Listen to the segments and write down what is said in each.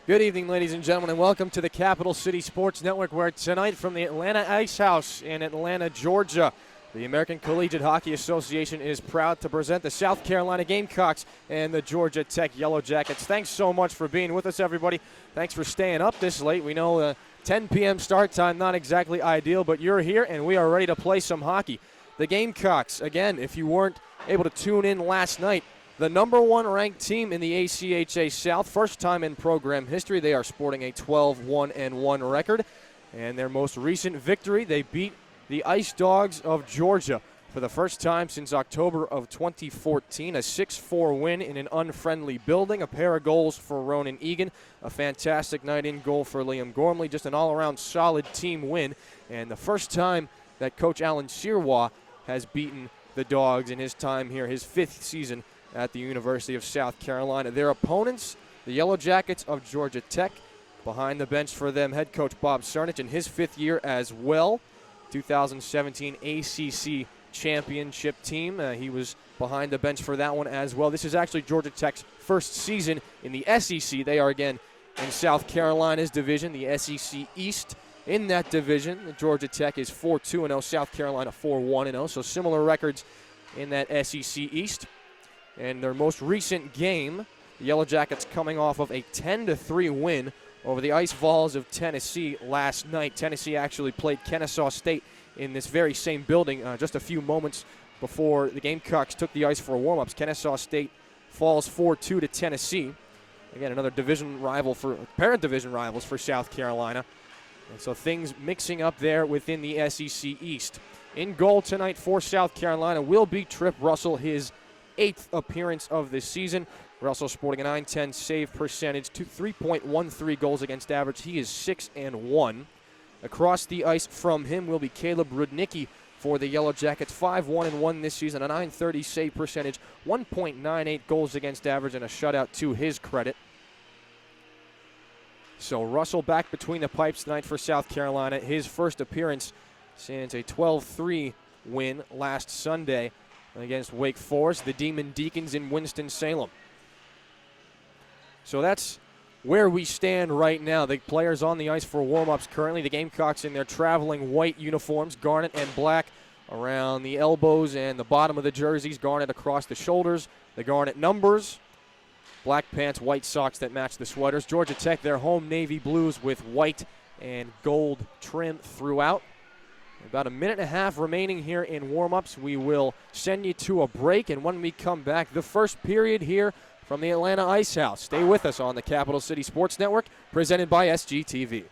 Good evening, ladies and gentlemen, and welcome to the Capital City Sports Network, where tonight from the Atlanta Ice House in Atlanta, Georgia, the American Collegiate Hockey Association is proud to present the South Carolina Gamecocks and the Georgia Tech Yellow Jackets. Thanks so much for being with us, everybody. Thanks for staying up this late. We know 10 p.m. start time, not exactly ideal, but you're here, and we are ready to play some hockey. The Gamecocks, again, if you weren't able to tune in last night, the number one ranked team in the ACHA South, first time in program history. They are sporting a 12-1-1 record. And their most recent victory, they beat the Ice Dogs of Georgia for the first time since October of 2014. A 6-4 win in an unfriendly building. A pair of goals for Ronan Egan. A fantastic night in goal for Liam Gormley. Just an all-around solid team win. And the first time that Coach Alan Sirois has beaten the Dogs in his time here, his fifth season at the University of South Carolina. Their opponents, the Yellow Jackets of Georgia Tech. Behind the bench for them, head coach Bob Cernich in his fifth year as well. 2017 ACC championship team. He was behind the bench for that one as well. This is actually Georgia Tech's first season in the SEC. They are again in South Carolina's division, the SEC East. In that division, the Georgia Tech is 4-2-0, South Carolina 4-1-0. So similar records in that SEC East. And their most recent game, the Yellow Jackets coming off of a 10-3 win over the Ice Vols of Tennessee last night. Tennessee actually played Kennesaw State in this very same building just a few moments before the Gamecocks took the ice for warm-ups. Kennesaw State falls 4-2 to Tennessee. Again, another parent division rivals for South Carolina. And so things mixing up there within the SEC East. In goal tonight for South Carolina will be Trip Russell, his 8th appearance of this season. Russell sporting a .910 save percentage, 3.13 goals against average. He is 6-1. Across the ice from him will be Caleb Rudnicki for the Yellow Jackets, 5-1-1 this season, a .930 save percentage, 1.98 goals against average, and a shutout to his credit. So Russell back between the pipes tonight for South Carolina. His first appearance since a 12-3 win last Sunday against Wake Forest, the Demon Deacons in Winston-Salem. So that's where we stand right now. The players on the ice for warm-ups currently. The Gamecocks in their traveling white uniforms, garnet and black around the elbows and the bottom of the jerseys, garnet across the shoulders, the garnet numbers, black pants, white socks that match the sweaters. Georgia Tech, their home navy blues with white and gold trim throughout. About a minute and a half remaining here in warm-ups. We will send you to a break, and when we come back, the first period here from the Atlanta Ice House. Stay with us on the Capital City Sports Network, presented by SGTV.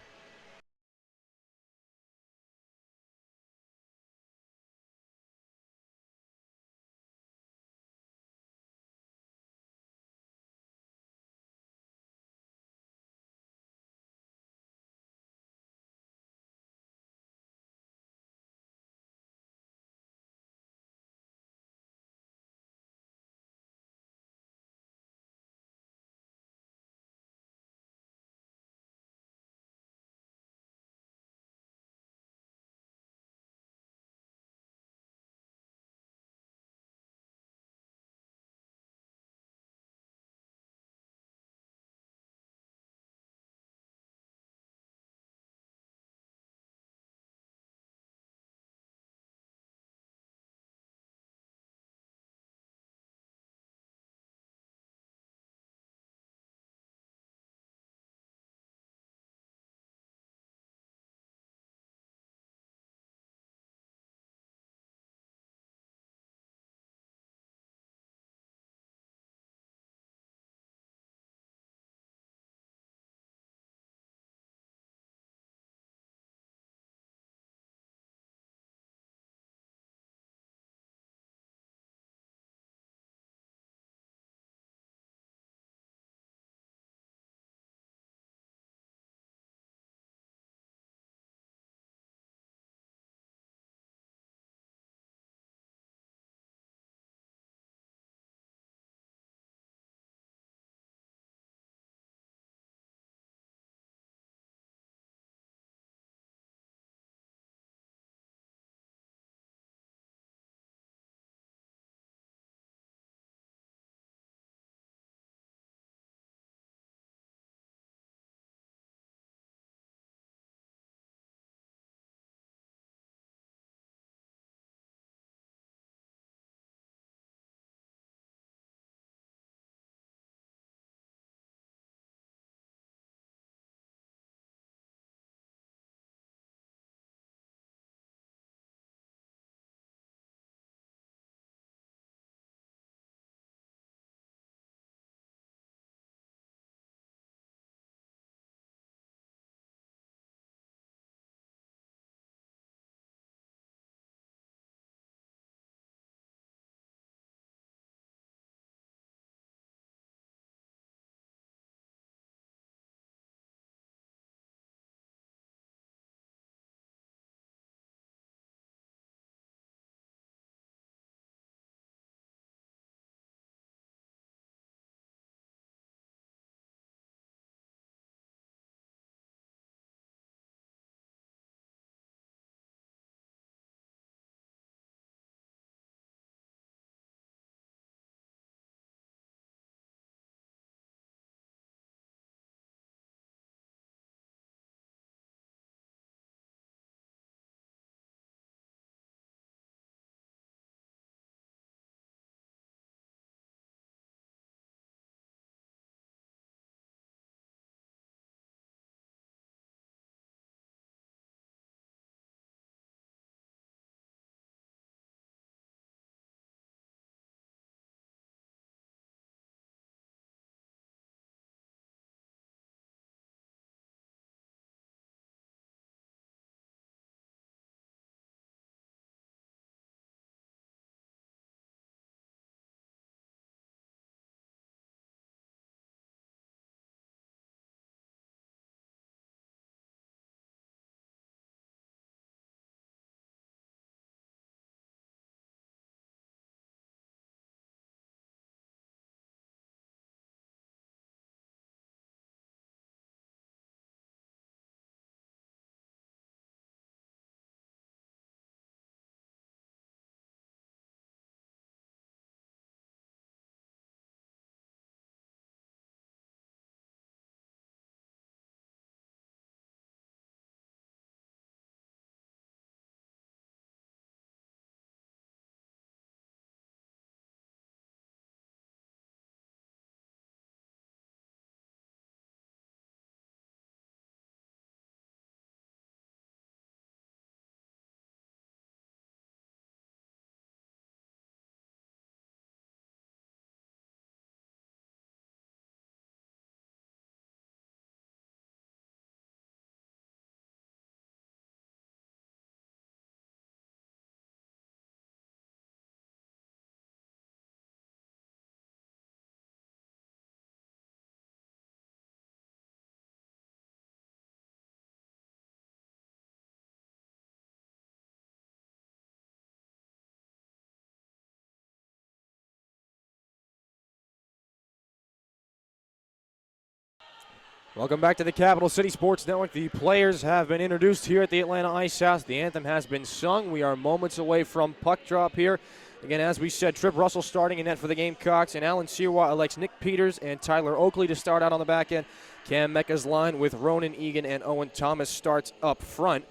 Welcome back to the Capital City Sports Network. The players have been introduced here at the Atlanta Ice House. The anthem has been sung. We are moments away from puck drop here. Again, as we said, Trip Russell starting in net for the Gamecocks, and Alan Sirois elects Nick Peters and Tyler Oakley to start out on the back end. Cam Mecca's line with Ronan Egan and Owen Thomas starts up front.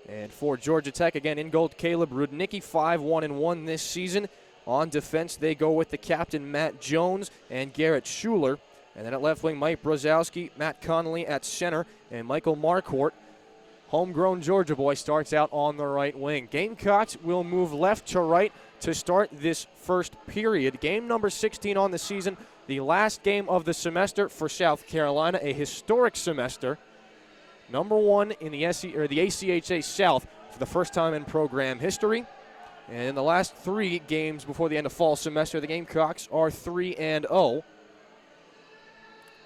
And for Georgia Tech, again, in goal, Caleb Rudnicki, 5-1-1 this season. On defense, they go with the captain, Matt Jones, and Garrett Schuler. And then at left wing, Mike Brzezowski, Matt Connolly at center, and Michael Marquardt. Homegrown Georgia boy starts out on the right wing. Gamecocks will move left to right to start this first period. Game number 16 on the season, the last game of the semester for South Carolina, a historic semester. Number one in the ACHA South for the first time in program history. And in the last 3 games before the end of fall semester, the Gamecocks are 3-0.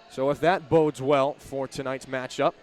So if that bodes well for tonight's matchup.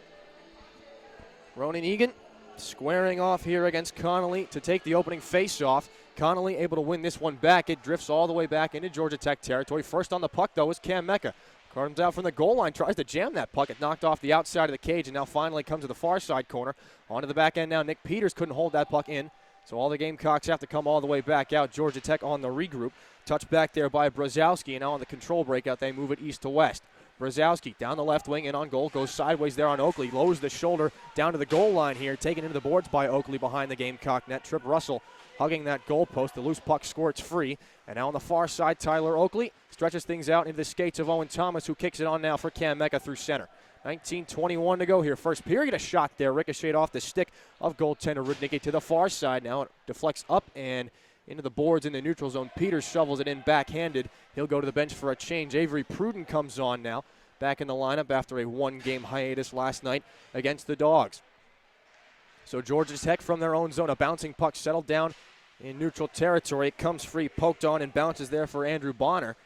Ronan Egan squaring off here against Connolly to take the opening face-off. Connolly able to win this one back. It drifts all the way back into Georgia Tech territory. First on the puck, though, is Cam Mecca. Comes out from the goal line, tries to jam that puck. It knocked off the outside of the cage and now finally comes to the far side corner. Onto the back end now. Nick Peters couldn't hold that puck in. So all the Gamecocks have to come all the way back out. Georgia Tech on the regroup. Touched back there by Brzezowski, and now on the control breakout, they move it east to west. Brzezowski down the left wing and on goal, goes sideways there on Oakley, lowers the shoulder down to the goal line here, taken into the boards by Oakley behind the Gamecock net. Trip Russell hugging that goal post. The loose puck squirts free. And now on the far side, Tyler Oakley stretches things out into the skates of Owen Thomas, who kicks it on now for Cam Mecca through center. 19:21 to go here. First period, a shot there, ricocheted off the stick of goaltender Rudnicki to the far side. Now it deflects up and into the boards in the neutral zone. Peters shovels it in backhanded. He'll go to the bench for a change. Avery Pruden comes on now, back in the lineup after a 1-game hiatus last night against the Dogs. So Georgia Tech from their own zone, a bouncing puck settled down in neutral territory. It comes free, poked on, and bounces there for Andrew Bonner.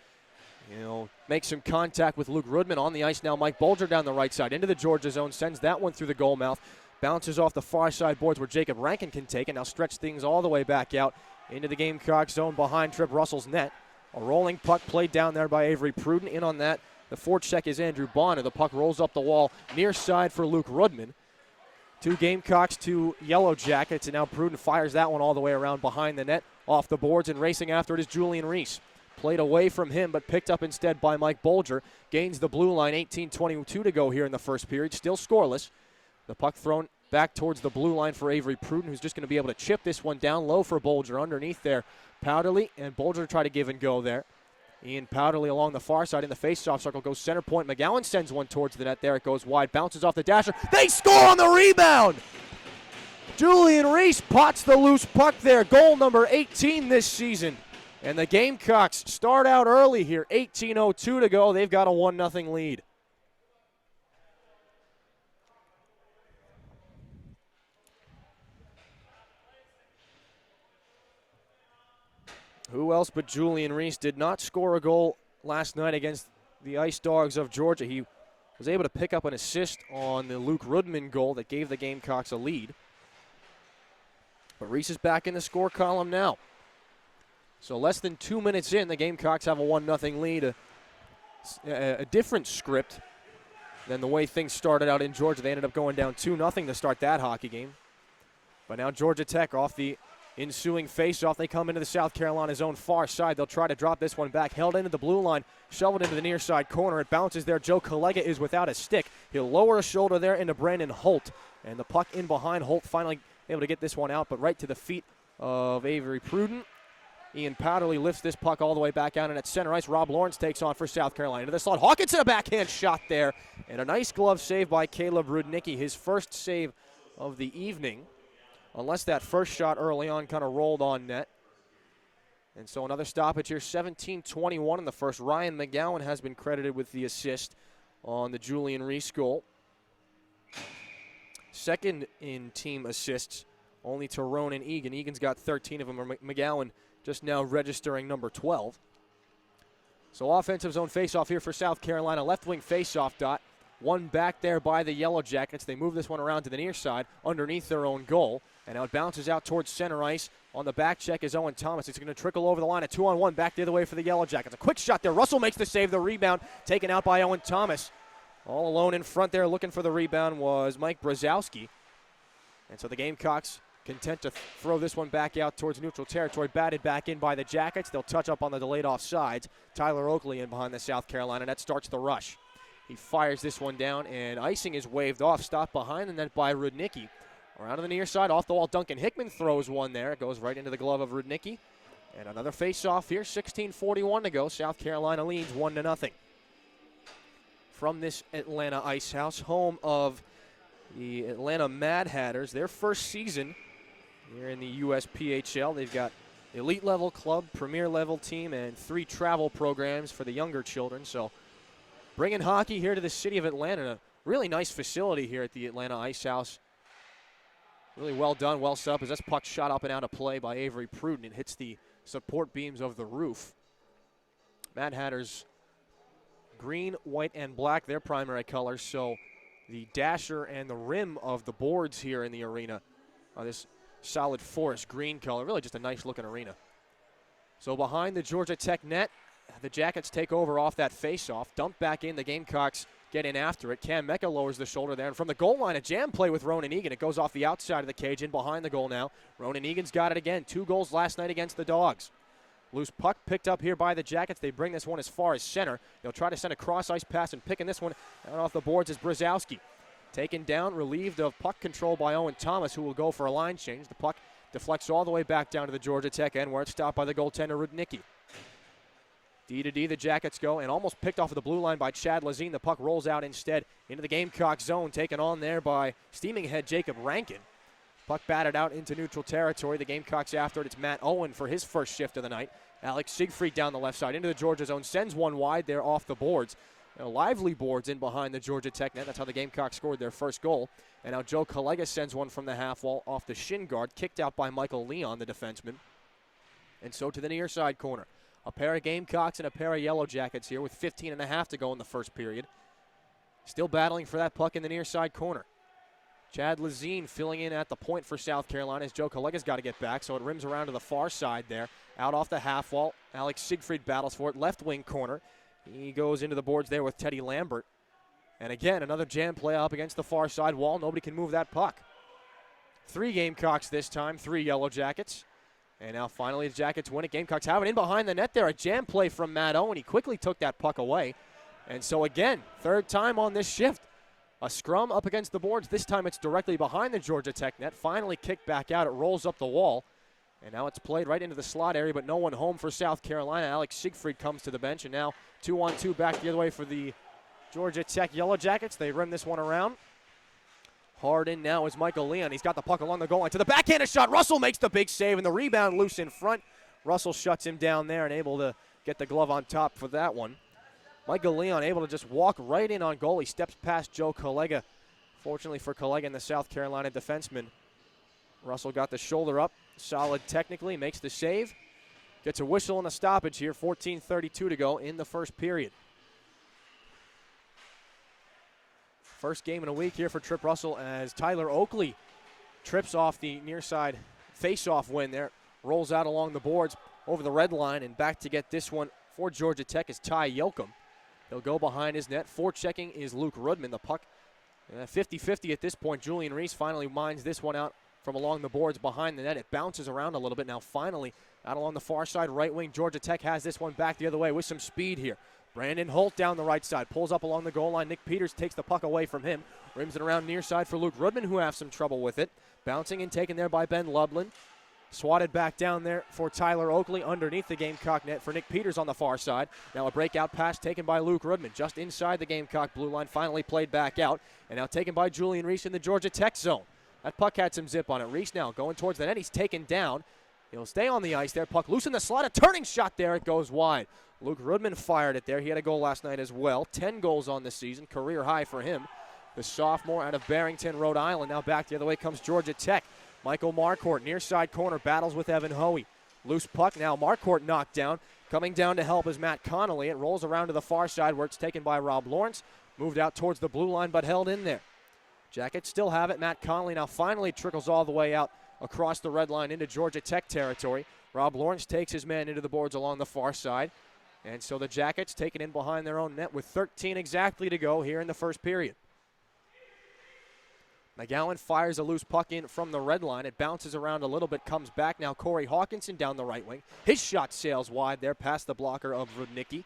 Makes some contact with Luke Rudman on the ice now. Mike Bolger down the right side into the Georgia zone, sends that one through the goal mouth. Bounces off the far side boards where Jacob Rankin can take it. Now stretch things all the way back out into the Gamecock zone behind Trip Russell's net. A rolling puck played down there by Avery Pruden. In on that, the forecheck is Andrew Bonner. The puck rolls up the wall near side for Luke Rudman. 2 Gamecocks, 2 Yellow Jackets, and now Pruden fires that one all the way around behind the net. Off the boards and racing after it is Julian Reese. Played away from him, but picked up instead by Mike Bolger. Gains the blue line, 18:22 to go here in the first period. Still scoreless. The puck thrown back towards the blue line for Avery Pruden, who's just going to be able to chip this one down low for Bolger. Underneath there, Powderly, and Bolger try to give and go there. Ian Powderly along the far side in the face-off circle, goes center point. McGowan sends one towards the net there. It goes wide, bounces off the dasher. They score on the rebound! Julian Reese pots the loose puck there. Goal number 18 this season. And the Gamecocks start out early here. 18:02 to go. They've got a 1-0 lead. Who else but Julian Reese did not score a goal last night against the Ice Dogs of Georgia. He was able to pick up an assist on the Luke Rudman goal that gave the Gamecocks a lead. But Reese is back in the score column now. So less than 2 minutes in, the Gamecocks have a 1-0 lead. A different script than the way things started out in Georgia. They ended up going down 2-0 to start that hockey game. But now Georgia Tech off the ensuing face-off. They come into the South Carolina zone far side. They'll try to drop this one back. Held into the blue line, shoveled into the near side corner. It bounces there. Joe Collega is without a stick. He'll lower a shoulder there into Brandon Holt. And the puck in behind Holt, finally able to get this one out, but right to the feet of Avery Pruden. Ian Powderly lifts this puck all the way back out, and at center ice, Rob Lawrence takes on for South Carolina. To the slot, Hawkinson, a backhand shot there, and a nice glove save by Caleb Rudnicki, his first save of the evening, unless that first shot early on kind of rolled on net. And so another stoppage here, 17:21 in the first. Ryan McGowan has been credited with the assist on the Julian Reese goal. Second in team assists, only to Ronan Egan. Egan's got 13 of them. McGowan just now registering number 12. So offensive zone faceoff here for South Carolina. Left wing faceoff dot. One back there by the Yellow Jackets. They move this one around to the near side underneath their own goal. And now it bounces out towards center ice. On the back check is Owen Thomas. It's going to trickle over the line. A 2-on-1 back the other way for the Yellow Jackets. A quick shot there. Russell makes the save. The rebound taken out by Owen Thomas. All alone in front there looking for the rebound was Mike Brzezowski. And so the Gamecocks content to throw this one back out towards neutral territory. Batted back in by the Jackets. They'll touch up on the delayed offsides. Tyler Oakley in behind the South Carolina net starts the rush. He fires this one down, and icing is waved off. Stopped behind the net by Rudnicki. Around to the near side, off the wall, Duncan Hickman throws one there. It goes right into the glove of Rudnicki. And another face-off here, 16:41 to go. South Carolina leads 1-0. From this Atlanta Ice House, home of the Atlanta Mad Hatters, their first season here in the USPHL. They've got elite level club, premier level team, and 3 travel programs for the younger children. So bringing hockey here to the city of Atlanta, a really nice facility here at the Atlanta Ice House. Really well done, well set up as this puck shot up and out of play by Avery Pruden. It hits the support beams of the roof. Mad Hatters, green, white, and black, their primary colors. So the dasher and the rim of the boards here in the arena are this solid forest green color. Really just a nice looking arena. So behind the Georgia Tech net, the Jackets take over off that face-off. Dumped back in, the Gamecocks get in after it. Cam Mecca lowers the shoulder there. And from the goal line, a jam play with Ronan Egan. It goes off the outside of the cage, in behind the goal now. Ronan Egan's got it again. 2 goals last night against the Dogs. Loose puck picked up here by the Jackets. They bring this one as far as center. They'll try to send a cross-ice pass, and picking this one out off the boards is Brzezowski. Taken down, relieved of puck control by Owen Thomas, who will go for a line change. The puck deflects all the way back down to the Georgia Tech end, where it's stopped by the goaltender Rudnicki. D-to-D, the Jackets go, and almost picked off of the blue line by Chad Lazine. The puck rolls out instead into the Gamecock zone, taken on there by steaming head Jacob Rankin. Puck batted out into neutral territory. The Gamecocks after it. It's Matt Owen for his first shift of the night. Alex Siegfried down the left side into the Georgia zone, sends one wide there off the boards. Lively boards in behind the Georgia Tech net. That's how the Gamecocks scored their first goal. And now Joe Collega sends one from the half wall off the shin guard, kicked out by Michael Leon, the defenseman. And so to the near side corner. A pair of Gamecocks and a pair of Yellow Jackets here with 15.5 to go in the first period. Still battling for that puck in the near side corner. Chad Lazine filling in at the point for South Carolina as Joe Collega's got to get back, so it rims around to the far side there. Out off the half wall, Alex Siegfried battles for it, left wing corner. He goes into the boards there with Teddy Lambert. And again, another jam play up against the far side wall. Nobody can move that puck. 3 Gamecocks this time, 3 Yellow Jackets. And now finally the Jackets win it. Gamecocks have it in behind the net there. A jam play from Matt Owen. He quickly took that puck away. And so again, 3rd time on this shift. A scrum up against the boards. This time it's directly behind the Georgia Tech net. Finally kicked back out. It rolls up the wall. And now it's played right into the slot area, but no one home for South Carolina. Alex Siegfried comes to the bench, and now 2-on-2 back the other way for the Georgia Tech Yellow Jackets. They rim this one around. Hard in now is Michael Leon. He's got the puck along the goal line. To the backhanded shot. Russell makes the big save, and the rebound loose in front. Russell shuts him down there and able to get the glove on top for that one. Michael Leon able to just walk right in on goal. He steps past Joe Collega. Fortunately for Collega and the South Carolina defenseman, Russell got the shoulder up. Solid technically. Makes the save. Gets a whistle and a stoppage here. 14:32 to go in the first period. First game in a week here for Trip Russell as Tyler Oakley trips off the near side face-off win there. Rolls out along the boards over the red line, and back to get this one for Georgia Tech is Ty Yoakum. He'll go behind his net. Forechecking is Luke Rudman. The puck 50-50 at this point. Julian Reese finally mines this one out from along the boards behind the net. It bounces around a little bit. Now finally out along the far side right wing. Georgia Tech has this one back the other way with some speed here. Brandon Holt down the right side, pulls up along the goal line. Nick Peters takes the puck away from him. Rims it around near side for Luke Rudman, who has some trouble with it. Bouncing and taken there by Ben Lublin. Swatted back down there for Tyler Oakley underneath the Gamecock net for Nick Peters on the far side. Now a breakout pass taken by Luke Rudman just inside the Gamecock blue line. Finally played back out. And now taken by Julian Reese in the Georgia Tech zone. That puck had some zip on it. Reese now going towards the net. He's taken down. He'll stay on the ice there. Puck loose in the slot. A turning shot there. It goes wide. Luke Rudman fired it there. He had a goal last night as well. 10 goals on the season. Career high for him. The sophomore out of Barrington, Rhode Island. Now back the other way comes Georgia Tech. Michael Marcourt, near side corner, battles with Evan Hoey. Loose puck now. Marcourt knocked down. Coming down to help is Matt Connolly. It rolls around to the far side where it's taken by Rob Lawrence. Moved out towards the blue line but held in there. Jackets still have it. Matt Connolly now finally trickles all the way out across the red line into Georgia Tech territory. Rob Lawrence takes his man into the boards along the far side. And so the Jackets take it in behind their own net with 13 exactly to go here in the first period. McGowan fires a loose puck in from the red line. It bounces around a little bit, comes back. Now Corey Hawkinson down the right wing. His shot sails wide there past the blocker of Rudnicki.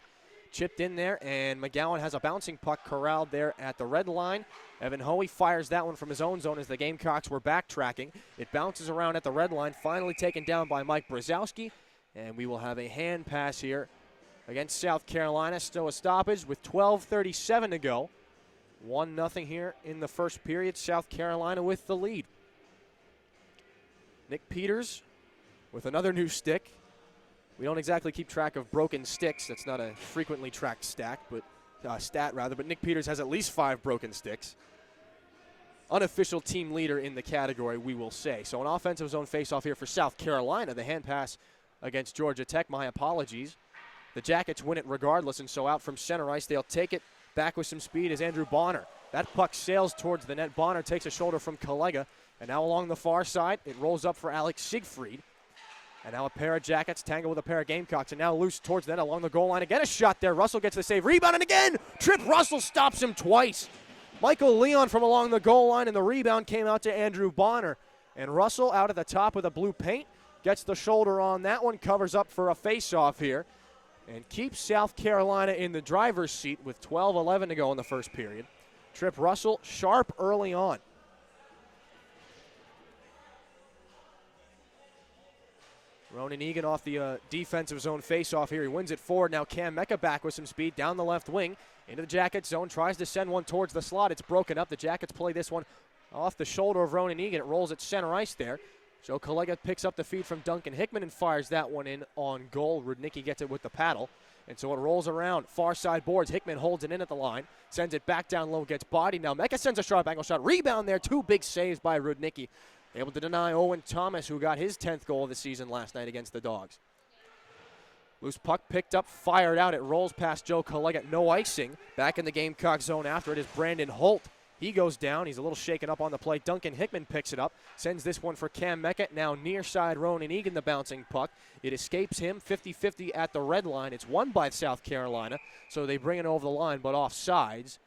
Chipped in there, and McGowan has a bouncing puck corralled there at the red line. Evan Hoey fires that one from his own zone as the Gamecocks were backtracking. It bounces around at the red line, finally taken down by Mike Brzezowski, and we will have a hand pass here against South Carolina. Still a stoppage with 12:37 to go. 1-0 here in the first period. South Carolina with the lead. Nick Peters with another new stick. We don't exactly keep track of broken sticks. That's not a frequently tracked stat, but Nick Peters has at least 5 broken sticks. Unofficial team leader in the category, we will say. So an offensive zone faceoff here for South Carolina. The hand pass against Georgia Tech. My apologies. The Jackets win it regardless, and so out from center ice, they'll take it back with some speed is Andrew Bonner. That puck sails towards the net. Bonner takes a shoulder from Collega, and now along the far side, it rolls up for Alex Siegfried. And now a pair of Jackets tangle with a pair of Gamecocks, and now loose towards the net along the goal line. Again, a shot there. Russell gets the save. Rebound, and again, Trip Russell stops him twice. Michael Leon from along the goal line, and the rebound came out to Andrew Bonner. And Russell out at the top with a blue paint, gets the shoulder on that one, covers up for a face-off here, and keeps South Carolina in the driver's seat with 12:11 to go in the first period. Trip Russell sharp early on. Ronan Egan off the defensive zone face-off here. He wins it forward. Now Cam Mecca back with some speed down the left wing into the Jackets zone. Tries to send one towards the slot. It's broken up. The Jackets play this one off the shoulder of Ronan Egan. It rolls at center ice there. Joe Collega picks up the feed from Duncan Hickman and fires that one in on goal. Rudnicki gets it with the paddle. And so it rolls around. Far side boards. Hickman holds it in at the line. Sends it back down low. Gets bodied. Now Mecca sends a sharp angle shot. Rebound there. 2 big saves by Rudnicki. Able to deny Owen Thomas, who got his 10th goal of the season last night against the Dogs. Loose puck picked up, fired out. It rolls past Joe Collega. No icing. Back in the Gamecock zone after it is Brandon Holt. He goes down. He's a little shaken up on the play. Duncan Hickman picks it up. Sends this one for Cam Mecca. Now near side Ronan Egan, the bouncing puck. It escapes him 50-50 at the red line. It's won by South Carolina, so they bring it over the line, but off sides.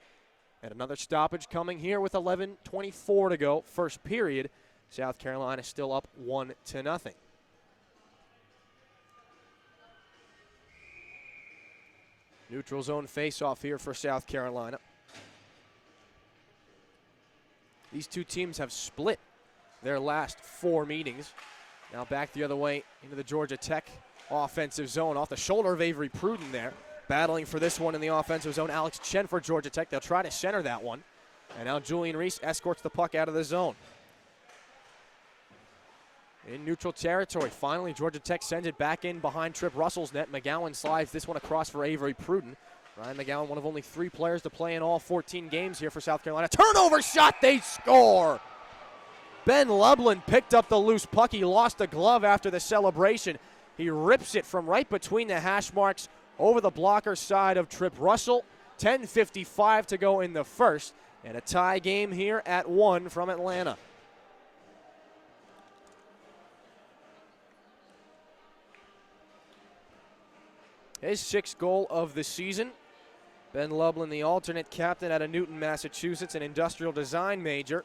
And another stoppage coming here with 11:24 to go. First period. South Carolina still up 1-0. Neutral zone face-off here for South Carolina. These two teams have split their last 4 meetings. Now back the other way into the Georgia Tech offensive zone. Off the shoulder of Avery Pruden there. Battling for this one in the offensive zone. Alex Chen for Georgia Tech. They'll try to center that one. And now Julian Reese escorts the puck out of the zone. In neutral territory, finally Georgia Tech sends it back in behind Trip Russell's net. McGowan slides this one across for Avery Pruden. Ryan McGowan, one of only 3 players to play in all 14 games here for South Carolina. Turnover shot, they score! Ben Lublin picked up the loose puck. He lost a glove after the celebration. He rips it from right between the hash marks over the blocker side of Trip Russell. 10:55 to go in the first, and a tie game here at 1 from Atlanta. His 6th goal of the season. Ben Lublin, the alternate captain out of Newton, Massachusetts, an industrial design major.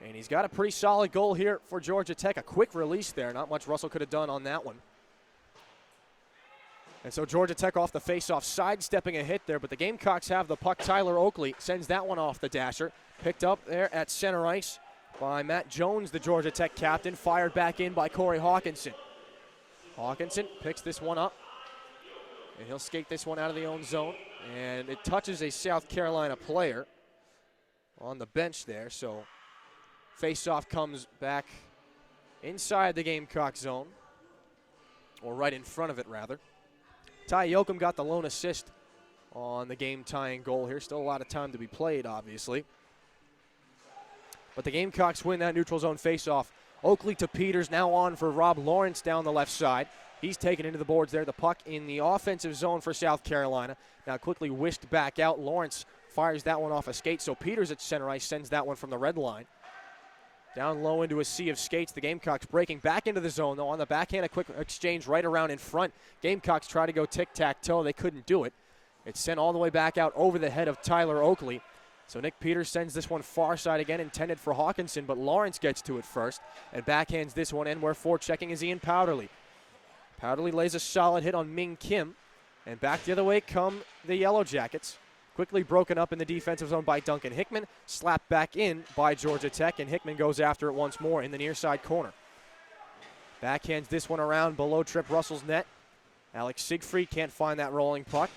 And he's got a pretty solid goal here for Georgia Tech. A quick release there. Not much Russell could have done on that one. And so Georgia Tech off the faceoff, sidestepping a hit there, but the Gamecocks have the puck. Tyler Oakley sends that one off the dasher. Picked up there at center ice by Matt Jones, the Georgia Tech captain. Fired back in by Corey Hawkinson. Hawkinson picks this one up. And he'll skate this one out of the own zone. And it touches a South Carolina player on the bench there. So face-off comes back inside the Gamecock zone. Or right in front of it, rather. Ty Yoakum got the lone assist on the game-tying goal here. Still a lot of time to be played, obviously. But the Gamecocks win that neutral zone face-off. Oakley to Peters, now on for Rob Lawrence down the left side. He's taken into the boards there. The puck in the offensive zone for South Carolina. Now quickly whisked back out. Lawrence fires that one off a skate. So Peters at center ice sends that one from the red line. Down low into a sea of skates. The Gamecocks breaking back into the zone, though. On the backhand, a quick exchange right around in front. Gamecocks try to go tic-tac-toe. They couldn't do it. It's sent all the way back out over the head of Tyler Oakley. So Nick Peters sends this one far side again, intended for Hawkinson, but Lawrence gets to it first and backhands this one in, where forechecking is Ian Powderly. Powderly lays a solid hit on Ming Kim, and back the other way come the Yellow Jackets. Quickly broken up in the defensive zone by Duncan Hickman, slapped back in by Georgia Tech, and Hickman goes after it once more in the near side corner. Backhands this one around below Trip Russell's net. Alex Siegfried can't find that rolling puck.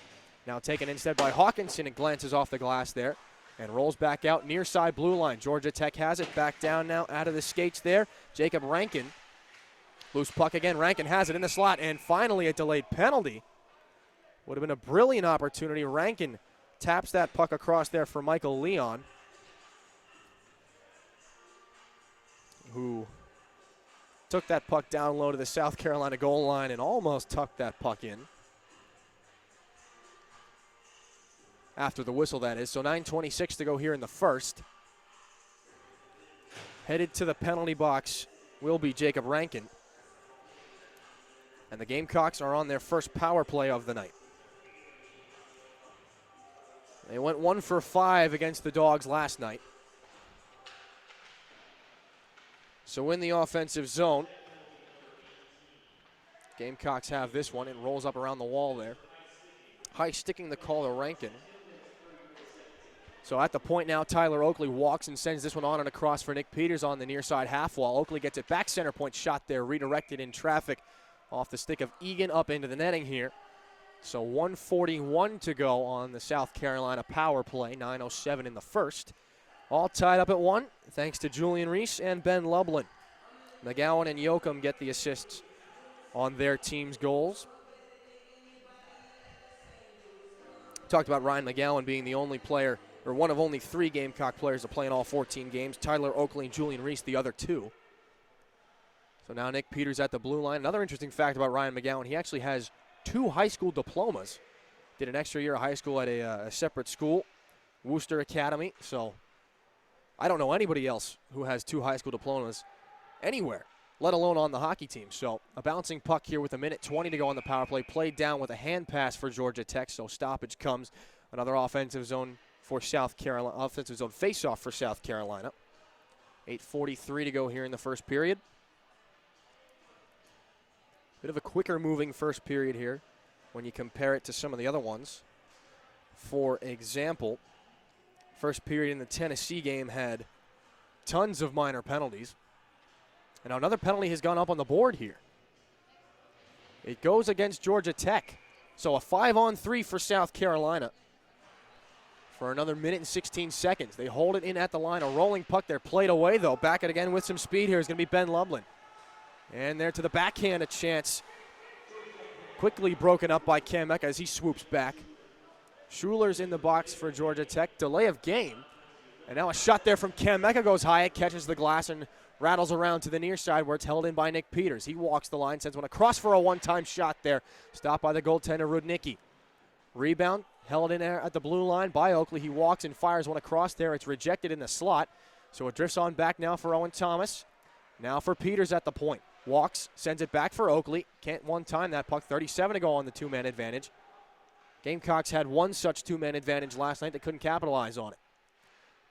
Now taken instead by Hawkinson, and glances off the glass there and rolls back out near side blue line. Georgia Tech has it back down now out of the skates there. Jacob Rankin, loose puck again. Rankin has it in the slot, and finally a delayed penalty. Would have been a brilliant opportunity. Rankin taps that puck across there for Michael Leon, who took that puck down low to the South Carolina goal line and almost tucked that puck in. After the whistle, that is. So 9:26 to go here in the first. Headed to the penalty box will be Jacob Rankin. And the Gamecocks are on their first power play of the night. They went 1 for 5 against the Dogs last night. So in the offensive zone, Gamecocks have this one. It rolls up around the wall there. High sticking the call to Rankin. So at the point now, Tyler Oakley walks and sends this one on and across for Nick Peters on the near side half wall. Oakley gets it back center point shot there, redirected in traffic off the stick of Egan up into the netting here. So 1:41 to go on the South Carolina power play, 9:07 in the first. All tied up at 1, thanks to Julian Reese and Ben Lublin. McGowan and Yoakum get the assists on their team's goals. Talked about Ryan McGowan being the only player, or one of only 3 Gamecock players to play in all 14 games. Tyler Oakley and Julian Reese, the other 2. So now Nick Peters at the blue line. Another interesting fact about Ryan McGowan, he actually has 2 high school diplomas. Did an extra year of high school at a separate school, Worcester Academy. So I don't know anybody else who has 2 high school diplomas anywhere, let alone on the hockey team. So a bouncing puck here with 1:20 to go on the power play. Played down with a hand pass for Georgia Tech, so stoppage comes. Another offensive zone for South Carolina, offensive zone face-off for South Carolina. 8:43 to go here in the first period. Bit of a quicker moving first period here when you compare it to some of the other ones. For example, first period in the Tennessee game had tons of minor penalties. And now another penalty has gone up on the board here. It goes against Georgia Tech. So a 5-on-3 for South Carolina for another 1:16. They hold it in at the line. A rolling puck there, played away though. Back it again with some speed here is going to be Ben Lublin. And there to the backhand, a chance. Quickly broken up by Cam Mecca as he swoops back. Schuler's in the box for Georgia Tech. Delay of game. And now a shot there from Cam Mecca goes high. It catches the glass and rattles around to the near side where it's held in by Nick Peters. He walks the line, sends one across for a one-time shot there. Stopped by the goaltender, Rudnicki. Rebound, held in there at the blue line by Oakley. He walks and fires one across there. It's rejected in the slot. So it drifts on back now for Owen Thomas. Now for Peters at the point. Walks, sends it back for Oakley. Can't one-time that puck. 37 to go on the 2-man advantage. Gamecocks had one such 2-man advantage last night. They couldn't capitalize on it.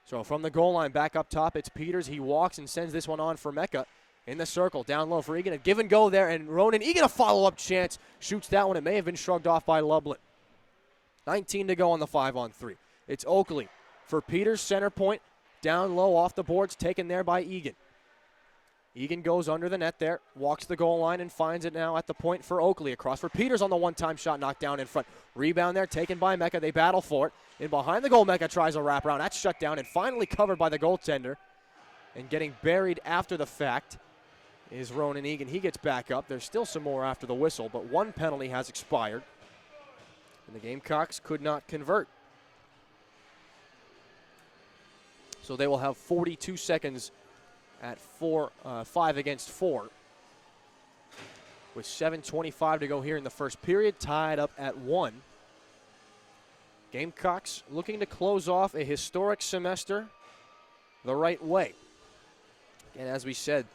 So from the goal line back up top, it's Peters. He walks and sends this one on for Mecca in the circle. Down low for Egan. A give and go there, and Ronan Egan a follow-up chance. Shoots that one. It may have been shrugged off by Lublin. 19 to go on the 5-on-3. It's Oakley for Peters, center point. Down low off the boards, taken there by Egan. Egan goes under the net there, walks the goal line and finds it now at the point for Oakley. Across for Peters on the one-time shot, knocked down in front. Rebound there, taken by Mecca. They battle for it. In behind the goal, Mecca tries a wraparound. That's shut down and finally covered by the goaltender. And getting buried after the fact is Ronan Egan. He gets back up. There's still some more after the whistle, but one penalty has expired. And the Gamecocks could not convert. So they will have 42 seconds at 5 against 4. With 7:25 to go here in the first period, tied up at 1. Gamecocks looking to close off a historic semester the right way. And as we said,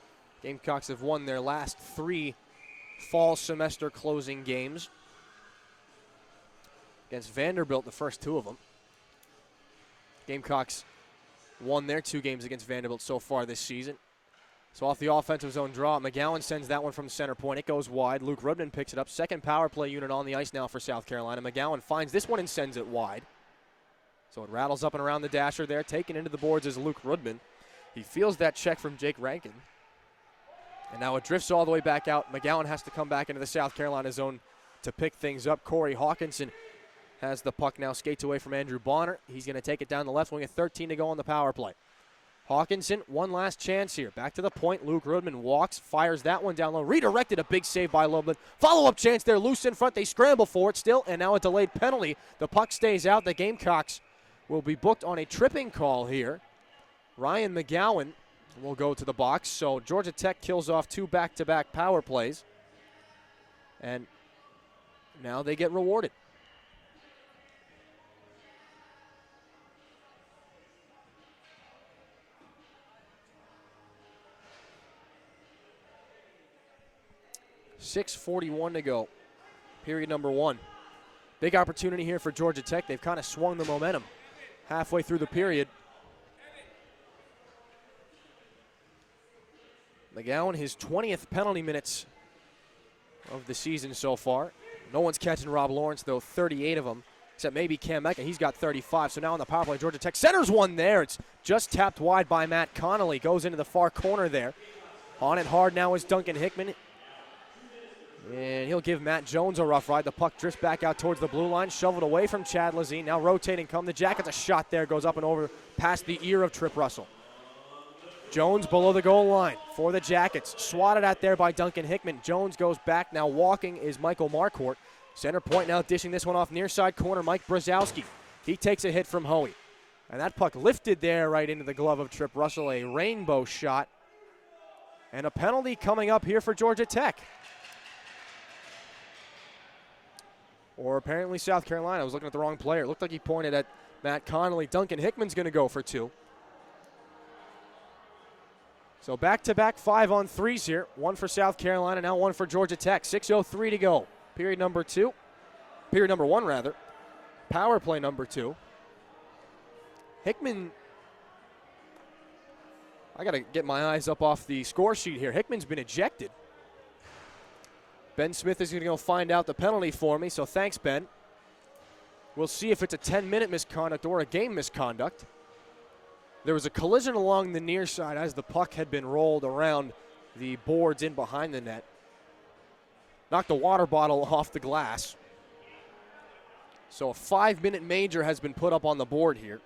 Gamecocks have won their last 3 fall semester closing games. Against Vanderbilt, the first 2 of them. Gamecocks won their 2 games against Vanderbilt so far this season. So off the offensive zone draw, McGowan sends that one from center point. It goes wide. Luke Rudman picks it up. Second power play unit on the ice now for South Carolina. McGowan finds this one and sends it wide. So it rattles up and around the dasher there. Taken into the boards is Luke Rudman. He feels that check from Jake Rankin. And now it drifts all the way back out. McGowan has to come back into the South Carolina zone to pick things up. Corey Hawkinson has the puck now, skates away from Andrew Bonner. He's going to take it down the left wing at 13 to go on the power play. Hawkinson, one last chance here. Back to the point. Luke Rudman walks, fires that one down low. Redirected, a big save by Loveland. Follow-up chance there, loose in front. They scramble for it still, and now a delayed penalty. The puck stays out. The Gamecocks will be booked on a tripping call here. Ryan McGowan will go to the box. So Georgia Tech kills off 2 back-to-back power plays. And now they get rewarded. .6:41 to go, period number 1. Big opportunity here for Georgia Tech. They've kind of swung the momentum halfway through the period. McGowan, his 20th penalty minutes of the season so far. No one's catching Rob Lawrence, though, 38 of them, except maybe Cam Mecca. He's got 35. So now on the power play, Georgia Tech centers one there. It's just tapped wide by Matt Connolly. Goes into the far corner there. On it hard now is Duncan Hickman. And he'll give Matt Jones a rough ride. The puck drifts back out towards the blue line, shoveled away from Chad Lazine. Now rotating come the Jackets. A shot there, goes up and over past the ear of Trip Russell. Jones below the goal line for the Jackets. Swatted at there by Duncan Hickman. Jones goes back. Now walking is Michael Marquardt. Center point now dishing this one off near side corner. Mike Brzezowski. He takes a hit from Hoey. And that puck lifted there right into the glove of Trip Russell. A rainbow shot. And a penalty coming up here for Georgia Tech. Or apparently South Carolina. I was looking at the wrong player. It looked like he pointed at Matt Connolly. Duncan Hickman's going to go for 2. So back-to-back 5-on-3s here. 1 for South Carolina, now 1 for Georgia Tech. 6:03 to go. Period number 2. Period number 1, rather. Power play number 2. Hickman, I got to get my eyes up off the score sheet here. Hickman's been ejected. Ben Smith is going to go find out the penalty for me, so thanks, Ben. We'll see if it's a 10-minute misconduct or a game misconduct. There was a collision along the near side as the puck had been rolled around the boards in behind the net. Knocked a water bottle off the glass. So a 5-minute major has been put up on the board here.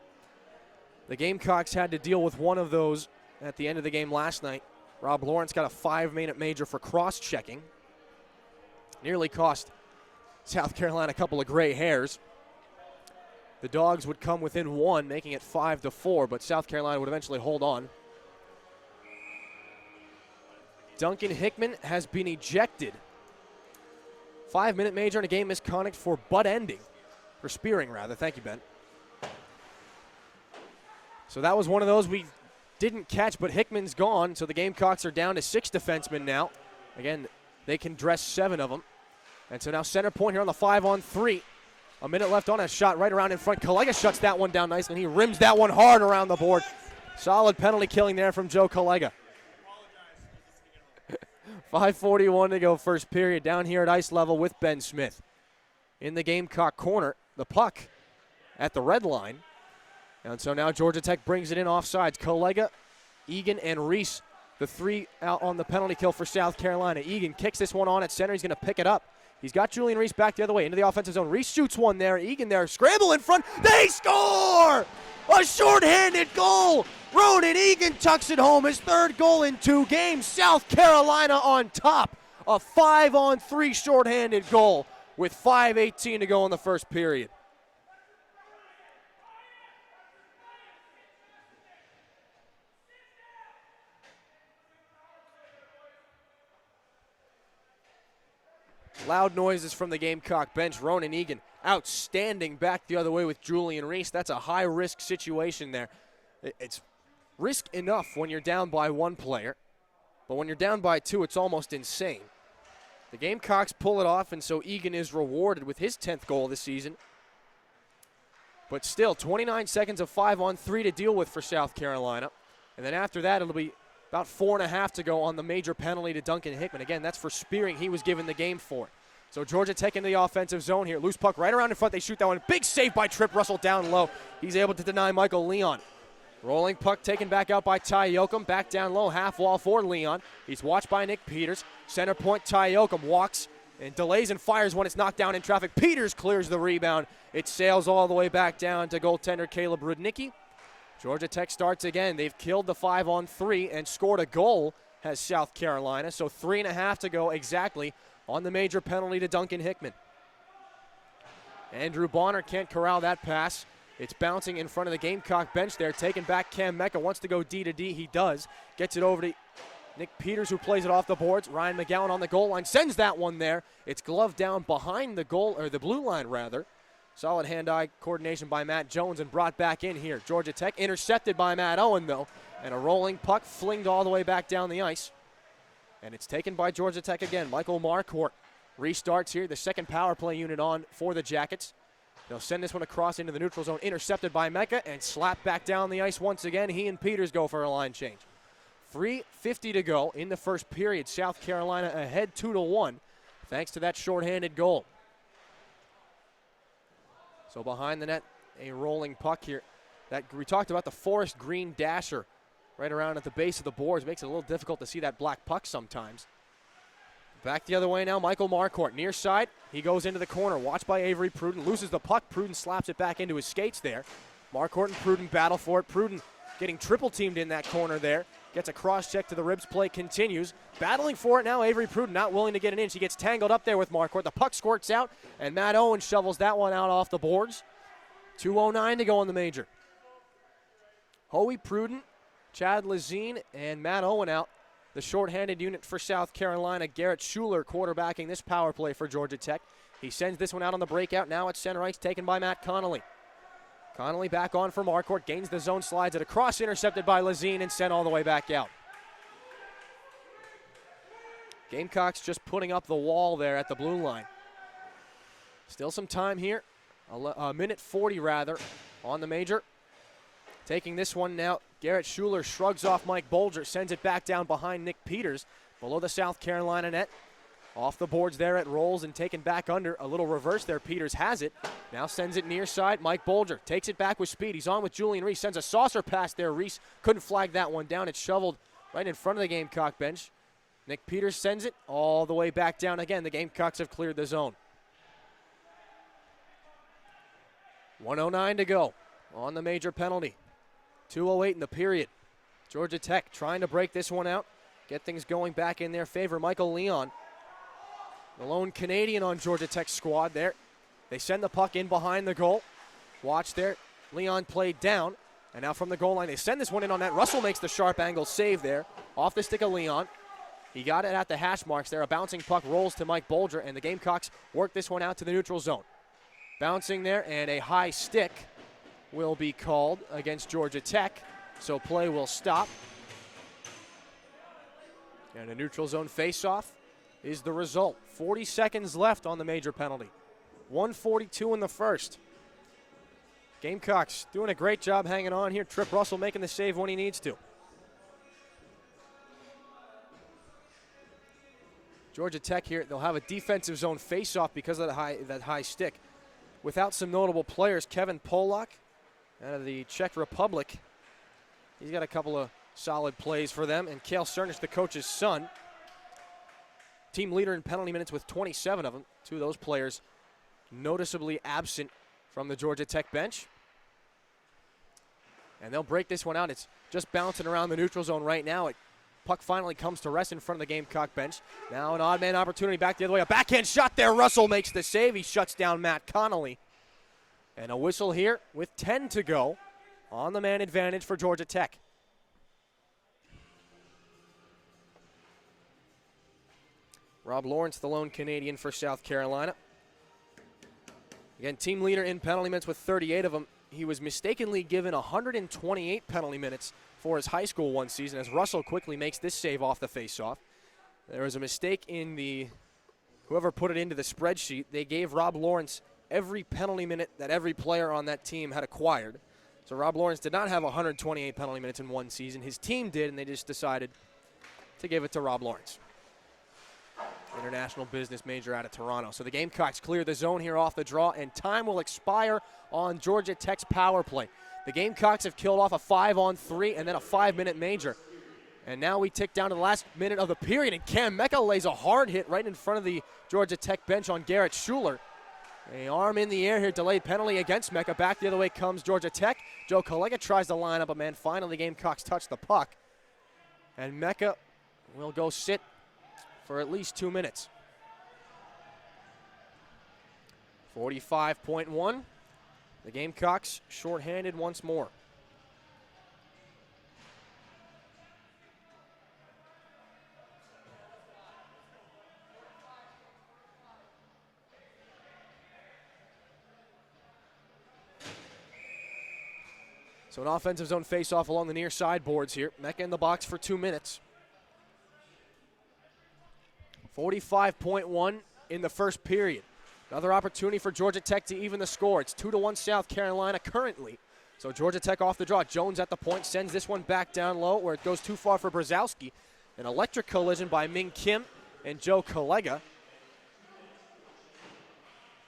The Gamecocks had to deal with one of those at the end of the game last night. Rob Lawrence got a 5-minute major for cross-checking. Nearly cost South Carolina a couple of gray hairs. The Dogs would come within 1, making it 5-4, but South Carolina would eventually hold on. Duncan Hickman has been ejected. 5-minute major and a game misconduct for butt ending. For spearing, rather. Thank you, Ben. So that was one of those we didn't catch, but Hickman's gone, so the Gamecocks are down to 6 defensemen now. Again, they can dress 7 of them. And so now center point here on the 5-on-3. A minute left on a shot right around in front. Collega shuts that one down nicely, and he rims that one hard around the board. Solid penalty killing there from Joe Collega. 5:41 to go first period down here at ice level with Ben Smith. In the Gamecock corner, the puck at the red line. And so now Georgia Tech brings it in offsides. Collega, Egan, and Reese, the 3 out on the penalty kill for South Carolina. Egan kicks this one on at center. He's going to pick it up. He's got Julian Reese back the other way into the offensive zone. Reese shoots one there. Egan there. Scramble in front. They score! A shorthanded goal. Ronan Egan tucks it home. His 3rd goal in 2 games. South Carolina on top. A 5-on-3 shorthanded goal with 5:18 to go in the first period. Loud noises from the Gamecock bench. Ronan Egan outstanding back the other way with Julian Reese. That's a high-risk situation there. It's risk enough when you're down by one player, but when you're down by two, it's almost insane. The Gamecocks pull it off, and so Egan is rewarded with his 10th goal this season. But still, 29 seconds of 5-on-3 to deal with for South Carolina. And then after that, it'll be about 4.5 to go on the major penalty to Duncan Hickman. Again, that's for spearing. He was given the game for it. So Georgia Tech into the offensive zone here. Loose puck right around in front. They shoot that one. Big save by Tripp Russell down low. He's able to deny Michael Leon. Rolling puck taken back out by Ty Yoakum. Back down low, half wall for Leon. He's watched by Nick Peters. Center point, Ty Yoakum walks and delays and fires when it's knocked down in traffic. Peters clears the rebound. It sails all the way back down to goaltender Caleb Rudnicki. Georgia Tech starts again. They've killed the 5-on-3 and scored a goal, has South Carolina. So 3.5 to go exactly on the major penalty to Duncan Hickman. Andrew Bonner can't corral that pass. It's bouncing in front of the Gamecock bench there. Taking back Cam Mecca. Wants to go D to D. He does. Gets it over to Nick Peters, who plays it off the boards. Ryan McGowan on the goal line. Sends that one there. It's gloved down behind the goal, or the blue line rather. Solid hand-eye coordination by Matt Jones and brought back in here. Georgia Tech intercepted by Matt Owen, though. And a rolling puck flinged all the way back down the ice. And it's taken by Georgia Tech again. Michael Marquardt restarts here. The second power play unit on for the Jackets. They'll send this one across into the neutral zone. Intercepted by Mecca and slapped back down the ice once again. He and Peters go for a line change. 3:50 to go in the first period. South Carolina ahead 2-1 thanks to that shorthanded goal. So behind the net, a rolling puck here. That we talked about the forest green dasher right around at the base of the boards. Makes it a little difficult to see that black puck sometimes. Back the other way now, Michael Marquardt. Near side, he goes into the corner. Watched by Avery Pruden. Loses the puck. Pruden slaps it back into his skates there. Marquardt and Pruden battle for it. Pruden getting triple teamed in that corner there. Gets a cross check to the ribs. Play continues. Battling for it now, Avery Pruden not willing to get an inch. He gets tangled up there with Marquardt. The puck squirts out, and Matt Owen shovels that one out off the boards. 2:09 to go on the major. Hoey Pruden, Chad Lazine, and Matt Owen out. The shorthanded unit for South Carolina, Garrett Schuler quarterbacking this power play for Georgia Tech. He sends this one out on the breakout. Now at center ice, taken by Matt Connolly. Connolly back on for Marquardt, gains the zone, slides it across, intercepted by Lazine, and sent all the way back out. Gamecocks just putting up the wall there at the blue line. Still some time here, a minute 40 rather, on the major. Taking this one now, Garrett Schuler shrugs off Mike Bolger, sends it back down behind Nick Peters, below the South Carolina net. Off the boards there, it rolls and taken back under. A little reverse there, Peters has it. Now sends it near side, Mike Bolger takes it back with speed. He's on with Julian Reese, sends a saucer pass there. Reese couldn't flag that one down. It's shoveled right in front of the Gamecock bench. Nick Peters sends it all the way back down again. The Gamecocks have cleared the zone. 1:09 to go on the major penalty. 2:08 in the period. Georgia Tech trying to break this one out, get things going back in their favor. Michael Leon, the lone Canadian on Georgia Tech's squad there. They send the puck in behind the goal. Watch there. Leon played down. And now from the goal line, they send this one in on net. Russell makes the sharp angle save there. Off the stick of Leon. He got it at the hash marks there. A bouncing puck rolls to Mike Bolger, and the Gamecocks work this one out to the neutral zone. Bouncing there, and a high stick will be called against Georgia Tech. So play will stop. And a neutral zone face-off is the result. 40 seconds left on the major penalty. 1:42 in the first. Gamecocks doing a great job hanging on here. Tripp Russell making the save when he needs to. Georgia Tech here, they'll have a defensive zone face-off because of that high stick. Without some notable players, Kevin Polak out of the Czech Republic. He's got a couple of solid plays for them. And Cale Cernich, the coach's son, team leader in penalty minutes with 27 of them. Two of those players noticeably absent from the Georgia Tech bench. And they'll break this one out. It's just bouncing around the neutral zone right now. Puck finally comes to rest in front of the Gamecock bench. Now an odd man opportunity back the other way. A backhand shot there. Russell makes the save. He shuts down Matt Connolly. And a whistle here with 10 to go on the man advantage for Georgia Tech. Rob Lawrence, the lone Canadian for South Carolina. Again, team leader in penalty minutes with 38 of them he was mistakenly given 128 penalty minutes for his high school one season as Russell quickly makes this save off the faceoff. There was a mistake in whoever put it into the spreadsheet. They gave Rob Lawrence every penalty minute that every player on that team had acquired. So Rob Lawrence did not have 128 penalty minutes in one season. His team did, and they just decided to give it to Rob Lawrence. International business major out of Toronto. So the Gamecocks clear the zone here off the draw, and time will expire on Georgia Tech's power play. The Gamecocks have killed off a 5-on-3 and then a 5-minute major. And now we tick down to the last minute of the period, and Cam Mecca lays a hard hit right in front of the Georgia Tech bench on Garrett Schuler. An arm in the air here, delayed penalty against Mecca. Back the other way comes Georgia Tech. Joe Collega tries to line up a man. Finally, Gamecocks touch the puck. And Mecca will go sit for at least 2 minutes. 45.1. The Gamecocks shorthanded once more. So an offensive zone faceoff along the near sideboards here. Mecca in the box for 2 minutes. 45.1 in the first period. Another opportunity for Georgia Tech to even the score. It's 2-1 South Carolina currently. So Georgia Tech off the draw. Jones at the point, sends this one back down low where it goes too far for Brzezowski. An electric collision by Ming Kim and Joe Collega.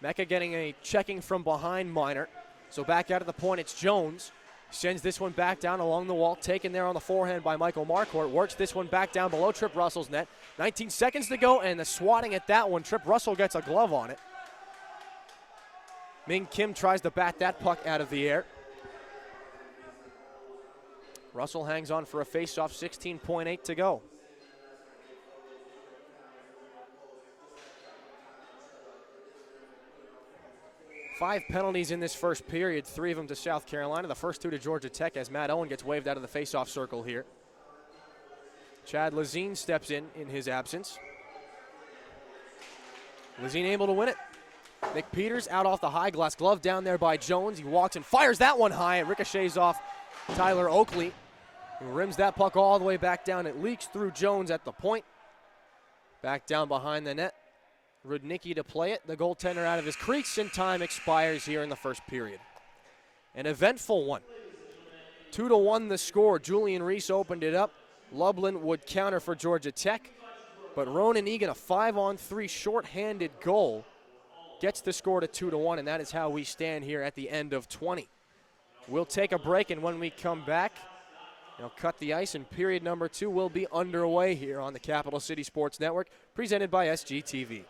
Mecca getting a checking from behind minor. So back out at the point, it's Jones. Sends this one back down along the wall, taken there on the forehand by Michael Marquardt. Works this one back down below Trip Russell's net. 19 seconds to go, and the swatting at that one. Trip Russell gets a glove on it. Ming Kim tries to bat that puck out of the air. Russell hangs on for a faceoff, 16.8 to go. Five penalties in this first period, 3 of them to South Carolina, the first 2 to Georgia Tech as Matt Owen gets waved out of the faceoff circle here. Chad Lazine steps in his absence. Lazine able to win it. Nick Peters out off the high glass glove down there by Jones. He walks and fires that one high. It ricochets off Tyler Oakley, who rims that puck all the way back down. It leaks through Jones at the point. Back down behind the net. Rudnicki to play it. The goaltender out of his crease, and time expires here in the first period. An eventful one. 2-1 the score. Julian Reese opened it up. Lublin would counter for Georgia Tech, but Ronan Egan, a 5-on-3 shorthanded goal, gets the score to 2-1, and that is how we stand here at the end of 20. We'll take a break, and when we come back, cut the ice, and period number 2 will be underway here on the Capital City Sports Network, presented by SGTV.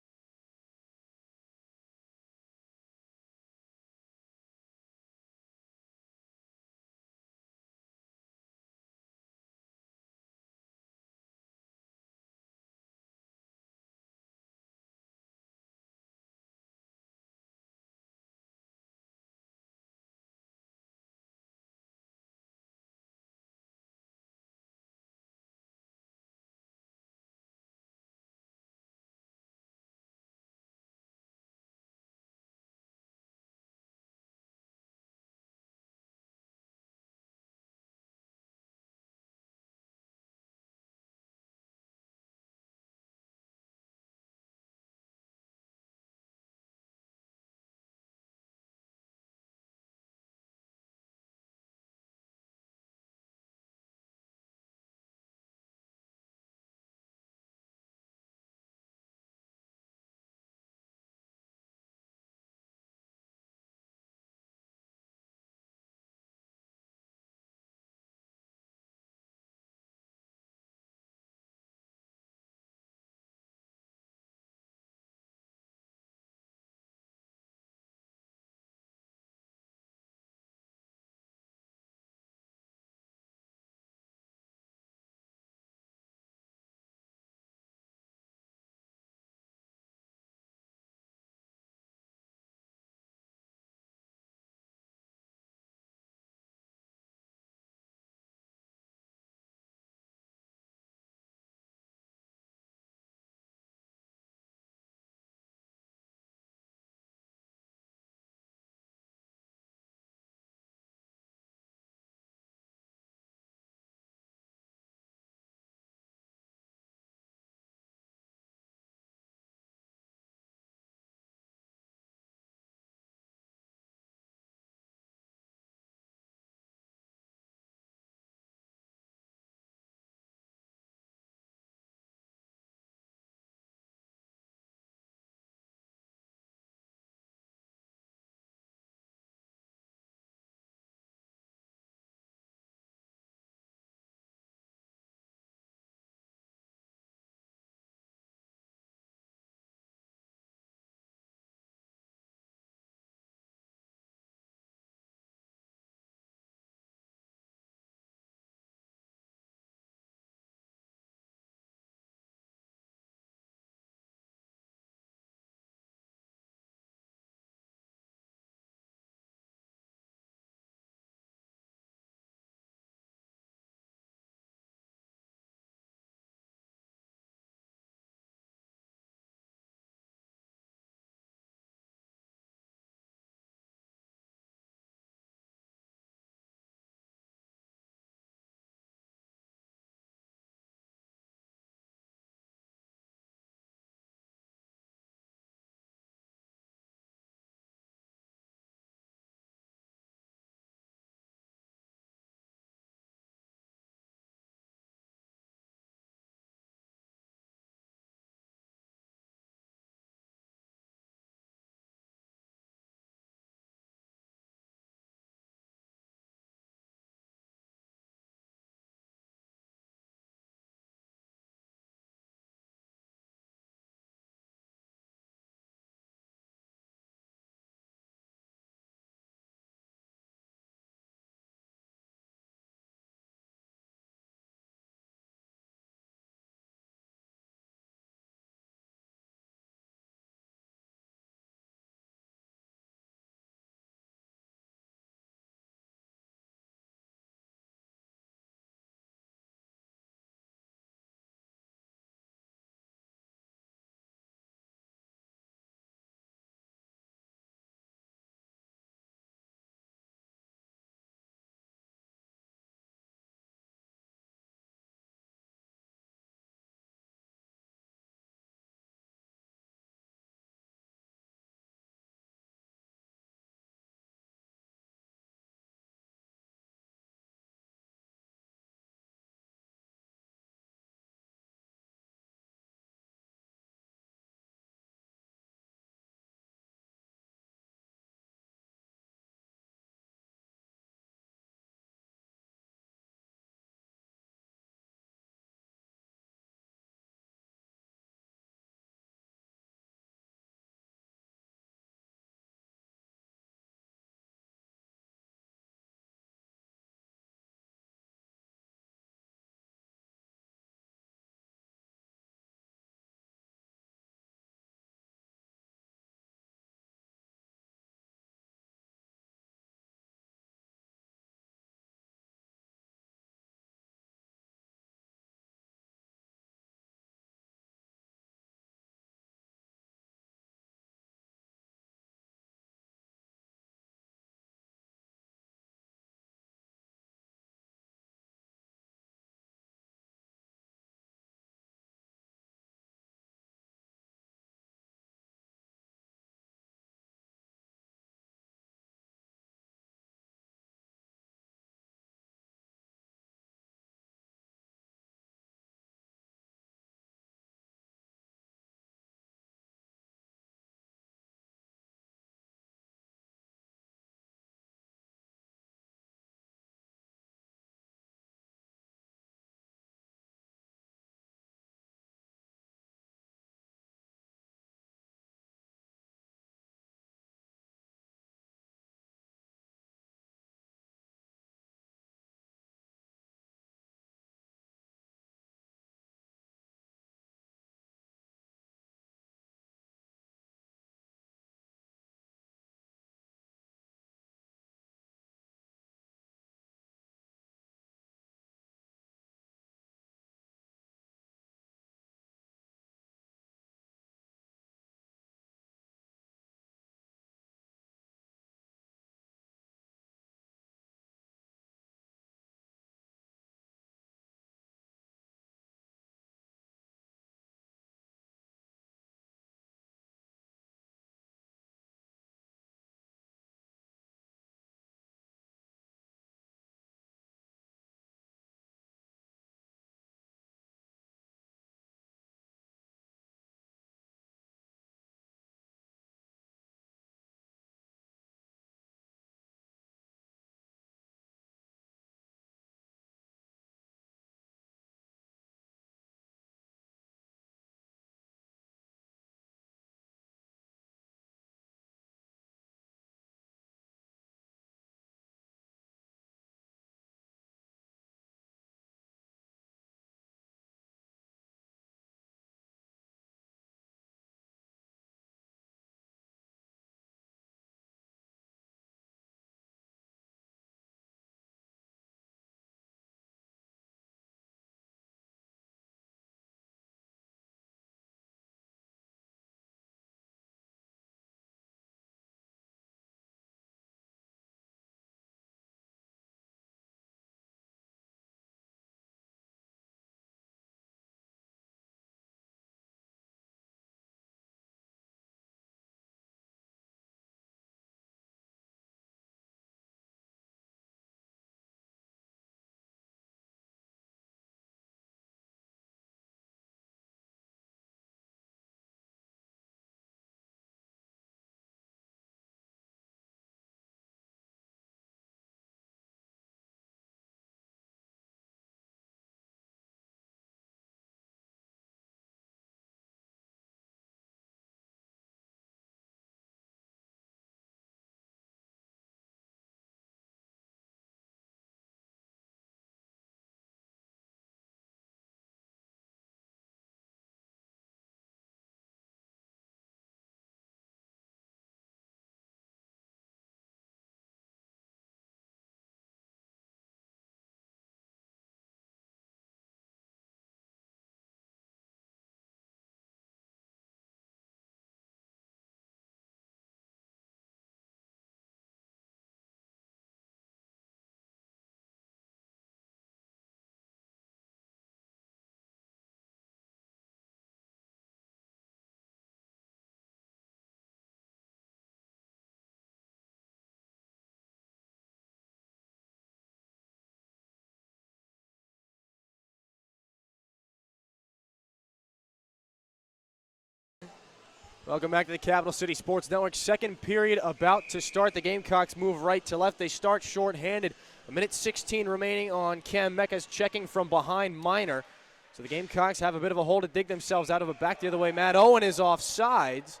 Welcome back to the Capital City Sports Network. Second period about to start. The Gamecocks move right to left. They start short-handed. 1:16 remaining on Cam Mecca's checking from behind Minor. So the Gamecocks have a bit of a hole to dig themselves out of, it back the other way. Matt Owen is offsides,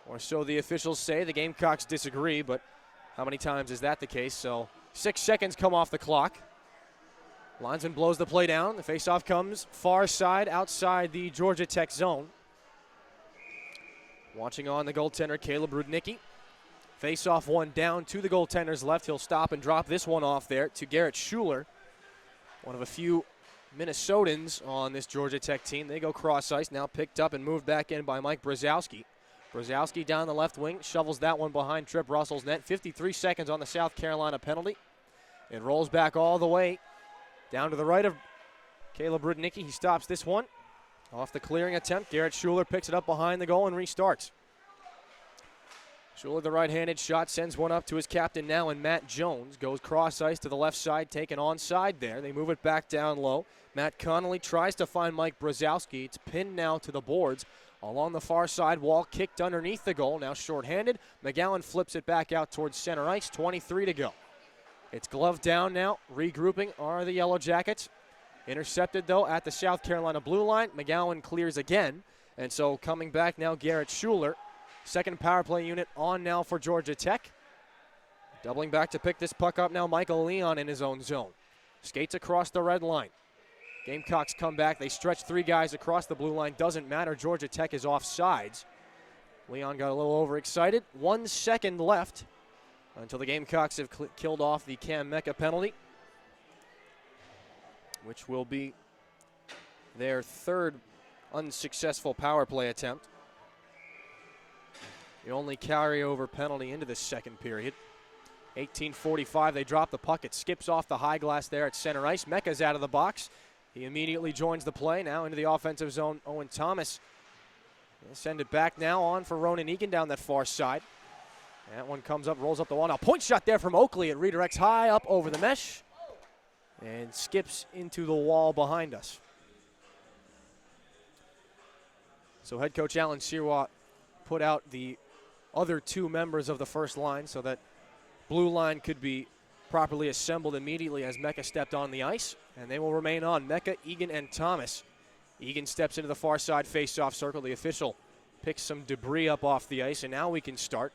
or so the officials say. The Gamecocks disagree, but how many times is that the case? So 6 seconds come off the clock. Linesman blows the play down. The faceoff comes far side outside the Georgia Tech zone. Watching on the goaltender, Caleb Rudnicki. Face-off one down to the goaltender's left. He'll stop and drop this one off there to Garrett Schuler, one of a few Minnesotans on this Georgia Tech team. They go cross-ice, now picked up and moved back in by Mike Brzezowski. Brzezowski down the left wing, shovels that one behind Trip Russell's net. 53 seconds on the South Carolina penalty. It rolls back all the way down to the right of Caleb Rudnicki. He stops this one. Off the clearing attempt, Garrett Schuler picks it up behind the goal and restarts. Schuler, the right-handed shot, sends one up to his captain now, and Matt Jones goes cross-ice to the left side, taken onside there. They move it back down low. Matt Connolly tries to find Mike Brzezowski. It's pinned now to the boards. Along the far side wall, kicked underneath the goal. Now short-handed. McGowan flips it back out towards center ice. 23 to go. It's glove down now. Regrouping are the Yellow Jackets. Intercepted, though, at the South Carolina blue line. McGowan clears again. And so coming back now, Garrett Schuler. Second power play unit on now for Georgia Tech. Doubling back to pick this puck up now, Michael Leon in his own zone. Skates across the red line. Gamecocks come back. They stretch three guys across the blue line. Doesn't matter. Georgia Tech is offsides. Leon got a little overexcited. 1 second left until the Gamecocks have killed off the Cam Mecca penalty, which will be their third unsuccessful power play attempt. The only carryover penalty into this second period. 18:45, they drop the puck. It skips off the high glass there at center ice. Mecca's out of the box. He immediately joins the play. Now into the offensive zone, Owen Thomas. They'll send it back now on for Ronan Egan down that far side. That one comes up, rolls up the wall. Now point shot there from Oakley. It redirects high up over the mesh and skips into the wall behind us. So head coach Alan Sirois put out the other two members of the first line so that blue line could be properly assembled immediately as Mecca stepped on the ice, and they will remain on. Mecca, Egan, and Thomas. Egan steps into the far side face-off circle. The official picks some debris up off the ice, and now we can start.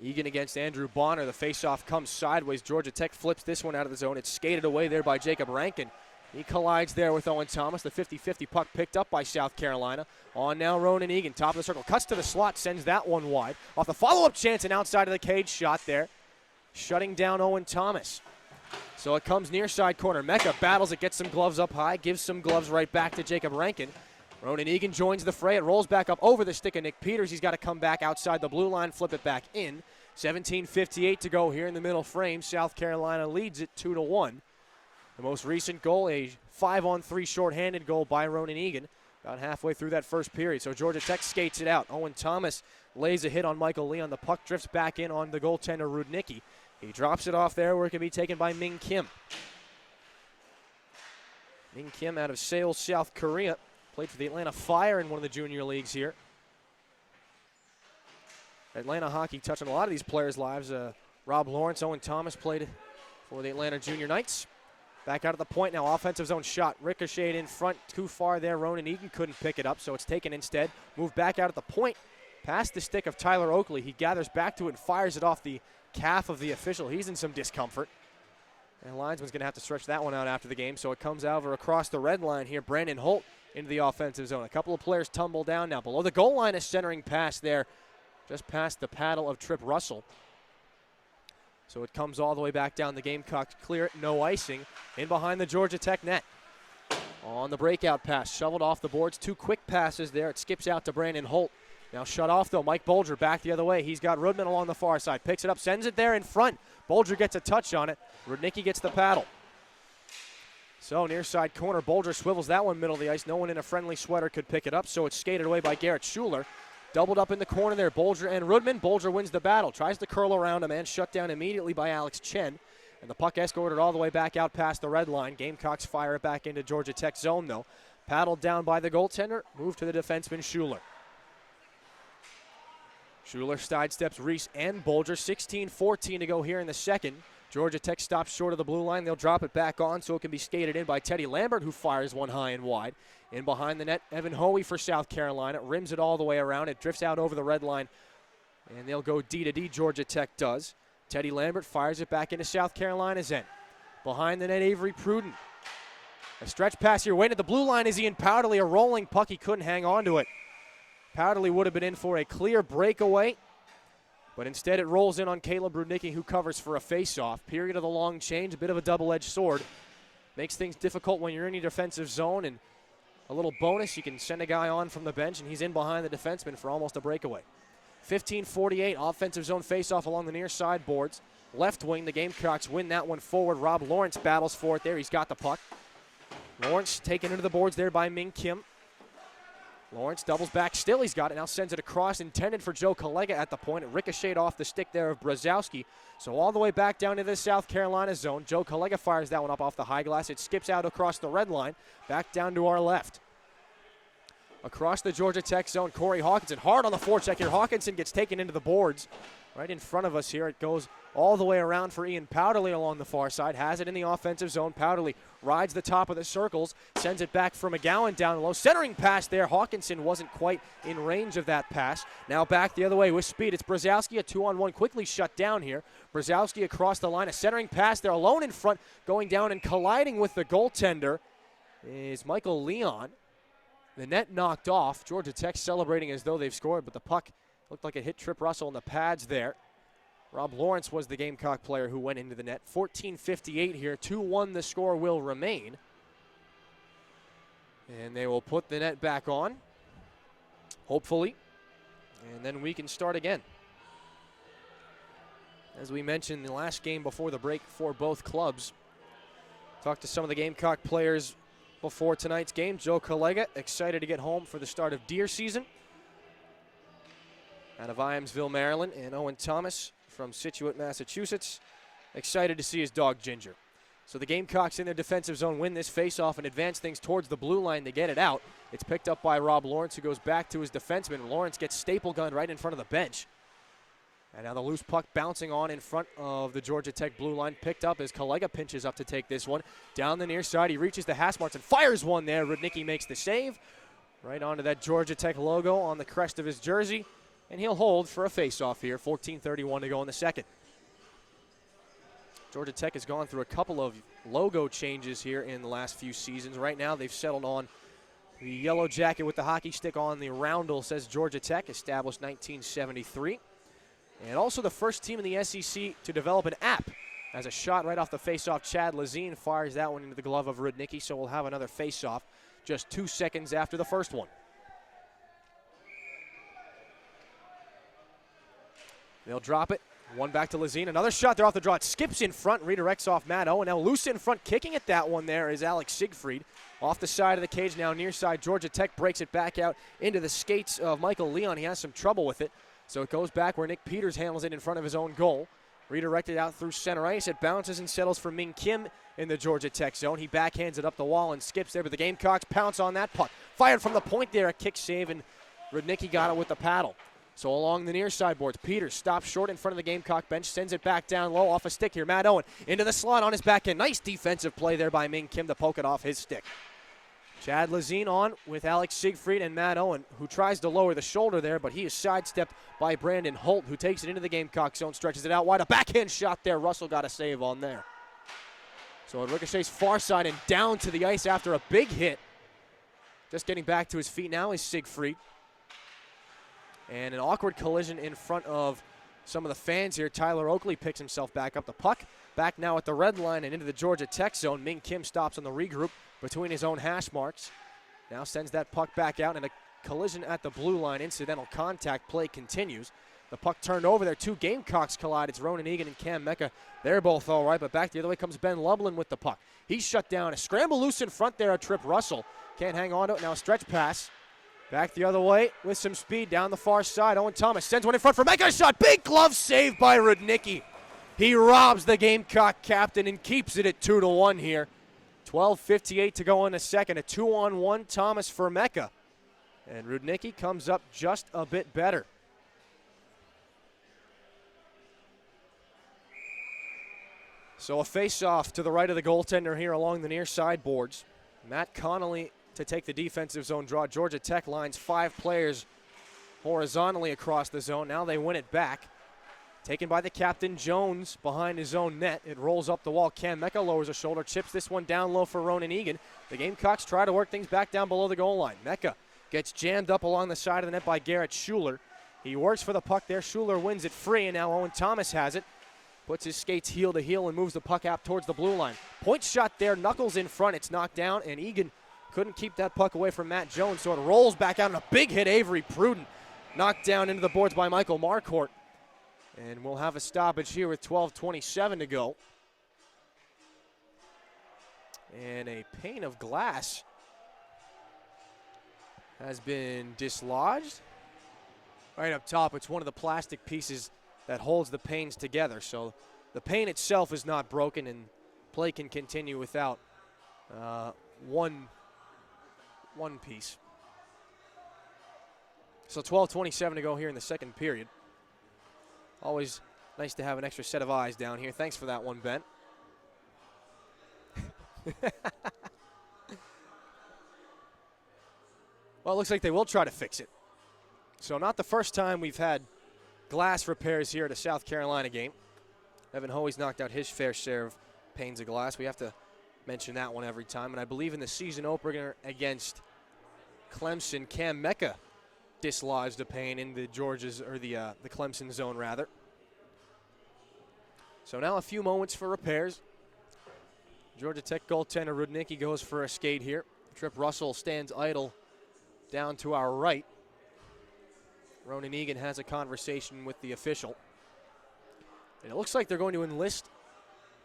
Egan against Andrew Bonner. The face-off comes sideways. Georgia Tech flips this one out of the zone. It's skated away there by Jacob Rankin. He collides there with Owen Thomas. The 50-50 puck picked up by South Carolina. On now Ronan Egan, top of the circle. Cuts to the slot, sends that one wide. Off the follow-up chance, and outside of the cage shot there. Shutting down Owen Thomas. So it comes near side corner. Mecca battles it, gets some gloves up high, gives some gloves right back to Jacob Rankin. Ronan Egan joins the fray. It rolls back up over the stick of Nick Peters. He's got to come back outside the blue line, flip it back in. 17:58 to go here in the middle frame. South Carolina leads it 2-1. The most recent goal, a 5-on-3 shorthanded goal by Ronan Egan, about halfway through that first period. So Georgia Tech skates it out. Owen Thomas lays a hit on Michael Leon. The puck drifts back in on the goaltender Rudnicki. He drops it off there where it can be taken by Ming Kim. Ming Kim out of Seoul, South Korea. Played for the Atlanta Fire in one of the junior leagues here. Atlanta hockey touching a lot of these players' lives. Rob Lawrence, Owen Thomas played for the Atlanta Junior Knights. Back out of the point now, offensive zone shot. Ricocheted in front, too far there. Ronan Egan couldn't pick it up, so it's taken instead. Moved back out at the point, past the stick of Tyler Oakley. He gathers back to it and fires it off the calf of the official. He's in some discomfort. And linesman's going to have to stretch that one out after the game, so it comes over across the red line here. Brandon Holt into the offensive zone. A couple of players tumble down now. Below the goal line, a centering pass there, just past the paddle of Trip Russell. So it comes all the way back down. The Gamecocks clear it, no icing. In behind the Georgia Tech net. On the breakout pass, shoveled off the boards. Two quick passes there. It skips out to Brandon Holt. Now shut off, though. Mike Bolger back the other way. He's got Rudman along the far side. Picks it up, sends it there in front. Bolger gets a touch on it. Rudnicki gets the paddle. So near side corner, Bolger swivels that one middle of the ice. No one in a friendly sweater could pick it up, so it's skated away by Garrett Schuler. Doubled up in the corner there, Bolger and Rudman. Bolger wins the battle. Tries to curl around him and shut down immediately by Alex Chen. And the puck escorted all the way back out past the red line. Gamecocks fire it back into Georgia Tech zone, though. Paddled down by the goaltender, moved to the defenseman Schuler. Schuler sidesteps Reese and Bolger. 16-14 to go here in the second. Georgia Tech stops short of the blue line. They'll drop it back on so it can be skated in by Teddy Lambert, who fires one high and wide. In behind the net, Evan Hoey for South Carolina. Rims it all the way around. It drifts out over the red line, and they'll go D-to-D, Georgia Tech does. Teddy Lambert fires it back into South Carolina's end. Behind the net, Avery Pruden. A stretch pass here. Waiting at the blue line is Ian Powderly. A rolling puck. He couldn't hang on to it. Powderly would have been in for a clear breakaway, but instead it rolls in on Caleb Rudnicki, who covers for a face-off. Period of the long change, a bit of a double-edged sword. Makes things difficult when you're in your defensive zone, and a little bonus, you can send a guy on from the bench, and he's in behind the defenseman for almost a breakaway. 15-48, offensive zone face-off along the near side boards. Left wing, the Gamecocks win that one forward. Rob Lawrence battles for it there. He's got the puck. Lawrence taken into the boards there by Ming Kim. Lawrence doubles back, still he's got it, now sends it across, intended for Joe Collega at the point. It ricocheted off the stick there of Brzezowski. So all the way back down to the South Carolina zone. Joe Collega fires that one up off the high glass. It skips out across the red line, back down to our left. Across the Georgia Tech zone, Corey Hawkinson hard on the forecheck here. Hawkinson gets taken into the boards right in front of us here. It goes all the way around for Ian Powderly along the far side. Has it in the offensive zone. Powderly rides the top of the circles, sends it back for McGowan down low. Centering pass there. Hawkinson wasn't quite in range of that pass. Now back the other way with speed. It's Brzezowski, a 2-on-1 quickly shut down here. Brzezowski across the line. A centering pass there, alone in front, going down and colliding with the goaltender is Michael Leon. The net knocked off. Georgia Tech celebrating as though they've scored, but the puck looked like it hit Trip Russell in the pads there. Rob Lawrence was the Gamecock player who went into the net. 14:58 here. 2-1 the score will remain. And they will put the net back on, hopefully. And then we can start again. As we mentioned, the last game before the break for both clubs. Talked to some of the Gamecock players before tonight's game. Joe Collega excited to get home for the start of deer season out of Iamsville, Maryland. And Owen Thomas from Scituate, Massachusetts, excited to see his dog Ginger. So the Gamecocks in their defensive zone win this faceoff and advance things towards the blue line to get it out. It's picked up by Rob Lawrence, who goes back to his defenseman. Lawrence gets staple gunned right in front of the bench. And now the loose puck bouncing on in front of the Georgia Tech blue line, picked up as Collega pinches up to take this one. Down the near side, he reaches the hash marks and fires one there. Rudnicki makes the save. Right onto that Georgia Tech logo on the crest of his jersey. And he'll hold for a face-off here. 14:31 to go in the second. Georgia Tech has gone through a couple of logo changes here in the last few seasons. Right now they've settled on the yellow jacket with the hockey stick on the roundel, says Georgia Tech, established 1973. And also the first team in the SEC to develop an app. As a shot right off the face-off, Chad Lazine fires that one into the glove of Rudnicki, so we'll have another face-off just 2 seconds after the first one. They'll drop it. One back to Lazine. Another shot there off the draw. It skips in front, redirects off Matt Owen. Now loose in front, kicking at that one there is Alex Siegfried. Off the side of the cage now, near side. Georgia Tech breaks it back out into the skates of Michael Leon. He has some trouble with it. So it goes back where Nick Peters handles it in front of his own goal. Redirected out through center ice. It bounces and settles for Ming Kim in the Georgia Tech zone. He backhands it up the wall and skips there, but the Gamecocks pounce on that puck. Fired from the point there, a kick save, and Rudnicki got it with the paddle. So along the near side boards, Peters stops short in front of the Gamecock bench, sends it back down low off a stick here. Matt Owen into the slot on his backhand. Nice defensive play there by Ming Kim to poke it off his stick. Chad Lazine on with Alex Siegfried and Matt Owen, who tries to lower the shoulder there, but he is sidestepped by Brandon Holt, who takes it into the Gamecock zone, stretches it out wide. A backhand shot there. Russell got a save on there. So it ricochets far side and down to the ice after a big hit. Just getting back to his feet now is Siegfried. And an awkward collision in front of some of the fans here. Tyler Oakley picks himself back up. The puck back now at the red line and into the Georgia Tech zone. Ming Kim stops on the regroup between his own hash marks. Now sends that puck back out, and a collision at the blue line. Incidental contact play continues. The puck turned over there. Two Gamecocks collide. It's Ronan Egan and Cam Mecca. They're both all right, but back the other way comes Ben Lublin with the puck. He's shut down. A scramble loose in front there. A Trip Russell can't hang on to it. Now a stretch pass. Back the other way with some speed down the far side. Owen Thomas sends one in front for Mecca. A shot. Big glove save by Rudnicki. He robs the Gamecock captain and keeps it at 2-1 here. 12:58 to go in the second. A 2-on-1 Thomas for Mecca. And Rudnicki comes up just a bit better. So a face-off to the right of the goaltender here along the near side boards. Matt Connolly to take the defensive zone draw. Georgia Tech lines 5 players horizontally across the zone. Now they win it back. Taken by the captain, Jones, behind his own net. It rolls up the wall. Cam Mecca lowers a shoulder, chips this one down low for Ronan Egan. The Gamecocks try to work things back down below the goal line. Mecca gets jammed up along the side of the net by Garrett Schuler. He works for the puck there. Schuler wins it free, and now Owen Thomas has it. Puts his skates heel to heel and moves the puck out towards the blue line. Point shot there, Knuckles in front. It's knocked down, and Egan couldn't keep that puck away from Matt Jones, so it rolls back out, and a big hit, Avery Pruden. Knocked down into the boards by Michael Marcourt. And we'll have a stoppage here with 12:27 to go. And a pane of glass has been dislodged. Right up top, it's one of the plastic pieces that holds the panes together. So the pane itself is not broken, and play can continue without one piece. So 12:27 to go here in the second period. Always nice to have an extra set of eyes down here. Thanks for that one, Ben. Well, it looks like they will try to fix it. So not the first time we've had glass repairs here at a South Carolina game. Evan Hoey's knocked out his fair share of panes of glass. We have to mention that one every time. And I believe in the season opener against Clemson, Cam Mecca dislodged a pane in the the Clemson zone rather. So now a few moments for repairs. Georgia Tech goaltender Rudnicki goes for a skate here. Trip Russell stands idle down to our right. Ronan Egan has a conversation with the official. And it looks like they're going to enlist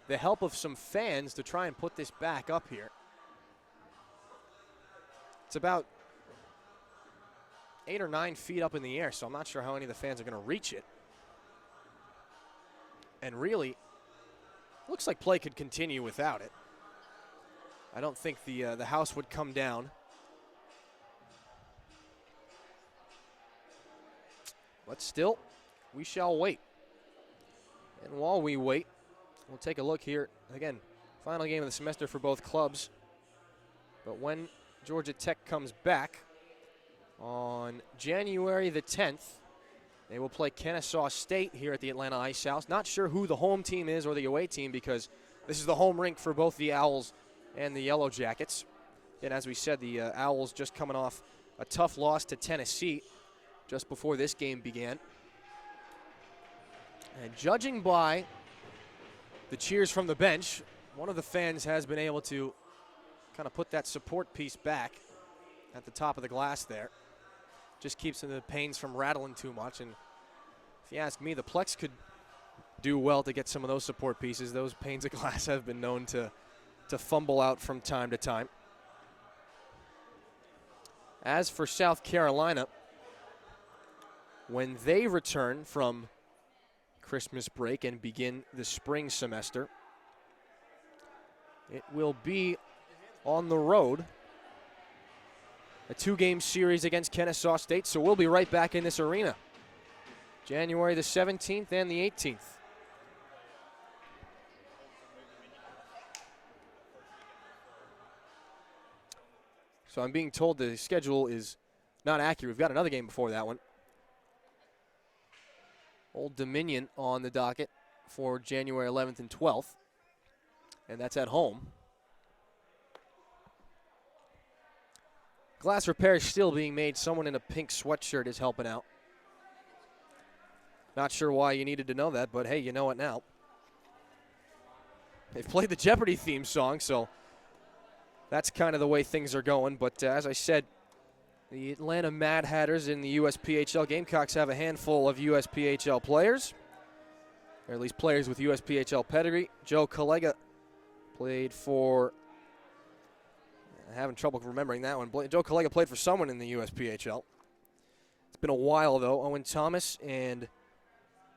the help of some fans to try and put this back up here. It's about 8 or 9 feet up in the air, so I'm not sure how any of the fans are going to reach it. And really, looks like play could continue without it. I don't think the house would come down. But still, we shall wait. And while we wait, we'll take a look here. Again, final game of the semester for both clubs. But when Georgia Tech comes back on January the 10th, they will play Kennesaw State here at the Atlanta Ice House. Not sure who the home team is or the away team, because this is the home rink for both the Owls and the Yellow Jackets. And as we said, the Owls just coming off a tough loss to Tennessee just before this game began. And judging by the cheers from the bench, one of the fans has been able to kind of put that support piece back at the top of the glass there. Just keeps the panes from rattling too much. And if you ask me, the Plex could do well to get some of those support pieces. Those panes of glass have been known to fumble out from time to time. As for South Carolina, when they return from Christmas break and begin the spring semester, it will be on the road. A 2-game series against Kennesaw State, so we'll be right back in this arena. January the 17th and the 18th. So I'm being told the schedule is not accurate. We've got another game before that one. Old Dominion on the docket for January 11th and 12th, and that's at home. Glass repair is still being made. Someone in a pink sweatshirt is helping out. Not sure why you needed to know that, but hey, you know it now. They've played the Jeopardy theme song, so that's kind of the way things are going. But as I said, the Atlanta Mad Hatters in the USPHL Gamecocks have a handful of USPHL players, or at least players with USPHL pedigree. Joe Collega played for, I'm having trouble remembering that one. Joe Collega played for someone in the USPHL. It's been a while, though. Owen Thomas and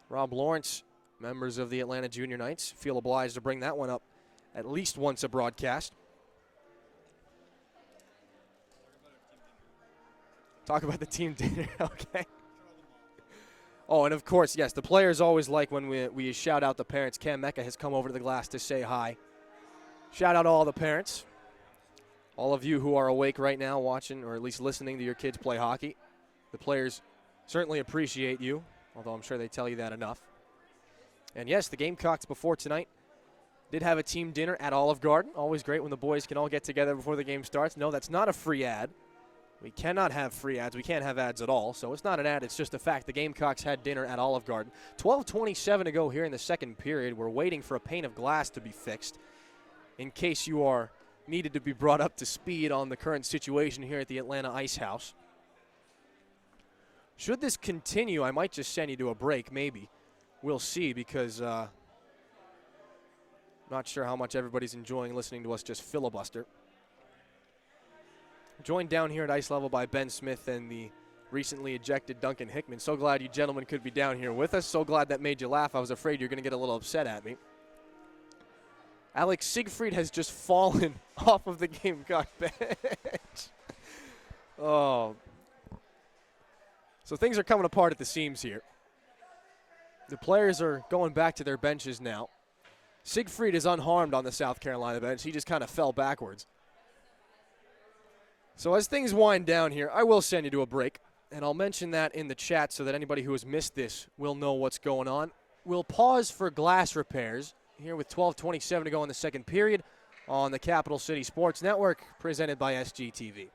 Rob Lawrence, members of the Atlanta Junior Knights, feel obliged to bring that one up at least once a broadcast. Talk about the team dinner, okay. Oh, and of course, yes, the players always like when we shout out the parents. Cam Mecca has come over to the glass to say hi. Shout out to all the parents. All of you who are awake right now watching or at least listening to your kids play hockey. The players certainly appreciate you, although I'm sure they tell you that enough. And yes, the Gamecocks before tonight did have a team dinner at Olive Garden. Always great when the boys can all get together before the game starts. No, that's not a free ad. We cannot have free ads. We can't have ads at all. So it's not an ad. It's just a fact. The Gamecocks had dinner at Olive Garden. 12:27 to go here in the second period. We're waiting for a pane of glass to be fixed in case you are needed to be brought up to speed on the current situation here at the Atlanta Ice House. Should this continue, I might just send you to a break, maybe. We'll see, because not sure how much everybody's enjoying listening to us just filibuster. Joined down here at ice level by Ben Smith and the recently ejected Duncan Hickman. So glad you gentlemen could be down here with us. So glad that made you laugh. I was afraid you're going to get a little upset at me. Alex Siegfried has just fallen off of the Gamecock bench. Oh. So things are coming apart at the seams here. The players are going back to their benches now. Siegfried is unharmed on the South Carolina bench. He just kind of fell backwards. So as things wind down here, I will send you to a break, and I'll mention that in the chat so that anybody who has missed this will know what's going on. We'll pause for glass repairs here with 12:27 to go in the second period on the Capital City Sports Network, presented by SGTV.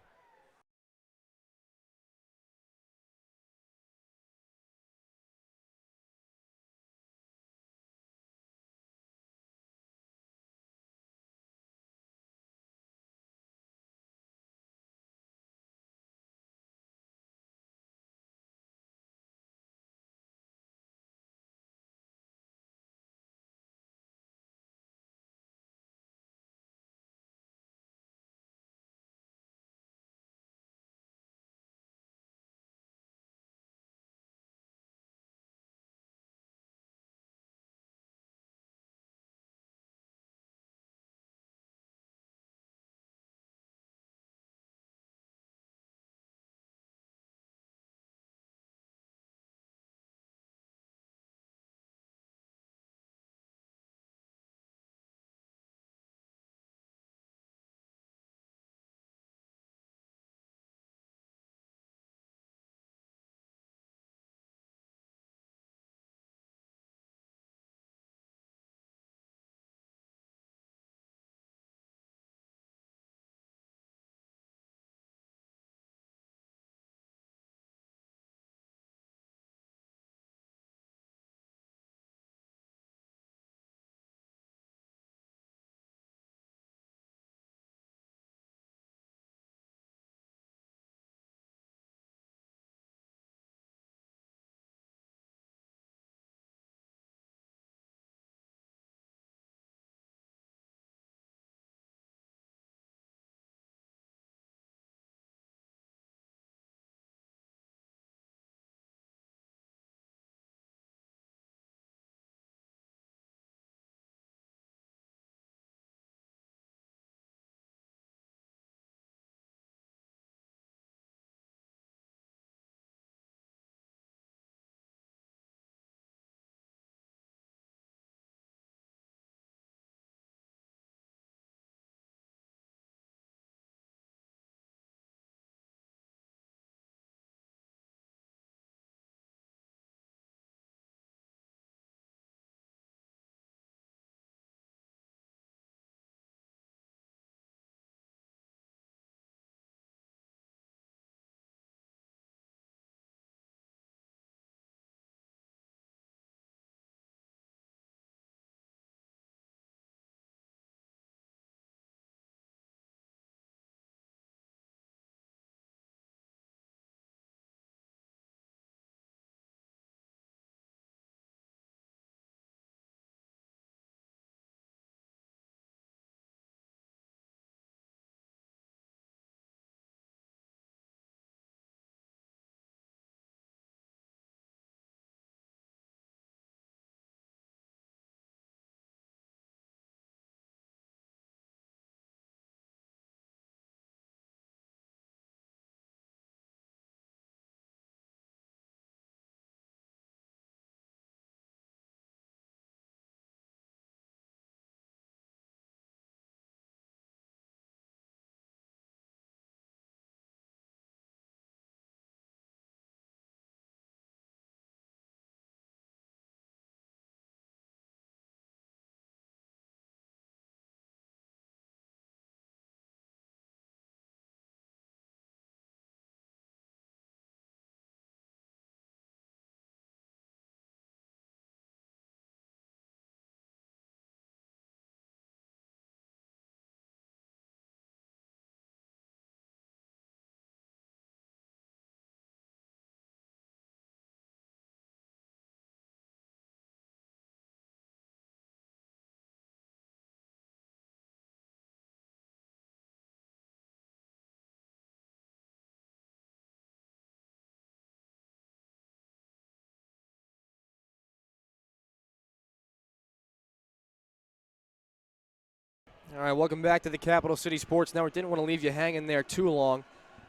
All right, welcome back to the Capital City Sports Network. Didn't want to leave you hanging there too long.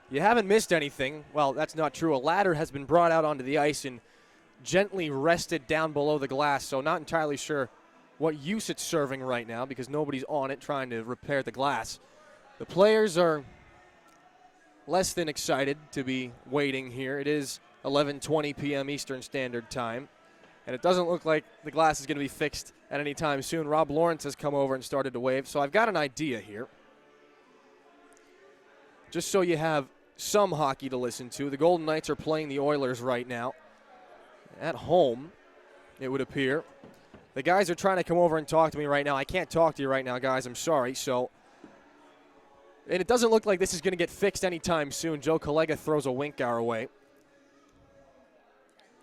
You haven't missed anything. Well, that's not true. A ladder has been brought out onto the ice and gently rested down below the glass, so not entirely sure what use it's serving right now because nobody's on it trying to repair the glass. The players are less than excited to be waiting here. It is 11:20 p.m. Eastern Standard Time, and it doesn't look like the glass is going to be fixed at any time soon. Rob Lawrence has come over and started to wave, so I've got an idea here. Just so you have some hockey to listen to, the Golden Knights are playing the Oilers right now. At home, it would appear. The guys are trying to come over and talk to me right now. I can't talk to you right now, guys. I'm sorry. And it doesn't look like this is going to get fixed anytime soon. Joe Collega throws a wink our way.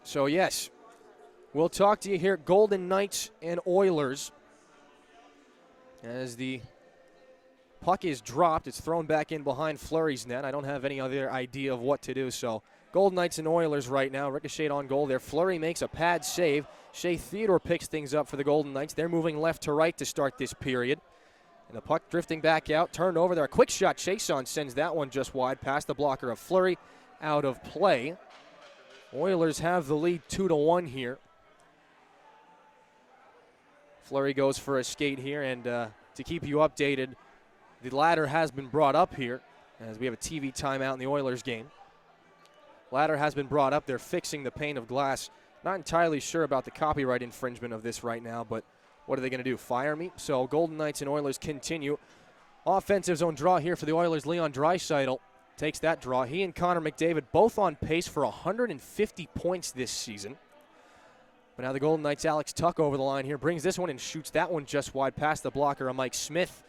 So, yes, we'll talk to you here. Golden Knights and Oilers. As the puck is dropped, it's thrown back in behind Fleury's net. I don't have any other idea of what to do, so Golden Knights and Oilers right now. Ricocheted on goal there. Fleury makes a pad save. Shea Theodore picks things up for the Golden Knights. They're moving left to right to start this period. And the puck drifting back out, turned over there. A quick shot. Chason sends that one just wide past the blocker of Fleury, out of play. Oilers have the lead 2-1 here. Fleury goes for a skate here, and to keep you updated, the ladder has been brought up here as we have a TV timeout in the Oilers game. Ladder has been brought up. They're fixing the pane of glass. Not entirely sure about the copyright infringement of this right now, but what are they going to do, fire me? So Golden Knights and Oilers continue. Offensive zone draw here for the Oilers. Leon Draisaitl takes that draw. He and Connor McDavid both on pace for 150 points this season. But now the Golden Knights' Alex Tuck over the line here. Brings this one and shoots that one just wide past the blocker of Mike Smith,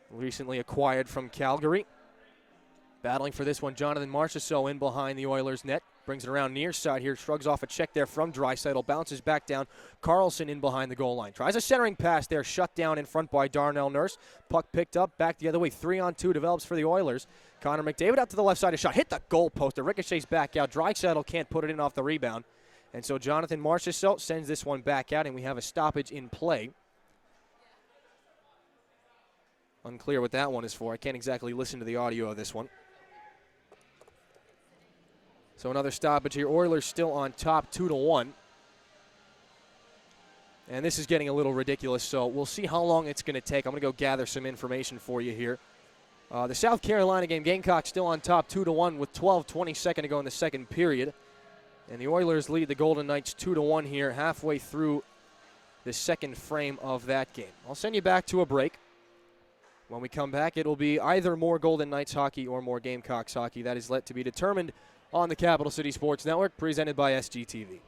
recently acquired from Calgary. Battling for this one, Jonathan Marchessault in behind the Oilers' net. Brings it around near side here, shrugs off a check there from Draisaitl, bounces back down. Carlson in behind the goal line. Tries a centering pass there, shut down in front by Darnell Nurse. Puck picked up, back the other way. 3-on-2 develops for the Oilers. Connor McDavid out to the left side, a shot. Hit the goal post. It ricochets back out. Draisaitl can't put it in off the rebound. And so Jonathan Marchessault sends this one back out, and we have a stoppage in play. Unclear what that one is for. I can't exactly listen to the audio of this one. So another stoppage here. Oilers still on top 2-1. And this is getting a little ridiculous, so we'll see how long it's going to take. I'm going to go gather some information for you here. The South Carolina game, Gamecocks still on top 2-1 with 12:20 to go in the second period. And the Oilers lead the Golden Knights 2-1 here halfway through the second frame of that game. I'll send you back to a break. When we come back, it will be either more Golden Knights hockey or more Gamecocks hockey. That is yet to be determined on the Capital City Sports Network, presented by SGTV.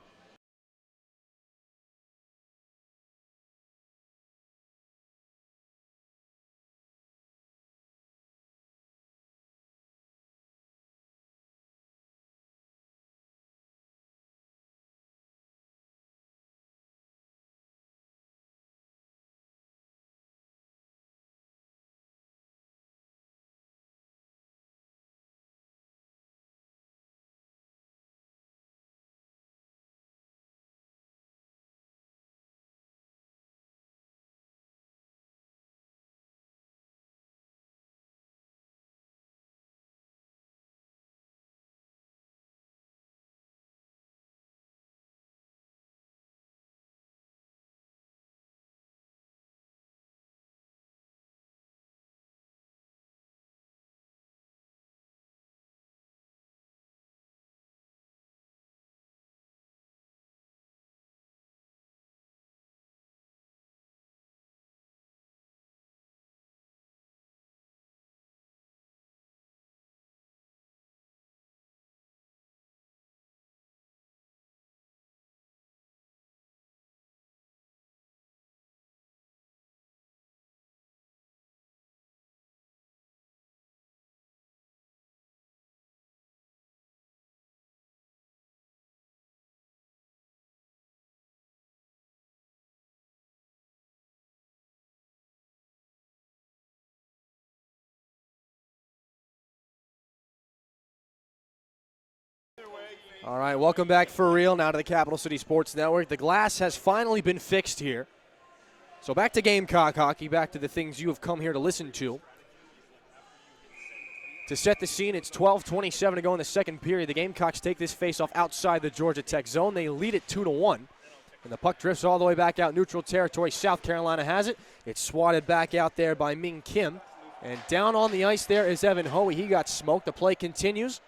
All right, welcome back for real now to the Capital City Sports Network. The glass has finally been fixed here. So back to Gamecock hockey, back to the things you have come here to listen to. To set the scene, it's 12:27 to go in the second period. The Gamecocks take this faceoff outside the Georgia Tech zone. They lead it 2-1. And the puck drifts all the way back out neutral territory. South Carolina has it. It's swatted back out there by Ming Kim. And down on the ice there is Evan Hoey. He got smoked. The play continues.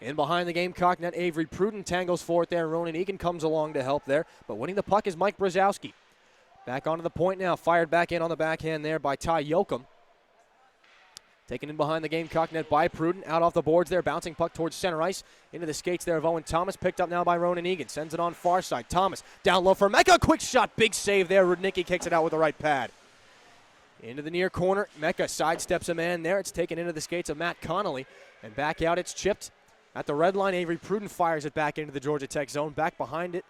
In behind the Gamecock net, Avery Pruden tangles for it there. Ronan Egan comes along to help there. But winning the puck is Mike Brzezowski. Back onto the point now. Fired back in on the backhand there by Ty Yoakum. Taken in behind the Gamecock net by Pruden. Out off the boards there. Bouncing puck towards center ice. Into the skates there of Owen Thomas. Picked up now by Ronan Egan. Sends it on far side. Thomas down low for Mecca. Quick shot. Big save there. Rudnicki kicks it out with the right pad. Into the near corner. Mecca sidesteps a man there. It's taken into the skates of Matt Connolly. And back out it's chipped. At the red line, Avery Pruden fires it back into the Georgia Tech zone. Back behind it.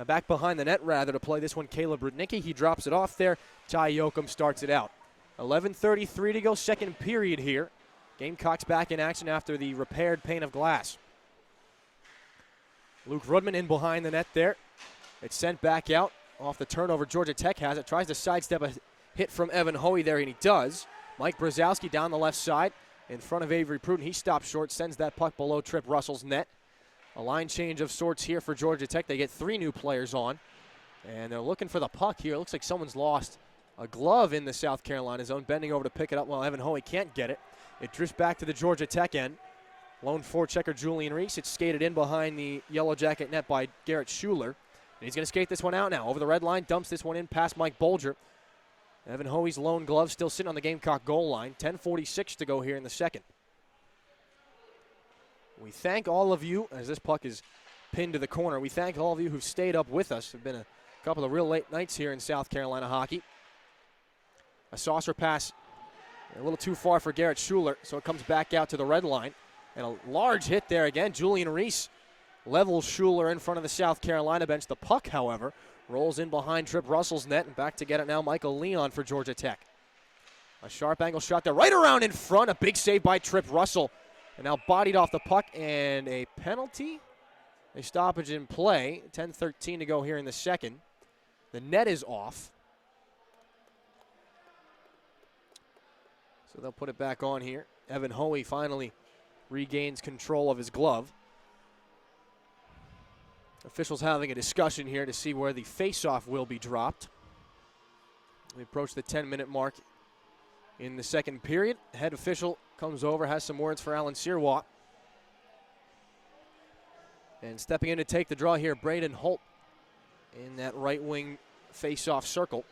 Back behind the net, rather, to play this one, Caleb Rudnicki. He drops it off there. Ty Yoakum starts it out. 11:33 to go, second period here. Gamecocks back in action after the repaired pane of glass. Luke Rudman in behind the net there. It's sent back out off the turnover. Georgia Tech has it. Tries to sidestep a hit from Evan Hoey there, and he does. Mike Brzezowski down the left side in front of Avery Pruden. He stops short, sends that puck below Trip Russell's net. A line change of sorts here for Georgia Tech. They get 3 new players on, and they're looking for the puck here. It looks like someone's lost a glove in the South Carolina zone, bending over to pick it up while Evan Hoey can't get it. It drifts back to the Georgia Tech end. Lone forechecker Julian Reese. It's skated in behind the Yellow Jacket net by Garrett Schuler. And he's going to skate this one out now. Over the red line, dumps this one in past Mike Bolger. Evan Hoey's lone glove still sitting on the Gamecock goal line. 10:46 to go here in the second. We thank all of you, as this puck is pinned to the corner, we thank all of you who've stayed up with us. There have been a couple of real late nights here in South Carolina hockey. A saucer pass a little too far for Garrett Schuler, so it comes back out to the red line. And a large hit there again. Julian Reese levels Schuler in front of the South Carolina bench. The puck, however, rolls in behind Trip Russell's net, and back to get it now Michael Leon for Georgia Tech. A sharp angle shot there, right around in front. A big save by Trip Russell. And now bodied off the puck, and a penalty. A stoppage in play. 10:13 to go here in the second. The net is off. So they'll put it back on here. Evan Hoey finally regains control of his glove. Officials having a discussion here to see where the face-off will be dropped. We approach the 10-minute mark in the second period. Head official comes over, has some words for Alan Searwatt. And stepping in to take the draw here, Braden Holt in that right wing face-off circle.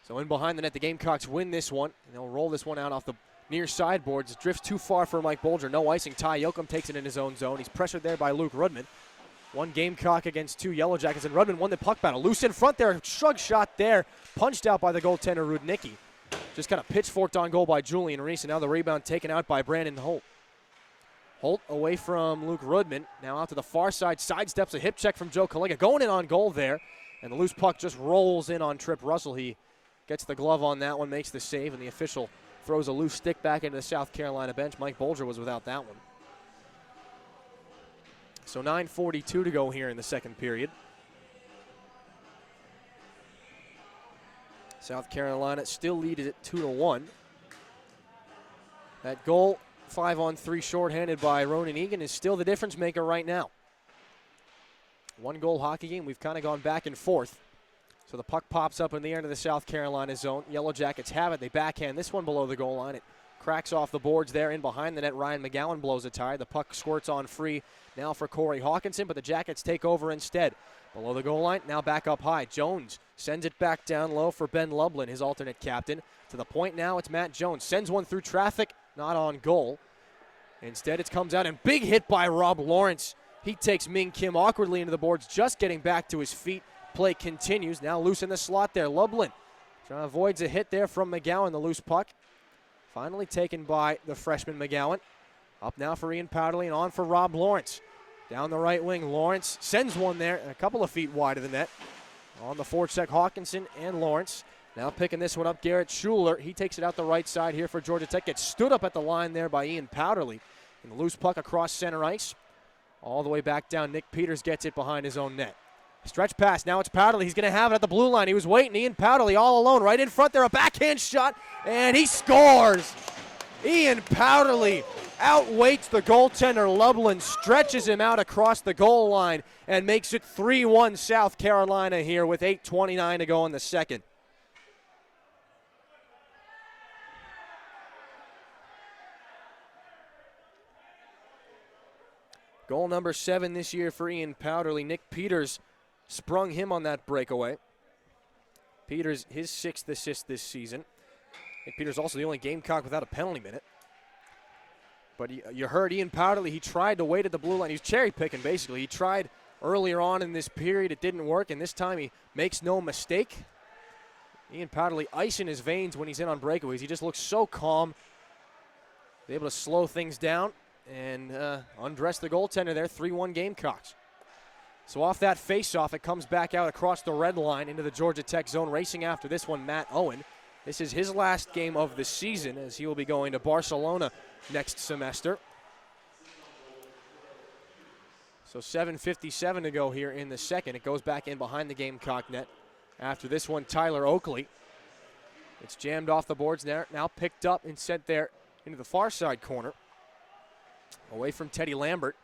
So in behind the net, the Gamecocks win this one, and they'll roll this one out off the near sideboards. It drifts too far for Mike Bolger. No icing. Ty Yoakum takes it in his own zone. He's pressured there by Luke Rudman. One Gamecock against 2 Yellow Jackets, and Rudman won the puck battle. Loose in front there. Shrug shot there. Punched out by the goaltender, Rudnicki. Just kind of pitchforked on goal by Julian Reese, and now the rebound taken out by Brandon Holt. Holt away from Luke Rudman. Now out to the far side. Sidesteps a hip check from Joe Kalinga. Going in on goal there, and the loose puck just rolls in on Trip Russell. He gets the glove on that one, makes the save, and the official throws a loose stick back into the South Carolina bench. Mike Bolger was without that one. So 9:42 to go here in the second period. South Carolina still leads it 2-1. That goal, 5-on-3 shorthanded by Ronan Egan, is still the difference maker right now. 1-goal hockey game. We've kind of gone back and forth. So the puck pops up in the air to the South Carolina zone. Yellow Jackets have it. They backhand this one below the goal line. It cracks off the boards there. In behind the net, Ryan McGowan blows a tire. The puck squirts on free now for Corey Hawkinson, but the Jackets take over instead. Below the goal line, now back up high. Jones sends it back down low for Ben Lublin, his alternate captain. To the point now, it's Matt Jones. Sends one through traffic, not on goal. Instead, it comes out, and big hit by Rob Lawrence. He takes Ming Kim awkwardly into the boards, just getting back to his feet. Play continues. Now loose in the slot there. Lublin avoids a hit there from McGowan, the loose puck. Finally taken by the freshman McGowan. Up now for Ian Powderly and on for Rob Lawrence. Down the right wing, Lawrence sends one there, a couple of feet wide of the net. On the forecheck, Hawkinson and Lawrence. Now picking this one up, Garrett Schuler. He takes it out the right side here for Georgia Tech. Gets stood up at the line there by Ian Powderly. And the loose puck across center ice. All the way back down, Nick Peters gets it behind his own net. Stretch pass. Now it's Powderly. He's going to have it at the blue line. He was waiting. Ian Powderly all alone right in front there. A backhand shot, and he scores. Ian Powderly outweights the goaltender Lublin, stretches him out across the goal line, and makes it 3-1 South Carolina here with 8:29 to go in the second. Goal number 7 this year for Ian Powderly. Nick Peters sprung him on that breakaway. Peters, his 6th assist this season. Nick Peters also the only Gamecock without a penalty minute. But you heard Ian Powderly, he tried to wait at the blue line. He was cherry picking, basically. He tried earlier on in this period. It didn't work, and this time he makes no mistake. Ian Powderly ice in his veins when he's in on breakaways. He just looks so calm. Able to slow things down and undress the goaltender there. 3-1 Gamecocks. So off that face-off, it comes back out across the red line into the Georgia Tech zone. Racing after this one, Matt Owen. This is his last game of the season as he will be going to Barcelona next semester. So 7:57 to go here in the second. It goes back in behind the Gamecock net. After this one, Tyler Oakley. It's jammed off the boards there. Now picked up and sent there into the far side corner. Away from Teddy Lambert.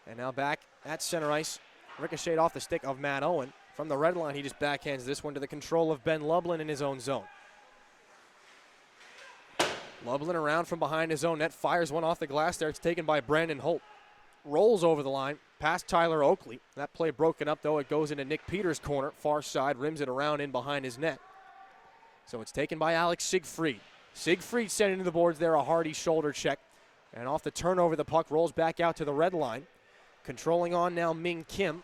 And now back at center ice. Ricocheted off the stick of Matt Owen. From the red line, he just backhands this one to the control of Ben Lublin in his own zone. Lublin around from behind his own net, fires one off the glass there. It's taken by Brandon Holt. Rolls over the line, past Tyler Oakley. That play broken up, though. It goes into Nick Peters' corner, far side, rims it around in behind his net. So it's taken by Alex Siegfried. Siegfried sent into the boards there, a hardy shoulder check. And off the turnover, the puck rolls back out to the red line. Controlling on now Ming Kim.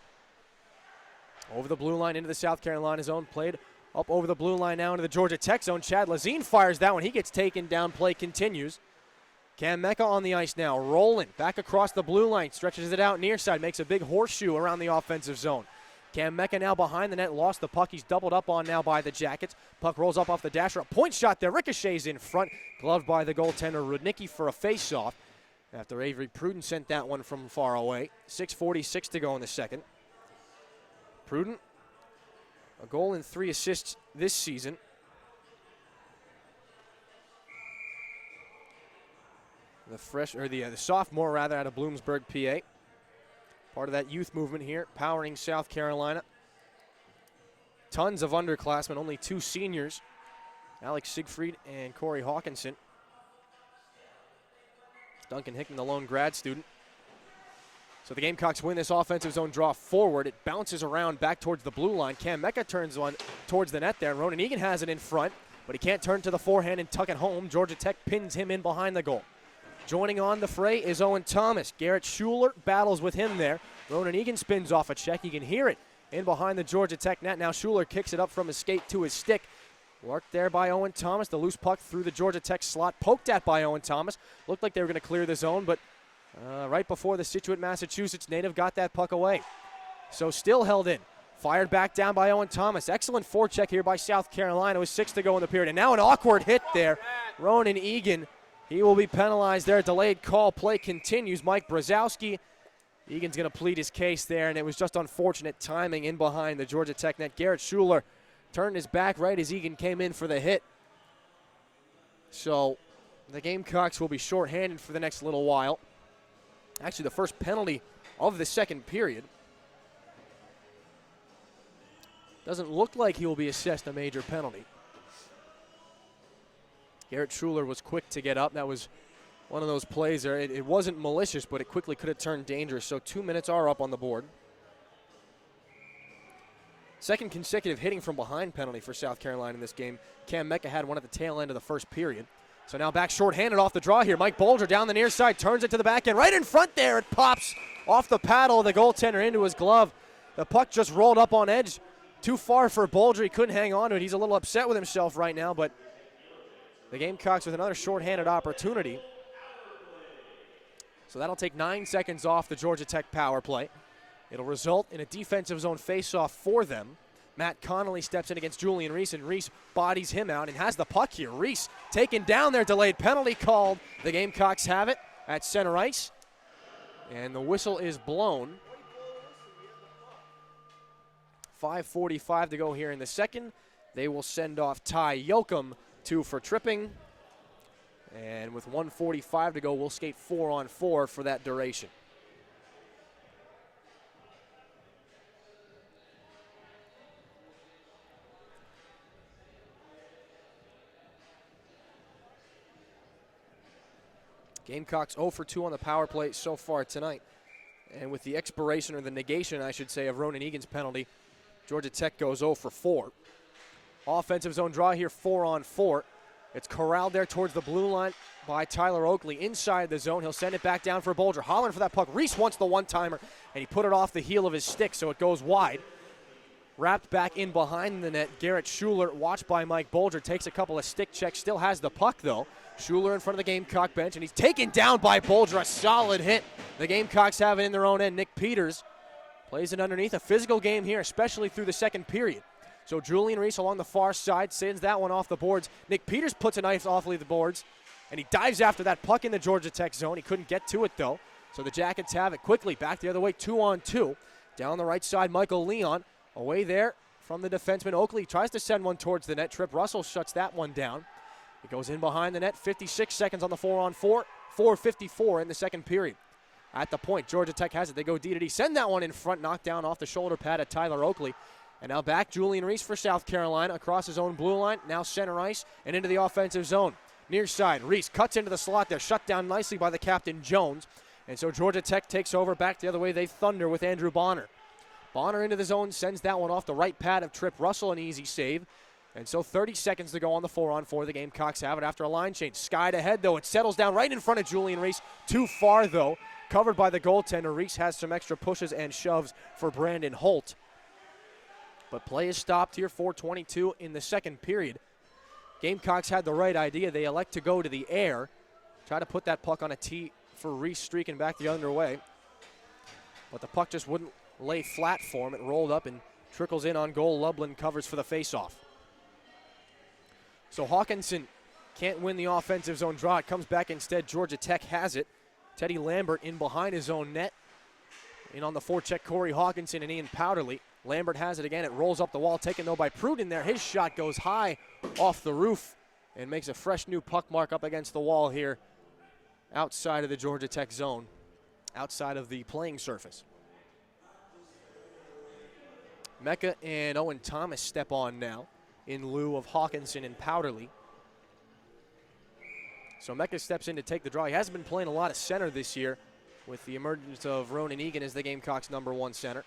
Over the blue line into the South Carolina zone, played up over the blue line now into the Georgia Tech zone. Chad Lazine fires that one. He gets taken down. Play continues. Cam Mecca on the ice now. Rolling back across the blue line. Stretches it out near side. Makes a big horseshoe around the offensive zone. Cam Mecca now behind the net. Lost the puck. He's doubled up on now by the Jackets. Puck rolls up off the dasher. A point shot there. Ricochets in front. Gloved by the goaltender Rudnicki for a face-off. After Avery Pruden sent that one from far away. 6:46 to go in the second. Pruden, a goal and 3 assists this season. The sophomore rather out of Bloomsburg, PA. Part of that youth movement here, powering South Carolina. Tons of underclassmen, only 2 seniors, Alex Siegfried and Corey Hawkinson. Duncan Hickman, the lone grad student. So the Gamecocks win this offensive zone draw forward. It bounces around back towards the blue line. Cam Mecca turns one towards the net there. And Ronan Egan has it in front, but he can't turn to the forehand and tuck it home. Georgia Tech pins him in behind the goal. Joining on the fray is Owen Thomas. Garrett Schuler battles with him there. Ronan Egan spins off a check. You can hear it in behind the Georgia Tech net. Now Schuler kicks it up from his skate to his stick. Worked there by Owen Thomas. The loose puck through the Georgia Tech slot. Poked at by Owen Thomas. Looked like they were going to clear the zone, but right before the Scituate, Massachusetts native got that puck away. So still held in. Fired back down by Owen Thomas. Excellent forecheck here by South Carolina with 6 to go in the period. And now an awkward hit there. Ronan Egan, he will be penalized there. Delayed call. Play continues. Mike Brzezowski. Egan's going to plead his case there, and it was just unfortunate timing in behind the Georgia Tech net. Garrett Schuler turned his back right as Egan came in for the hit. So the Gamecocks will be shorthanded for the next little while. Actually, the first penalty of the second period. Doesn't look like he will be assessed a major penalty. Garrett Schuler was quick to get up. That was one of those plays there. It wasn't malicious, but it quickly could have turned dangerous. So 2 minutes are up on the board. Second consecutive hitting from behind penalty for South Carolina in this game. Cam Mecca had one at the tail end of the first period. So now back shorthanded off the draw here. Mike Bolger down the near side, turns it to the back end. Right in front there, it pops off the paddle of the goaltender into his glove. The puck just rolled up on edge. Too far for Bolger. He couldn't hang on to it. He's a little upset with himself right now, but the Gamecocks with another shorthanded opportunity. So that'll take 9 seconds off the Georgia Tech power play. It'll result in a defensive zone faceoff for them. Matt Connolly steps in against Julian Reese, and Reese bodies him out and has the puck here. Reese taken down there, delayed penalty called. The Gamecocks have it at center ice, and the whistle is blown. 5:45 to go here in the second. They will send off Ty Yoakum, 2 for tripping. And with 1:45 to go, we'll skate 4-on-4 for that duration. Gamecocks 0 for 2 on the power play so far tonight. And with the expiration, or the negation, I should say, of Ronan Egan's penalty, Georgia Tech goes 0 for 4. Offensive zone draw here, 4-on-4. It's corralled there towards the blue line by Tyler Oakley. Inside the zone, he'll send it back down for Bolger. Hollering for that puck. Reese wants the one-timer, and he put it off the heel of his stick, so it goes wide. Wrapped back in behind the net, Garrett Schuler, watched by Mike Bolger, takes a couple of stick checks, still has the puck, though. Schuler in front of the Gamecock bench, and he's taken down by Bolger. A solid hit. The Gamecocks have it in their own end. Nick Peters plays it underneath. A physical game here, especially through the second period. So Julian Reese along the far side sends that one off the boards. Nick Peters puts a knife off the boards, and he dives after that puck in the Georgia Tech zone. He couldn't get to it, though. So the Jackets have it quickly. Back the other way, 2-on-2. Down the right side, Michael Leon. Away there from the defenseman. Oakley tries to send one towards the net. Trip Russell shuts that one down. It goes in behind the net. 56 seconds on the 4-on-4. 4:54 in the second period. At the point, Georgia Tech has it. They go D-to-D. Send that one in front. Knocked down off the shoulder pad at Tyler Oakley. And now back Julian Reese for South Carolina across his own blue line. Now center ice and into the offensive zone. Near side, Reese cuts into the slot there. Shut down nicely by the captain, Jones. And so Georgia Tech takes over. Back the other way, they thunder with Andrew Bonner. Bonner into the zone, sends that one off the right pad of Trip Russell, an easy save. And so 30 seconds to go on the 4-on-4. The Gamecocks have it after a line change. Skied ahead, though. It settles down right in front of Julian Reese. Too far, though. Covered by the goaltender. Reese has some extra pushes and shoves for Brandon Holt. But play is stopped here, 4:22 in the second period. Gamecocks had the right idea. They elect to go to the air. Try to put that puck on a tee for Reese streaking back the other way. But the puck just wouldn't lay flat for him. It rolled up and trickles in on goal. Lublin covers for the faceoff. So Hawkinson can't win the offensive zone draw. It comes back instead. Georgia Tech has it. Teddy Lambert in behind his own net. In on the forecheck, Corey Hawkinson and Ian Powderly. Lambert has it again. It rolls up the wall, taken though by Pruden there. His shot goes high off the roof and makes a fresh new puck mark up against the wall here outside of the Georgia Tech zone, outside of the playing surface. Mecca and Owen Thomas step on now in lieu of Hawkinson and Powderly. So Mecca steps in to take the draw. He hasn't been playing a lot of center this year with the emergence of Ronan Egan as the Gamecocks' #1 center.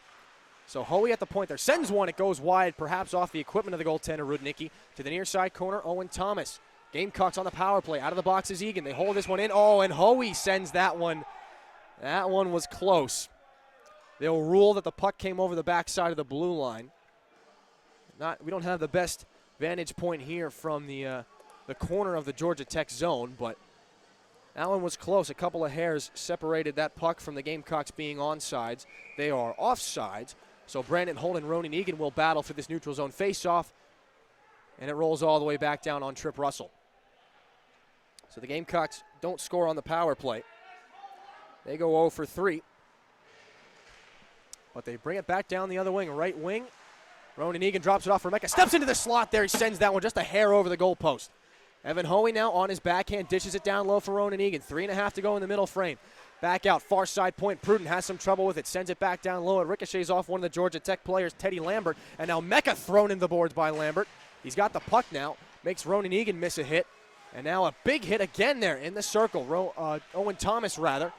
So Hoey at the point there, sends one, it goes wide, perhaps off the equipment of the goaltender, Rudnicki. To the near side corner, Owen Thomas. Gamecocks on the power play, out of the box is Egan. They hold this one in, and Hoey sends that one. That one was close. They'll rule that the puck came over the backside of the blue line. We don't have the best vantage point here from the corner of the Georgia Tech zone, but that one was close. A couple of hairs separated that puck from the Gamecocks being onsides. They are offsides. So Brandon Holt and Ronan Egan will battle for this neutral zone faceoff, and it rolls all the way back down on Trip Russell. So the Gamecocks don't score on the power play. They go 0 for 3. But they bring it back down the other wing, right wing. Ronan Egan drops it off for Mecca. Steps into the slot there. He sends that one just a hair over the goalpost. Evan Hoey now on his backhand, dishes it down low for Ronan Egan. 3.5 to go in the middle frame. Back out, far side point. Pruden has some trouble with it. Sends it back down low. It ricochets off one of the Georgia Tech players, Teddy Lambert. And now Mecca thrown in the boards by Lambert. He's got the puck now. Makes Ronan Egan miss a hit. And now a big hit again there in the circle. Owen Thomas, rather.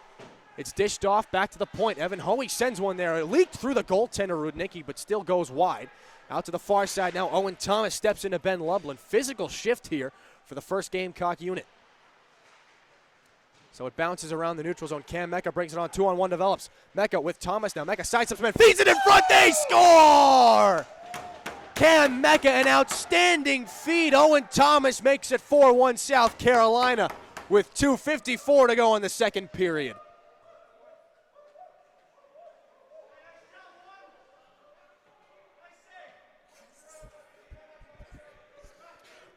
It's dished off back to the point. Evan Hoey sends one there. It leaked through the goaltender, Rudnicki, but still goes wide. Out to the far side now. Owen Thomas steps into Ben Lublin. Physical shift here for the first Gamecock unit. So it bounces around the neutral zone. Cam Mecca brings it on. 2-on-1 develops. Mecca with Thomas now. Mecca sidesteps man. Feeds it in front. They score! Cam Mecca, an outstanding feed. Owen Thomas makes it 4-1 South Carolina with 2:54 to go in the second period.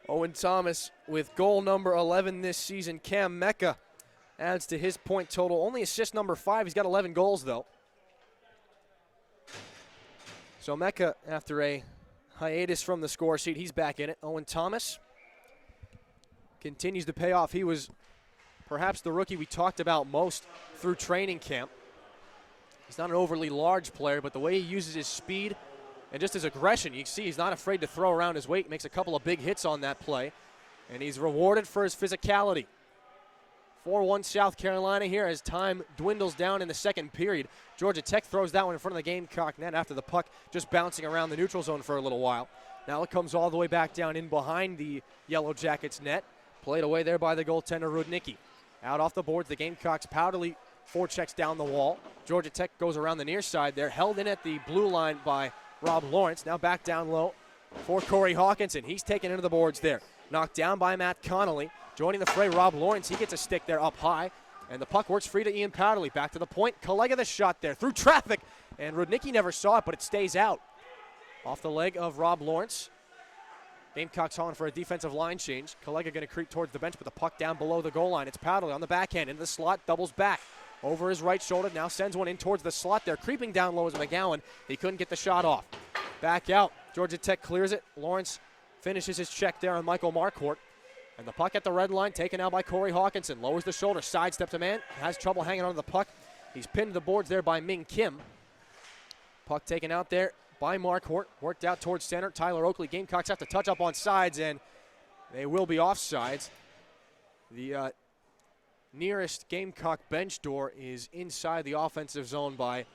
Owen Thomas with goal number 11 this season. Cam Mecca adds to his point total. Only assist number 5. He's got 11 goals, though. So Mecca, after a hiatus from the score sheet, he's back in it. Owen Thomas continues to pay off. He was perhaps the rookie we talked about most through training camp. He's not an overly large player, but the way he uses his speed and just his aggression, you can see he's not afraid to throw around his weight, makes a couple of big hits on that play, and he's rewarded for his physicality. 4-1 South Carolina here as time dwindles down in the second period. Georgia Tech throws that one in front of the Gamecock net after the puck just bouncing around the neutral zone for a little while. Now it comes all the way back down in behind the Yellow Jackets net. Played away there by the goaltender Rudnicki. Out off the boards, the Gamecocks powderly forechecks down the wall. Georgia Tech goes around the near side there, held in at the blue line by Rob Lawrence. Now back down low for Corey Hawkinson. He's taken into the boards there. Knocked down by Matt Connolly. Joining the fray, Rob Lawrence. He gets a stick there up high. And the puck works free to Ian Powderly. Back to the point. Collega the shot there through traffic. And Rudnicki never saw it, but it stays out. Off the leg of Rob Lawrence. Gamecocks on for a defensive line change. Collega going to creep towards the bench, but the puck down below the goal line. It's Powderly on the backhand into the slot, doubles back. Over his right shoulder, now sends one in towards the slot there. Creeping down low is McGowan. He couldn't get the shot off. Back out. Georgia Tech clears it. Lawrence finishes his check there on Michael Marquardt. And the puck at the red line, taken out by Corey Hawkinson. Lowers the shoulder, sidesteps a man, has trouble hanging onto the puck. He's pinned to the boards there by Ming Kim. Puck taken out there by Marquardt. Worked out towards center. Tyler Oakley. Gamecocks have to touch up on sides, and they will be offsides. The nearest Gamecock bench door is inside the offensive zone by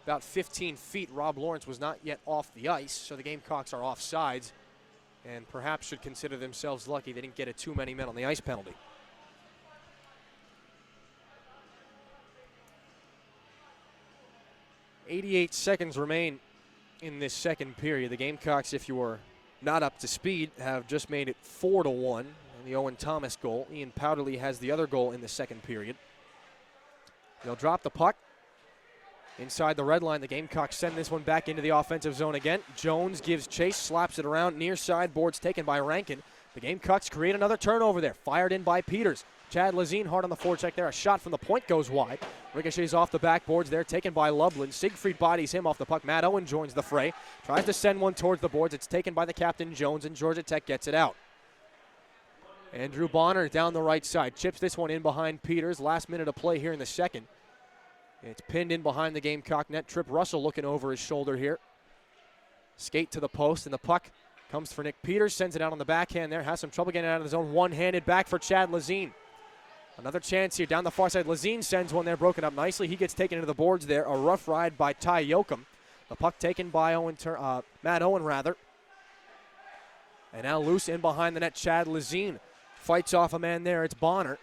about 15 feet. Rob Lawrence was not yet off the ice, so the Gamecocks are offsides and perhaps should consider themselves lucky they didn't get a too many men on the ice penalty. .88 seconds remain in this second period. The Gamecocks, if you were not up to speed, have just made it 4-1 in the Owen Thomas goal. Ian Powderly has the other goal in the second period. They'll drop the puck inside the red line. The Gamecocks send this one back into the offensive zone again. Jones gives chase, slaps it around near side. Boards taken by Rankin. The Gamecocks create another turnover there. Fired in by Peters. Chad Lazine hard on the forecheck there. A shot from the point goes wide. Ricochets off the backboards there, taken by Lublin. Siegfried bodies him off the puck. Matt Owen joins the fray. Tries to send one towards the boards. It's taken by the captain, Jones, and Georgia Tech gets it out. Andrew Bonner down the right side. Chips this one in behind Peters. Last minute of play here in the second. It's pinned in behind the Gamecock net. Trip Russell looking over his shoulder here. Skate to the post, and the puck comes for Nick Peters. Sends it out on the backhand there. Has some trouble getting out of the zone. One-handed back for Chad Lazine. Another chance here down the far side. Lazine sends one there, broken up nicely. He gets taken into the boards there. A rough ride by Ty Yoakum. The puck taken by Matt Owen, rather. And now loose in behind the net, Chad Lazine. Fights off a man there. It's Bonner.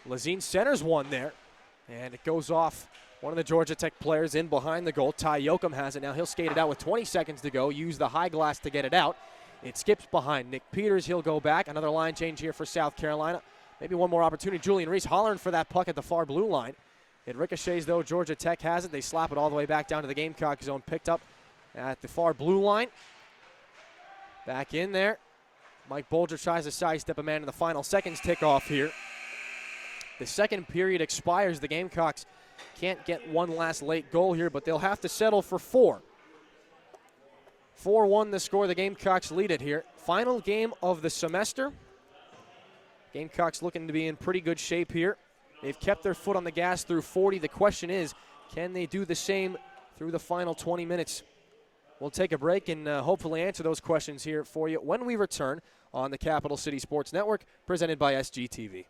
Lazine centers one there. And it goes off one of the Georgia Tech players in behind the goal. Ty Yoakum has it now. He'll skate it out with 20 seconds to go. Use the high glass to get it out. It skips behind Nick Peters. He'll go back. Another line change here for South Carolina. Maybe one more opportunity. Julian Reese hollering for that puck at the far blue line. It ricochets, though. Georgia Tech has it. They slap it all the way back down to the Gamecock zone. Picked up at the far blue line. Back in there. Mike Bolger tries to sidestep a man in the final seconds tick off here. The second period expires. The Gamecocks can't get one last late goal here, but they'll have to settle for 4. 4-1 the score. The Gamecocks lead it here. Final game of the semester. Gamecocks looking to be in pretty good shape here. They've kept their foot on the gas through 40. The question is, can they do the same through the final 20 minutes? We'll take a break and hopefully answer those questions here for you when we return on the Capital City Sports Network, presented by SGTV.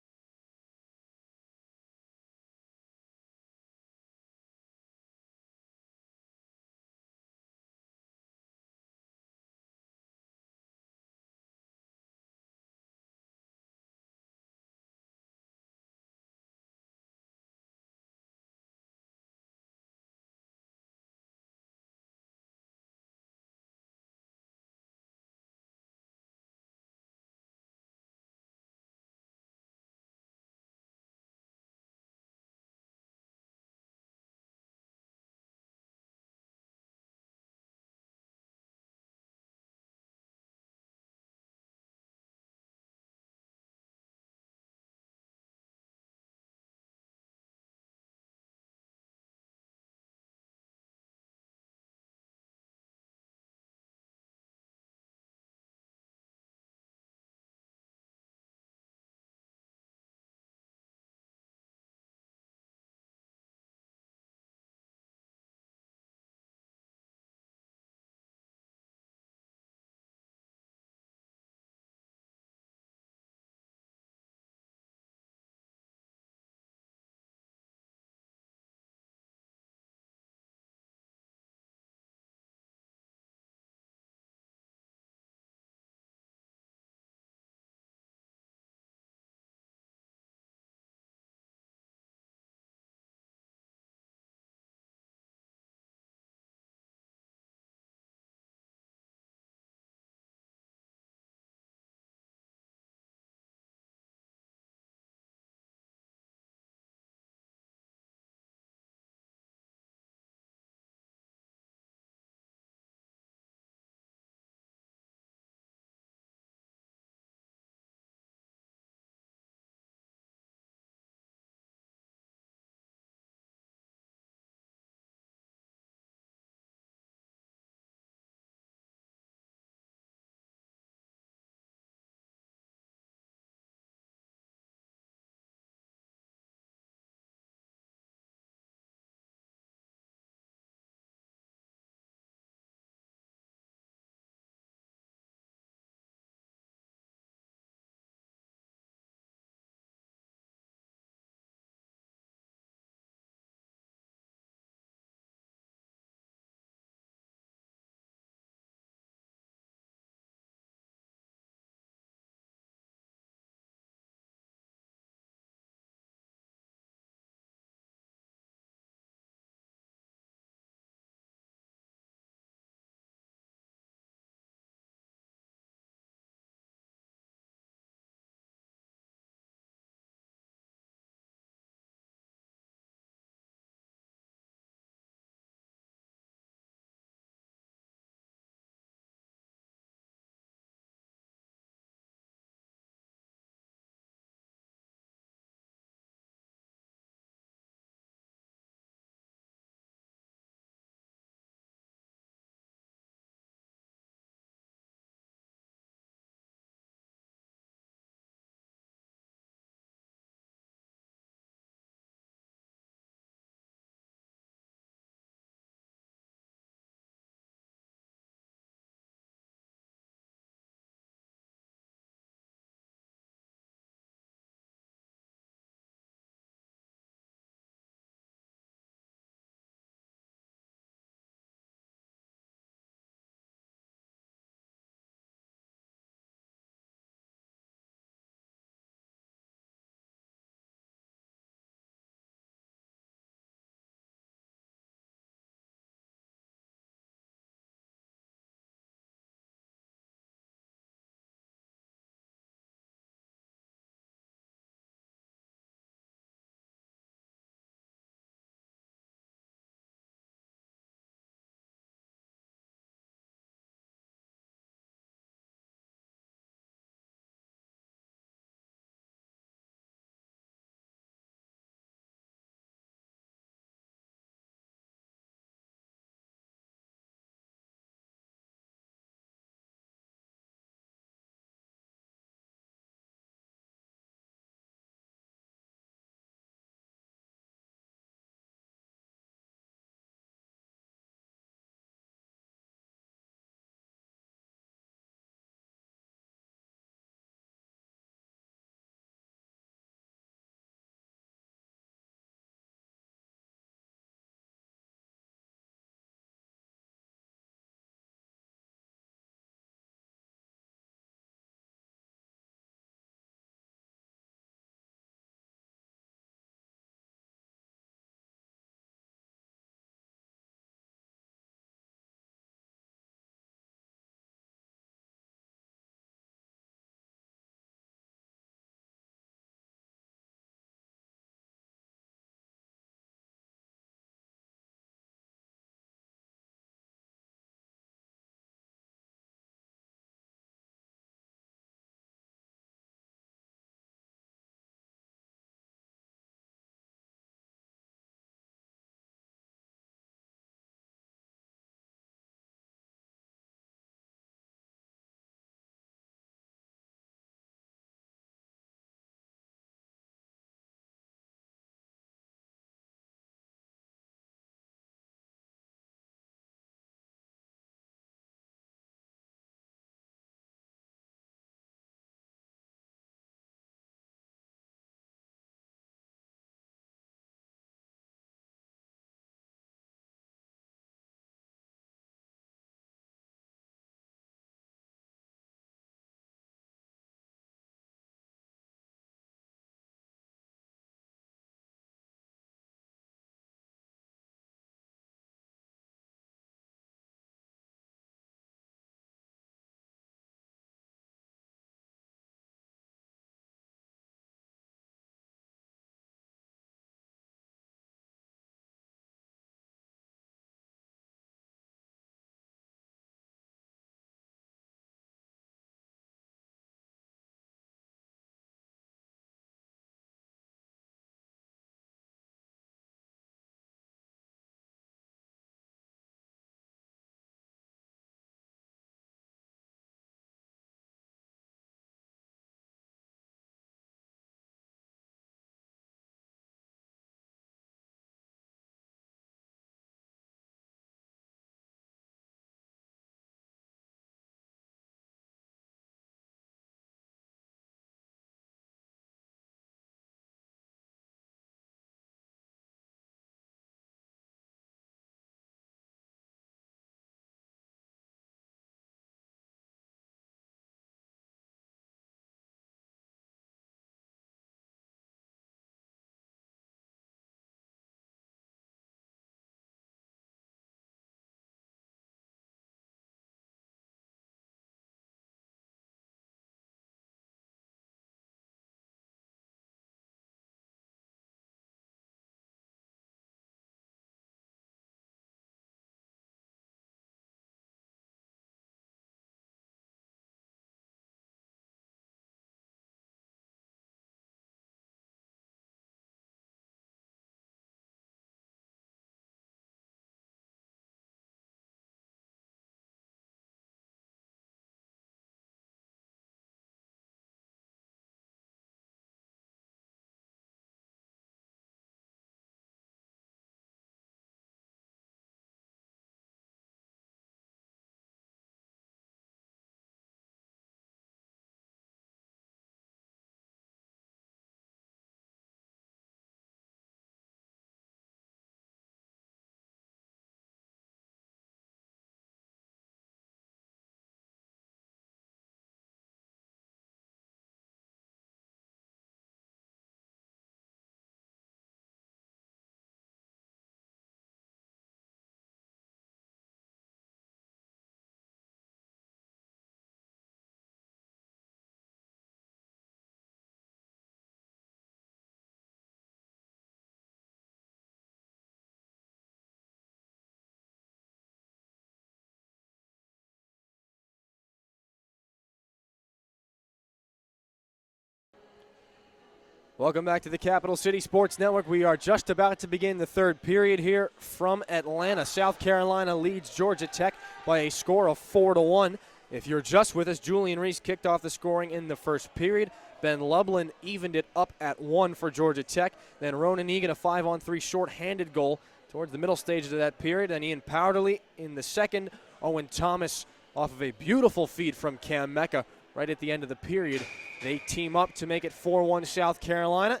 Welcome back to the Capital City Sports Network. We are just about to begin the third period here from Atlanta. South Carolina leads Georgia Tech by a score of 4-1. If you're just with us, Julian Reese kicked off the scoring in the first period. Ben Lublin evened it up at 1 for Georgia Tech. Then Ronan Egan, a 5-on-3 short-handed goal towards the middle stages of that period. And Ian Powderly in the second. Owen Thomas off of a beautiful feed from Cam Mecca right at the end of the period. They team up to make it 4-1 South Carolina.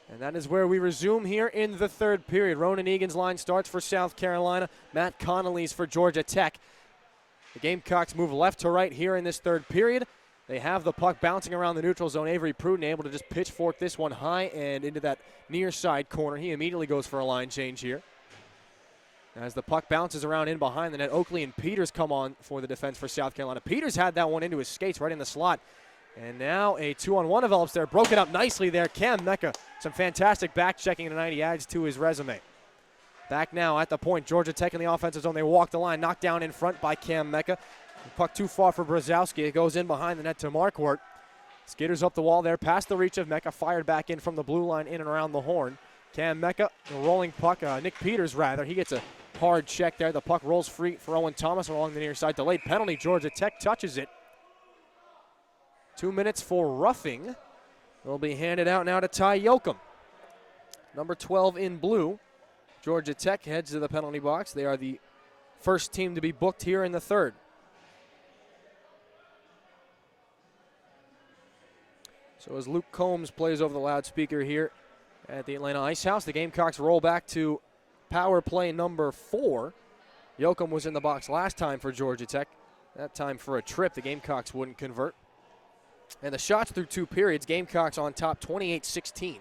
And that is where we resume here in the third period. Ronan Egan's line starts for South Carolina. Matt Connolly's for Georgia Tech. The Gamecocks move left to right here in this third period. They have the puck bouncing around the neutral zone. Avery Pruden able to just pitchfork this one high and into that near side corner. He immediately goes for a line change here. As the puck bounces around in behind the net, Oakley and Peters come on for the defense for South Carolina. Peters had that one into his skates right in the slot. And now a 2-on-1 develops there. Broken up nicely there. Cam Mecca, some fantastic back checking tonight. He adds to his resume. Back now at the point. Georgia Tech in the offensive zone. They walk the line. Knocked down in front by Cam Mecca. The puck too far for Brzezowski. It goes in behind the net to Marquardt. Skitters up the wall there. Past the reach of Mecca. Fired back in from the blue line in and around the horn. Cam Mecca, the rolling puck. Nick Peters, rather. He gets a hard check there. The puck rolls free for Owen Thomas along the near side. Delayed penalty. Georgia Tech touches it. 2 minutes for roughing. It'll be handed out now to Ty Yoakum. Number 12 in blue. Georgia Tech heads to the penalty box. They are the first team to be booked here in the third. So as Luke Combs plays over the loudspeaker here at the Atlanta Ice House, the Gamecocks roll back to power play number 4. Yoakum was in the box last time for Georgia Tech. That time for a trip, the Gamecocks wouldn't convert. And the shots through 2 periods, Gamecocks on top 28-16.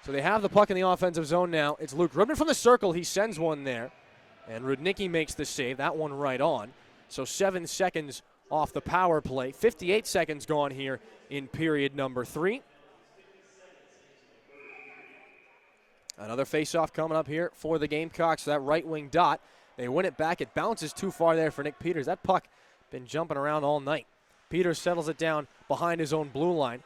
So they have the puck in the offensive zone now. It's Luke Rudnick from the circle. He sends one there. And Rudnicki makes the save. That one right on. So 7 seconds off the power play. 58 seconds gone here in period number 3. Another faceoff coming up here for the Gamecocks. That right wing dot. They win it back. It bounces too far there for Nick Peters. That puck been jumping around all night. Peters settles it down behind his own blue line.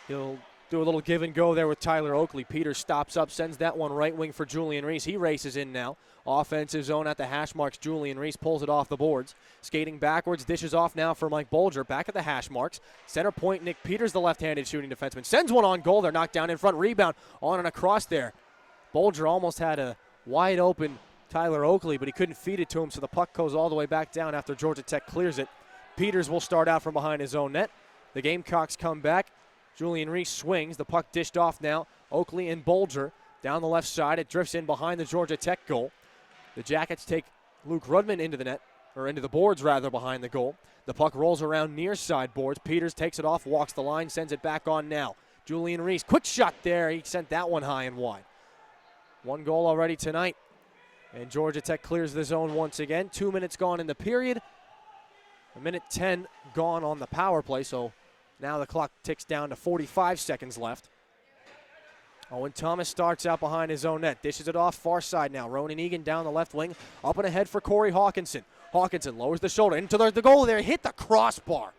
He'll do a little give and go there with Tyler Oakley. Peters stops up, sends that one right wing for Julian Reese. He races in now. Offensive zone at the hash marks. Julian Reese pulls it off the boards. Skating backwards, dishes off now for Mike Bolger. Back at the hash marks. Center point, Nick Peters, the left-handed shooting defenseman. Sends one on goal. They're knocked down in front. Rebound on and across there. Bolger almost had a wide open Tyler Oakley, but he couldn't feed it to him, so the puck goes all the way back down after Georgia Tech clears it. Peters will start out from behind his own net. The Gamecocks come back. Julian Reese swings. The puck dished off now. Oakley and Bolger down the left side. It drifts in behind the Georgia Tech goal. The Jackets take Luke Rudman into the net, or into the boards rather, behind the goal. The puck rolls around near side boards. Peters takes it off, walks the line, sends it back on now. Julian Reese, quick shot there. He sent that one high and wide. 1 goal already tonight. And Georgia Tech clears the zone once again. 2 minutes gone in the period. 1:10 gone on the power play, so now the clock ticks down to 45 seconds left. Owen Thomas starts out behind his own net. Dishes it off far side now. Ronan Egan down the left wing. Up and ahead for Corey Hawkinson. Hawkinson lowers the shoulder into the goal there. Hit the crossbar.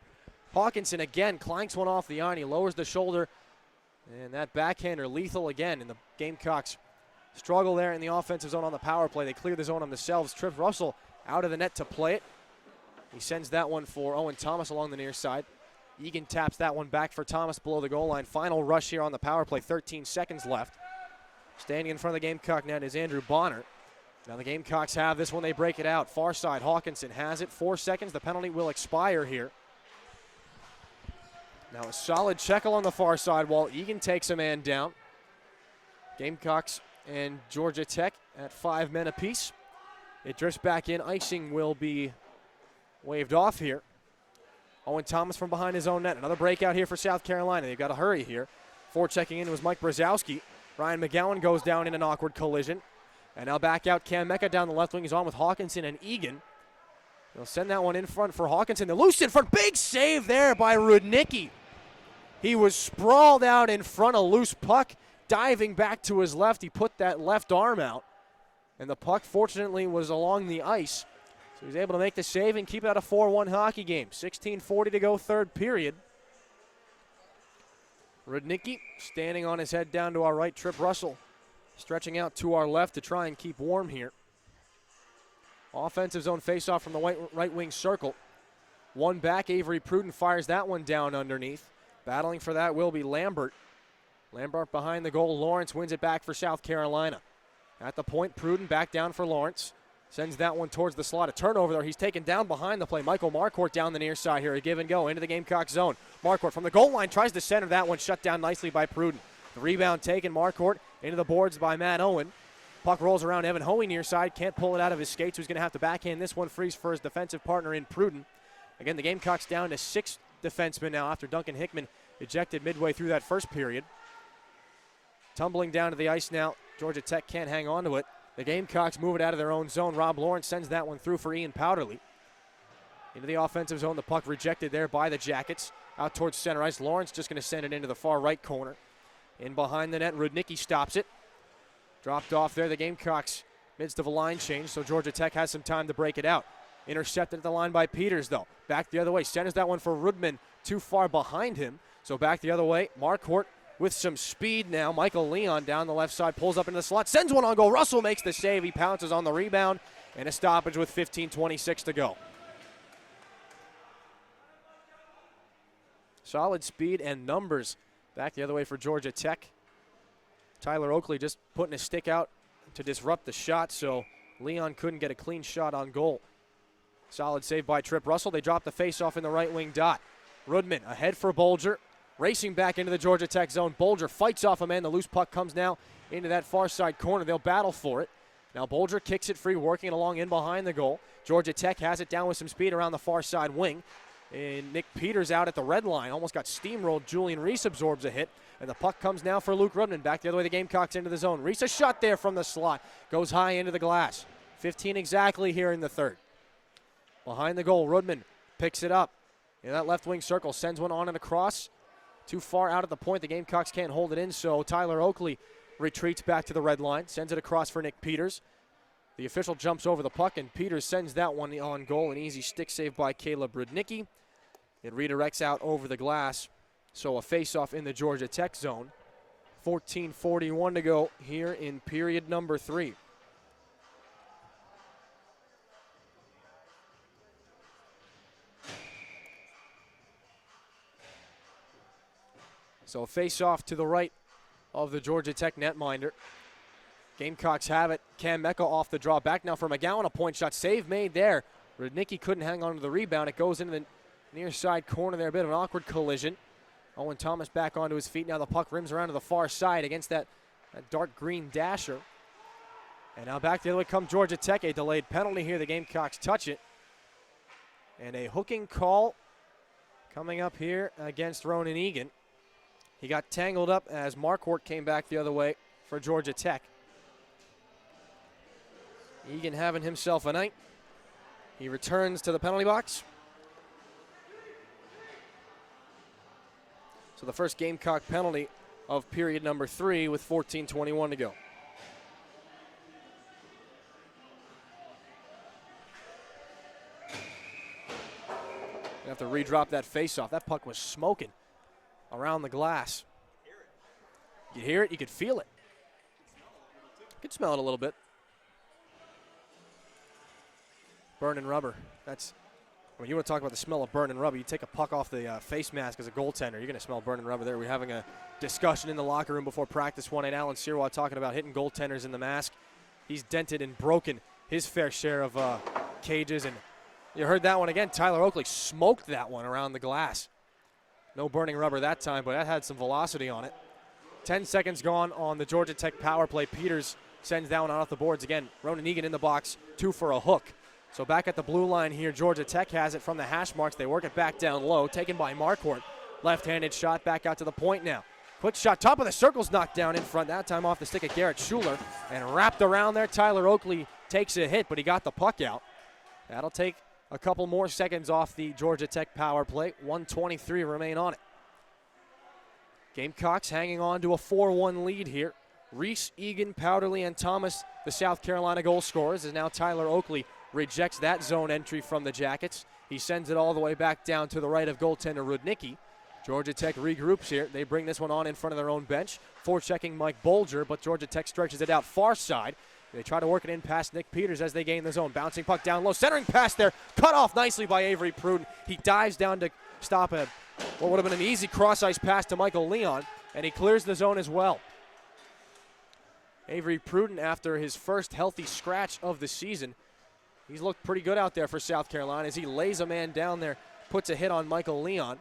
Hawkinson again clanks one off the iron. He lowers the shoulder. And that backhander lethal again. And the Gamecocks struggle there in the offensive zone on the power play. They clear the zone on themselves. Tripp Russell out of the net to play it. He sends that one for Owen Thomas along the near side. Egan taps that one back for Thomas below the goal line. Final rush here on the power play, 13 seconds left. Standing in front of the Gamecock net is Andrew Bonner. Now the Gamecocks have this one, they break it out. Far side, Hawkinson has it, 4 seconds. The penalty will expire here. Now a solid check on the far side wall. Egan takes a man down. Gamecocks and Georgia Tech at 5 men apiece. It drifts back in. Icing will be waved off here. Owen Thomas from behind his own net. Another breakout here for South Carolina. They've got to hurry here. Forechecking in was Mike Brzezowski. Ryan McGowan goes down in an awkward collision. And now back out Cam Mecca down the left wing. He's on with Hawkinson and Egan. They'll send that one in front for Hawkinson. They're loose in front. Big save there by Rudnicki. He was sprawled out in front, a loose puck. Diving back to his left, he put that left arm out. And the puck, fortunately, was along the ice. So he's able to make the save and keep it out a 4-1 hockey game. 16:40 to go, third period. Rudnicki standing on his head down to our right. Trip Russell stretching out to our left to try and keep warm here. Offensive zone faceoff from the right wing circle. One back, Avery Pruden fires that one down underneath. Battling for that will be Lambert. Lambert behind the goal. Lawrence wins it back for South Carolina. At the point, Pruden back down for Lawrence. Sends that one towards the slot. A turnover there. He's taken down behind the play. Michael Marquardt down the near side here. A give and go into the Gamecock zone. Marquardt from the goal line tries to center that one. Shut down nicely by Pruden. The rebound taken. Marquardt into the boards by Matt Owen. Puck rolls around Evan Hoey near side. Can't pull it out of his skates. Who's going to have to backhand this one. Freeze for his defensive partner in Pruden. Again, the Gamecocks down to 6 defensemen now after Duncan Hickman ejected midway through that first period. Tumbling down to the ice now. Georgia Tech can't hang on to it. The Gamecocks move it out of their own zone. Rob Lawrence sends that one through for Ian Powderly. Into the offensive zone. The puck rejected there by the Jackets. Out towards center ice. Lawrence just going to send it into the far right corner. In behind the net, Rudnicki stops it. Dropped off there. The Gamecocks midst of a line change, so Georgia Tech has some time to break it out. Intercepted at the line by Peters, though. Back the other way. Centers that one for Rudman. Too far behind him. So back the other way. Marquardt with some speed now. Michael Leon down the left side. Pulls up into the slot. Sends one on goal. Russell makes the save. He pounces on the rebound. And a stoppage with 15:26 to go. Solid speed and numbers. Back the other way for Georgia Tech. Tyler Oakley just putting his stick out to disrupt the shot, so Leon couldn't get a clean shot on goal. Solid save by Trip Russell. They drop the faceoff in the right wing dot. Rudman ahead for Bolger. Racing back into the Georgia Tech zone. Bolger fights off a man. The loose puck comes now into that far side corner. They'll battle for it. Now Bolger kicks it free, working it along in behind the goal. Georgia Tech has it down with some speed around the far side wing. And Nick Peters out at the red line. Almost got steamrolled. Julian Reese absorbs a hit. And the puck comes now for Luke Rudman. Back the other way, the Gamecocks into the zone. Reese a shot there from the slot. Goes high into the glass. 15 exactly here in the third. Behind the goal, Rudman picks it up. In that left wing circle, sends one on and across. Too far out at the point. The Gamecocks can't hold it in, so Tyler Oakley retreats back to the red line. Sends it across for Nick Peters. The official jumps over the puck, and Peters sends that one on goal. An easy stick save by Caleb Rudnicki. It redirects out over the glass. So a face-off in the Georgia Tech zone. 14:41 to go here in period number 3. So a face-off to the right of the Georgia Tech netminder. Gamecocks have it. Cam Mecca off the draw. Back now for McGowan. A point shot. Save made there. Rudnicki couldn't hang on to the rebound. It goes into the near side corner there. A bit of an awkward collision. Owen Thomas back onto his feet. Now the puck rims around to the far side against that dark green dasher. And now back the other way comes Georgia Tech. A delayed penalty here. The Gamecocks touch it. And a hooking call coming up here against Ronan Egan. He got tangled up as Marquardt came back the other way for Georgia Tech. Egan having himself a night. He returns to the penalty box. So the first Gamecock penalty of period number 3 with 14:21 to go. You have to redrop that face-off. That puck was smoking around the glass. You could hear it, you could feel it. You could smell it a little bit. Burning rubber. That's, when you want to talk about the smell of burning rubber, you take a puck off the face mask as a goaltender, you're going to smell burning rubber there. We're having a discussion in the locker room before practice one night. Alan Sirwa talking about hitting goaltenders in the mask. He's dented and broken his fair share of cages, and you heard that one again. Tyler Oakley smoked that one around the glass. No burning rubber that time, but that had some velocity on it. 10 seconds gone on the Georgia Tech power play. Peters sends that one off the boards again. Ronan Egan in the box, 2 for a hook. So back at the blue line here, Georgia Tech has it from the hash marks. They work it back down low, taken by Marquardt. Left-handed shot back out to the point now. Quick shot, top of the circle's knocked down in front. That time off the stick of Garrett Schuler. And wrapped around there, Tyler Oakley takes a hit, but he got the puck out. That'll take a couple more seconds off the Georgia Tech power play. 1:23 remain on it. Gamecocks hanging on to a 4-1 lead here. Reese, Egan, Powderly, and Thomas, the South Carolina goal scorers, as now Tyler Oakley rejects that zone entry from the Jackets. He sends it all the way back down to the right of goaltender Rudnicki. Georgia Tech regroups here. They bring this one on in front of their own bench. Forechecking Mike Bolger, but Georgia Tech stretches it out far side. They try to work it in past Nick Peters as they gain the zone. Bouncing puck down low. Centering pass there. Cut off nicely by Avery Pruden. He dives down to stop what would have been an easy cross-ice pass to Michael Leon, and he clears the zone as well. Avery Pruden, after his first healthy scratch of the season, he's looked pretty good out there for South Carolina as he lays a man down there, puts a hit on Michael Leon.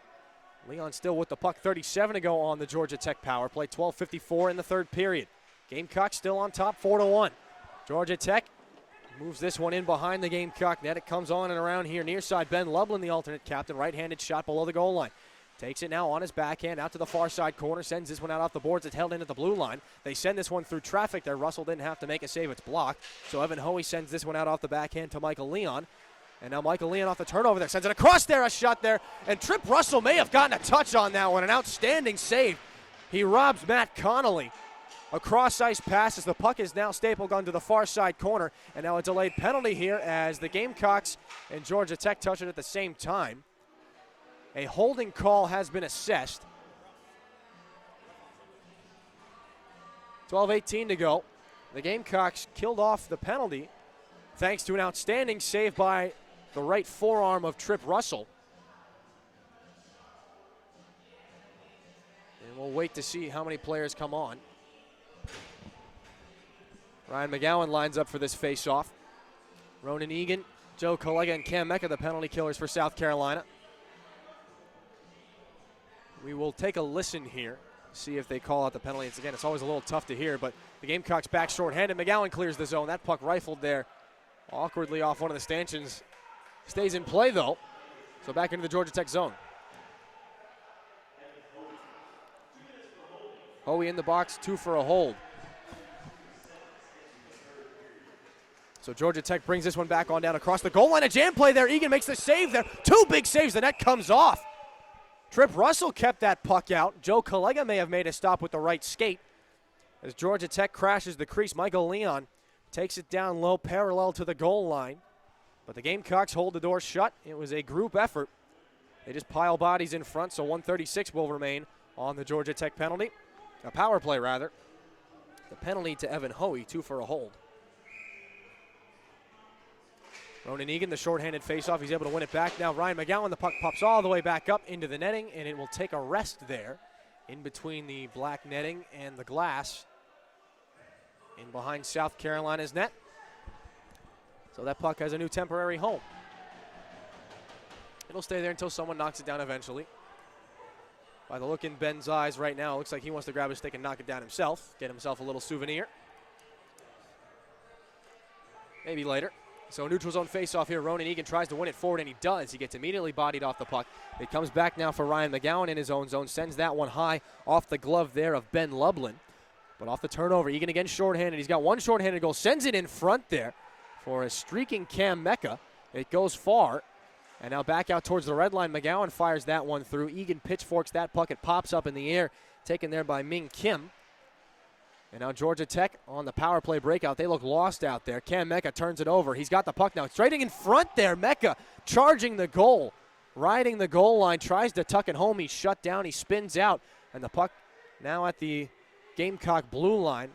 Leon still with the puck, 37 to go on the Georgia Tech power play, 12:54 in the third period. Gamecocks still on top, 4-1. Georgia Tech moves this one in behind the Gamecock net. It comes on and around here near side. Ben Lublin, the alternate captain, right-handed shot below the goal line. Takes it now on his backhand out to the far side corner, sends this one out off the boards. It's held in at the blue line. They send this one through traffic there. Russell didn't have to make a save. It's blocked. So Evan Hoey sends this one out off the backhand to Michael Leon. And now Michael Leon off the turnover there. Sends it across there, a shot there. And Trip Russell may have gotten a touch on that one. An outstanding save. He robs Matt Connolly. A cross-ice pass as the puck is now stapled onto the far side corner. And now a delayed penalty here as the Gamecocks and Georgia Tech touch it at the same time. A holding call has been assessed. 12:18 to go. The Gamecocks killed off the penalty thanks to an outstanding save by the right forearm of Trip Russell. And we'll wait to see how many players come on. Ryan McGowan lines up for this face-off. Ronan Egan, Joe Collega, and Cam Mecca, the penalty killers for South Carolina. We will take a listen here, see if they call out the penalty. It's always a little tough to hear, but the Gamecocks back shorthanded. McGowan clears the zone. That puck rifled there awkwardly off one of the stanchions. Stays in play, though. So back into the Georgia Tech zone. Hoey in the box, 2 for a hold. So Georgia Tech brings this one back on down across the goal line. A jam play there. Egan makes the save there. 2 big saves. The net comes off. Trip Russell kept that puck out. Joe Collega may have made a stop with the right skate. As Georgia Tech crashes the crease, Michael Leon takes it down low, parallel to the goal line. But the Gamecocks hold the door shut. It was a group effort. They just pile bodies in front, so 136 will remain on the Georgia Tech penalty. A power play, rather. The penalty to Evan Hoey, 2 for a hold. Ronan Egan, the shorthanded faceoff, he's able to win it back. Now Ryan McGowan, the puck pops all the way back up into the netting, and it will take a rest there in between the black netting and the glass in behind South Carolina's net. So that puck has a new temporary home. It'll stay there until someone knocks it down eventually. By the look in Ben's eyes right now, it looks like he wants to grab his stick and knock it down himself, get himself a little souvenir. Maybe later. So neutral zone faceoff here. Ronan Egan tries to win it forward, and he does. He gets immediately bodied off the puck. It comes back now for Ryan McGowan in his own zone. Sends that one high off the glove there of Ben Lublin. But off the turnover, Egan again shorthanded. He's got one shorthanded goal. Sends it in front there for a streaking Cam Mecca. It goes far. And now back out towards the red line. McGowan fires that one through. Egan pitchforks that puck. It pops up in the air. Taken there by Ming Kim. And now Georgia Tech on the power play breakout. They look lost out there. Cam Mecca turns it over. He's got the puck now. Straight in front there. Mecca charging the goal. Riding the goal line. Tries to tuck it home. He's shut down. He spins out. And the puck now at the Gamecock blue line.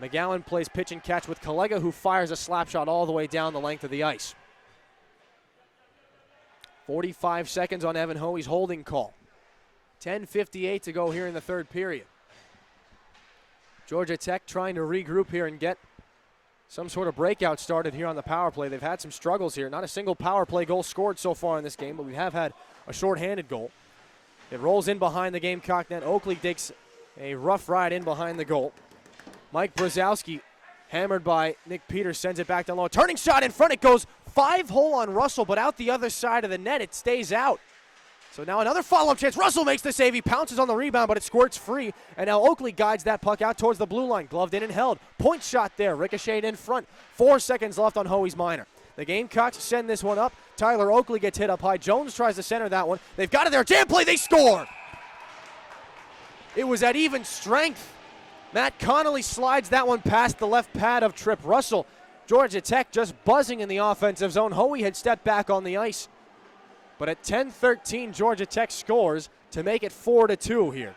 McGowan plays pitch and catch with Collega, who fires a slap shot all the way down the length of the ice. 45 seconds on Evan Hoey's holding call. 10:58 to go here in the third period. Georgia Tech trying to regroup here and get some sort of breakout started here on the power play. They've had some struggles here. Not a single power play goal scored so far in this game, but we have had a shorthanded goal. It rolls in behind the Gamecock net. Oakley takes a rough ride in behind the goal. Mike Brzezowski, hammered by Nick Peters, sends it back down low. Turning shot in front. It goes 5-hole on Russell, but out the other side of the net. It stays out. So now another follow-up chance. Russell makes the save. He pounces on the rebound, but it squirts free. And now Oakley guides that puck out towards the blue line. Gloved in and held. Point shot there. Ricocheted in front. 4 seconds left on Hoey's minor. The Gamecocks send this one up. Tyler Oakley gets hit up high. Jones tries to center that one. They've got it there. Jam play. They score. It was at even strength. Matt Connolly slides that one past the left pad of Trip Russell. Georgia Tech just buzzing in the offensive zone. Hoey had stepped back on the ice. But at 10:13, Georgia Tech scores. to make it 4-2 here.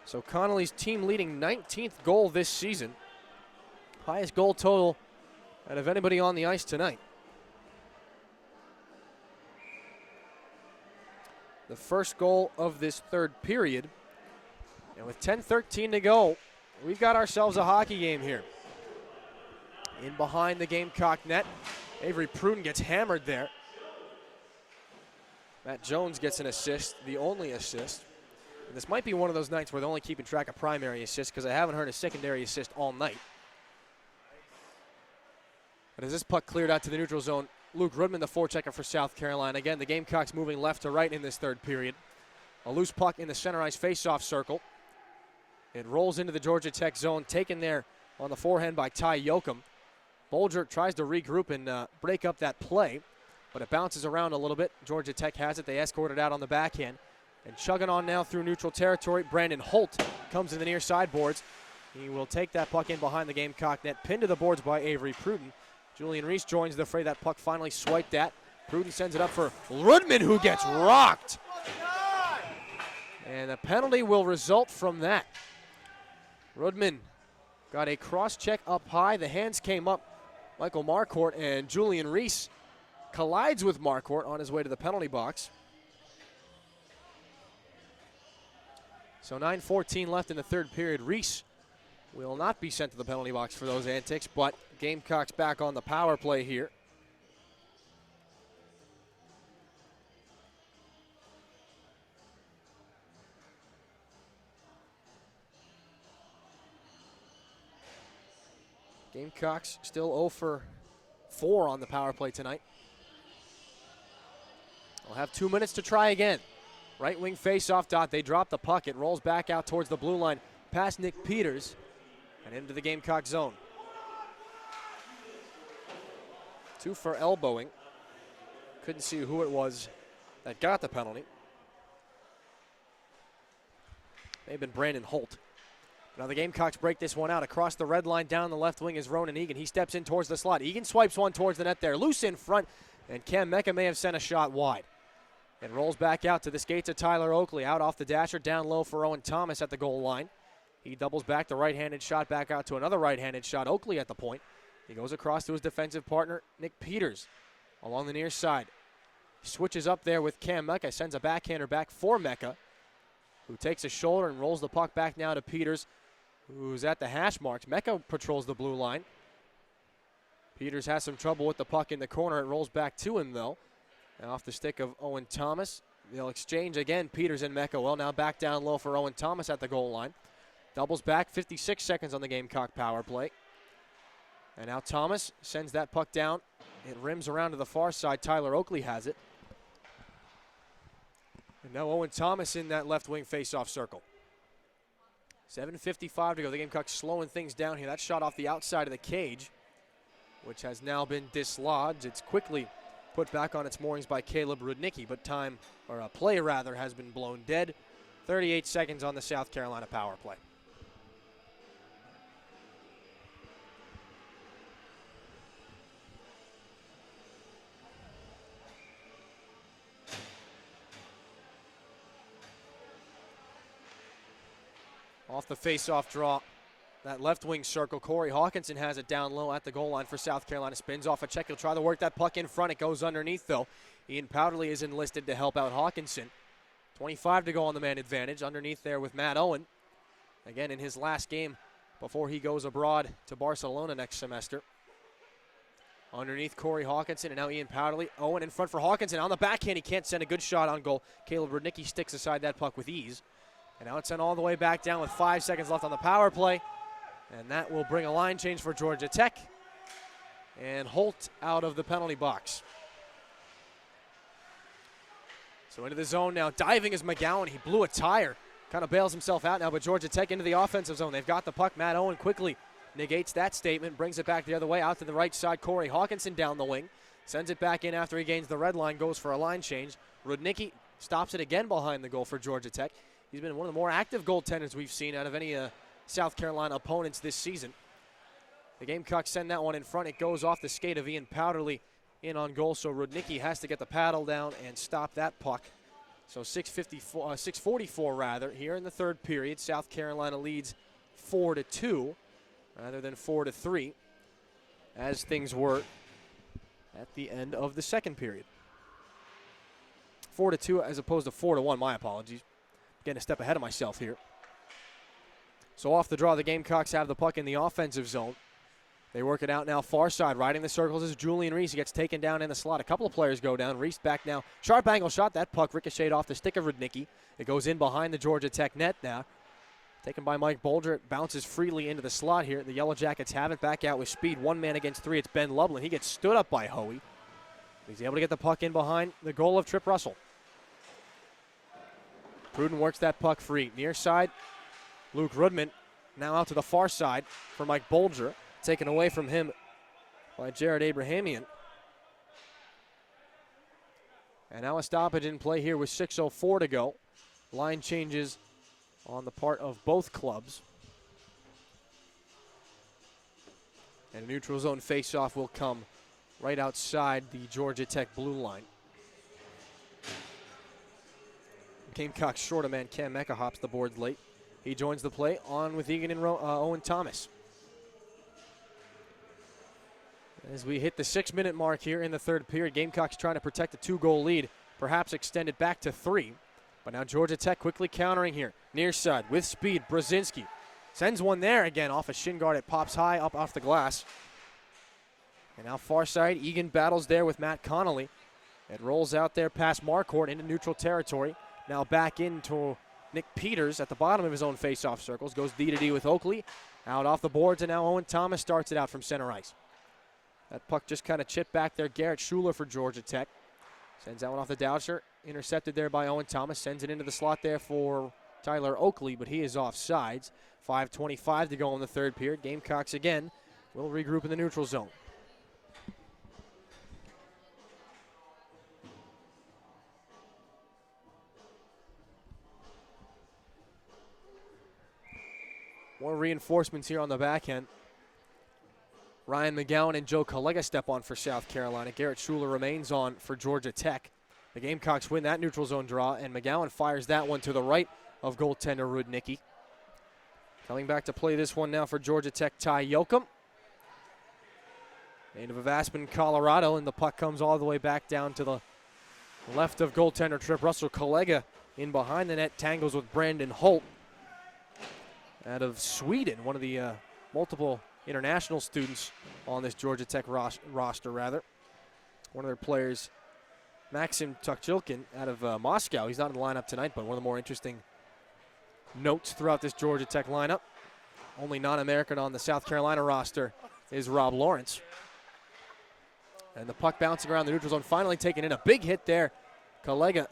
So Connolly's team-leading 19th goal this season. Highest goal total out of anybody on the ice tonight. The first goal of this third period. And with 10:13 to go, we've got ourselves a hockey game here. In behind the Gamecock net, Avery Pruden gets hammered there. Matt Jones gets an assist, the only assist. And this might be one of those nights where they're only keeping track of primary assists because I haven't heard a secondary assist all night. But as this puck cleared out to the neutral zone, Luke Rudman, the forechecker for South Carolina. Again, the Gamecocks moving left to right in this third period. A loose puck in the center ice face-off circle. It rolls into the Georgia Tech zone, taken there on the forehand by Ty Yoakum. Bolger tries to regroup and break up that play, but it bounces around a little bit. Georgia Tech has it. They escort it out on the backhand. And chugging on now through neutral territory, Brandon Holt comes in the near sideboards. He will take that puck in behind the Gamecock net, pinned to the boards by Avery Pruden. Julian Reese joins the fray. That puck finally swiped at. Pruden sends it up for Rudman, who gets rocked. And a penalty will result from that. Rudman got a cross-check up high. The hands came up. Michael Marcourt and Julian Reese collides with Marcourt on his way to the penalty box. So 9:14 left in the third period. Reese will not be sent to the penalty box for those antics, but Gamecocks back on the power play here. Gamecocks still 0 for 4 on the power play tonight. They'll have 2 minutes to try again. Right wing face-off dot. They drop the puck. It rolls back out towards the blue line past Nick Peters and into the Gamecock zone. 2 for elbowing. Couldn't see who it was that got the penalty. May have been Brandon Holt. Now the Gamecocks break this one out. Across the red line down the left wing is Ronan Egan. He steps in towards the slot. Egan swipes one towards the net there. Loose in front, and Cam Mecca may have sent a shot wide. It rolls back out to the skates of Tyler Oakley. Out off the dasher, down low for Owen Thomas at the goal line. He doubles back the right-handed shot back out to another right-handed shot. Oakley at the point. He goes across to his defensive partner, Nick Peters, along the near side. Switches up there with Cam Mecca. Sends a backhander back for Mecca, who takes a shoulder and rolls the puck back now to Peters, who's at the hash marks. Mecca patrols the blue line. Peters has some trouble with the puck in the corner. It rolls back to him, though. Now off the stick of Owen Thomas. They'll exchange again, Peters and Mecca. Well, now back down low for Owen Thomas at the goal line. Doubles back, 56 seconds on the Gamecock power play. And now Thomas sends that puck down. It rims around to the far side. Tyler Oakley has it. And now Owen Thomas in that left wing face-off circle. 7:55 to go. The Gamecocks slowing things down here. That shot off the outside of the cage, which has now been dislodged. It's quickly put back on its moorings by Caleb Rudnicki, but play rather, has been blown dead. 38 seconds on the South Carolina power play. Off the face-off draw, that left wing circle, Corey Hawkinson has it down low at the goal line for South Carolina. Spins off a check. He'll try to work that puck in front. It goes underneath, though. Ian Powderly is enlisted to help out Hawkinson. 25 to go on the man advantage. Underneath there with Matt Owen. Again, in his last game before he goes abroad to Barcelona next semester. Underneath Corey Hawkinson, and now Ian Powderly. Owen in front for Hawkinson. On the backhand, he can't send a good shot on goal. Caleb Rudnicki sticks aside that puck with ease. And now it's sent all the way back down with 5 seconds left on the power play. And that will bring a line change for Georgia Tech. And Holt out of the penalty box. So into the zone now. Diving is McGowan. He blew a tire. Kind of bails himself out now, but Georgia Tech into the offensive zone. They've got the puck. Matt Owen quickly negates that statement. Brings it back the other way. Out to the right side. Corey Hawkinson down the wing. Sends it back in after he gains the red line. Goes for a line change. Rudnicki stops it again behind the goal for Georgia Tech. He's been one of the more active goaltenders we've seen out of any South Carolina opponents this season. The Gamecocks send that one in front. It goes off the skate of Ian Powderly in on goal, so Rudnicki has to get the paddle down and stop that puck. So 6:44 rather here in the third period. South Carolina leads 4-2 rather than 4-3 as things were at the end of the second period. 4-2 as opposed to 4-1, my apologies. Getting a step ahead of myself here. So off the draw, the Gamecocks have the puck in the offensive zone. They work it out now far side. Riding the circles is Julian Reese. He gets taken down in the slot. A couple of players go down. Reese back now. Sharp angle shot. That puck ricocheted off the stick of Rudnicki. It goes in behind the Georgia Tech net now. Taken by Mike Bolger. It bounces freely into the slot here. The Yellow Jackets have it back out with speed. One man against three. It's Ben Lublin. He gets stood up by Hoey. He's able to get the puck in behind the goal of Trip Russell. Pruden works that puck free. Near side, Luke Rudman now out to the far side for Mike Bolger. Taken away from him by Jared Abrahamian. And now a stoppage in play here with 6:04 to go. Line changes on the part of both clubs. And a neutral zone faceoff will come right outside the Georgia Tech blue line. Gamecocks short a man. Cam Mecca hops the boards late. He joins the play on with Egan and Owen Thomas. As we hit the 6-minute mark here in the third period, Gamecocks trying to protect a 2-goal lead, perhaps extend it back to 3. But now Georgia Tech quickly countering here. Near side with speed, Brzezinski sends one there again off a shin guard. It pops high up off the glass. And now far side, Egan battles there with Matt Connolly. It rolls out there past Marquardt into neutral territory. Now back into Nick Peters at the bottom of his own face-off circles. Goes D-to-D with Oakley. Out off the boards, and now Owen Thomas starts it out from center ice. That puck just kind of chipped back there. Garrett Schuler for Georgia Tech. Sends that one off the Dowser. Intercepted there by Owen Thomas. Sends it into the slot there for Tyler Oakley, but he is offsides. 5:25 to go in the third period. Gamecocks again will regroup in the neutral zone. More reinforcements here on the back end. Ryan McGowan and Joe Collega step on for South Carolina. Garrett Schuler remains on for Georgia Tech. The Gamecocks win that neutral zone draw, and McGowan fires that one to the right of goaltender Rudnicki. Coming back to play this one now for Georgia Tech, Ty Yoakum. Native of Aspen, Colorado, and the puck comes all the way back down to the left of goaltender Trip Russell. Collega in behind the net, tangles with Brandon Holt out of Sweden, one of the multiple international students on this Georgia Tech roster, rather. One of their players, Maxim Tukchilkin, out of Moscow. He's not in the lineup tonight, but one of the more interesting notes throughout this Georgia Tech lineup. Only non-American on the South Carolina roster is Rob Lawrence. And the puck bouncing around the neutral zone, finally taken in. A big hit there. Collega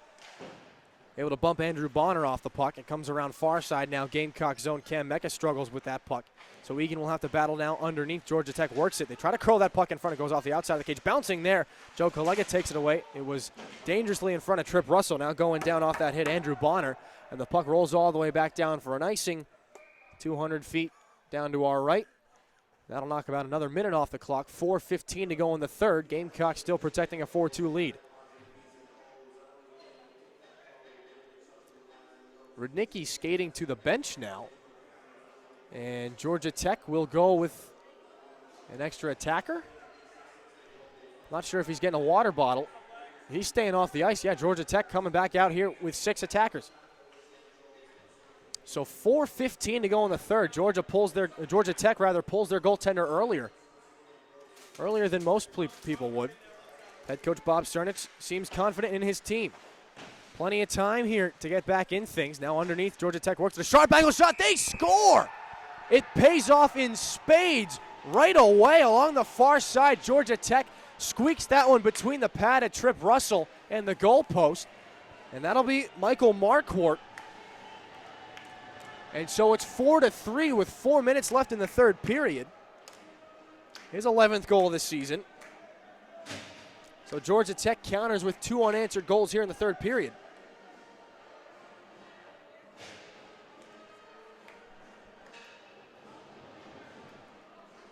able to bump Andrew Bonner off the puck. It comes around far side now. Gamecock zone. Cam Mecca struggles with that puck. So Egan will have to battle now underneath. Georgia Tech works it. They try to curl that puck in front. It goes off the outside of the cage. Bouncing there. Joe Collega takes it away. It was dangerously in front of Trip Russell. Now going down off that hit, Andrew Bonner. And the puck rolls all the way back down for an icing. 200 feet down to our right. That'll knock about another minute off the clock. 4:15 to go in the third. Gamecock still protecting a 4-2 lead. Rudnicki skating to the bench now. And Georgia Tech will go with an extra attacker. Not sure if he's getting a water bottle. He's staying off the ice. Yeah, Georgia Tech coming back out here with 6 attackers. So 4:15 to go in the third. Georgia Tech pulls their goaltender earlier than most people would. Head coach Bob Cernich seems confident in his team. Plenty of time here to get back in things. Now underneath, Georgia Tech works the sharp angle shot. They score! It pays off in spades right away along the far side. Georgia Tech squeaks that one between the pad at Trip Russell and the goalpost. And that'll be Michael Marquardt. And so it's 4-3 with 4 minutes left in the third period. His 11th goal of the season. So Georgia Tech counters with 2 unanswered goals here in the third period.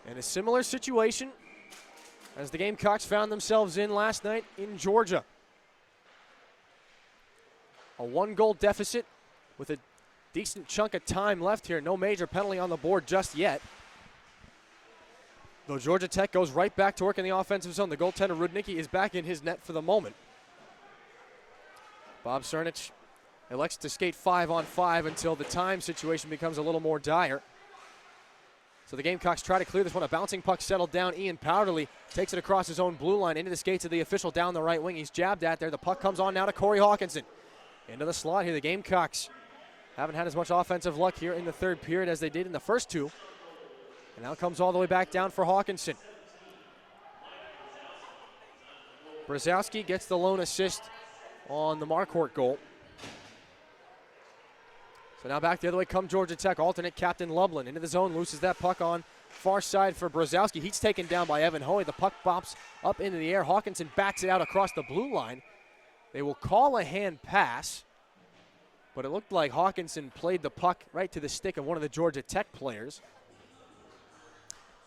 And a similar situation as the Gamecocks found themselves in last night in Georgia. A 1-goal deficit with a decent chunk of time left here. No major penalty on the board just yet. Though Georgia Tech goes right back to work in the offensive zone. The goaltender Rudnicki is back in his net for the moment. Bob Cernich elects to skate 5-on-5 until the time situation becomes a little more dire. So the Gamecocks try to clear this one. A bouncing puck settled down. Ian Powderly takes it across his own blue line into the skates of the official down the right wing. He's jabbed at there. The puck comes on now to Corey Hawkinson. Into the slot here. The Gamecocks haven't had as much offensive luck here in the third period as they did in the first two. And now comes all the way back down for Hawkinson. Brzezowski gets the lone assist on the Marquardt goal. So now back the other way come Georgia Tech. Alternate captain Lublin into the zone, loses that puck on far side for Brzezowski. He's taken down by Evan Hoey. The puck bops up into the air. Hawkinson backs it out across the blue line. They will call a hand pass, but it looked like Hawkinson played the puck right to the stick of one of the Georgia Tech players.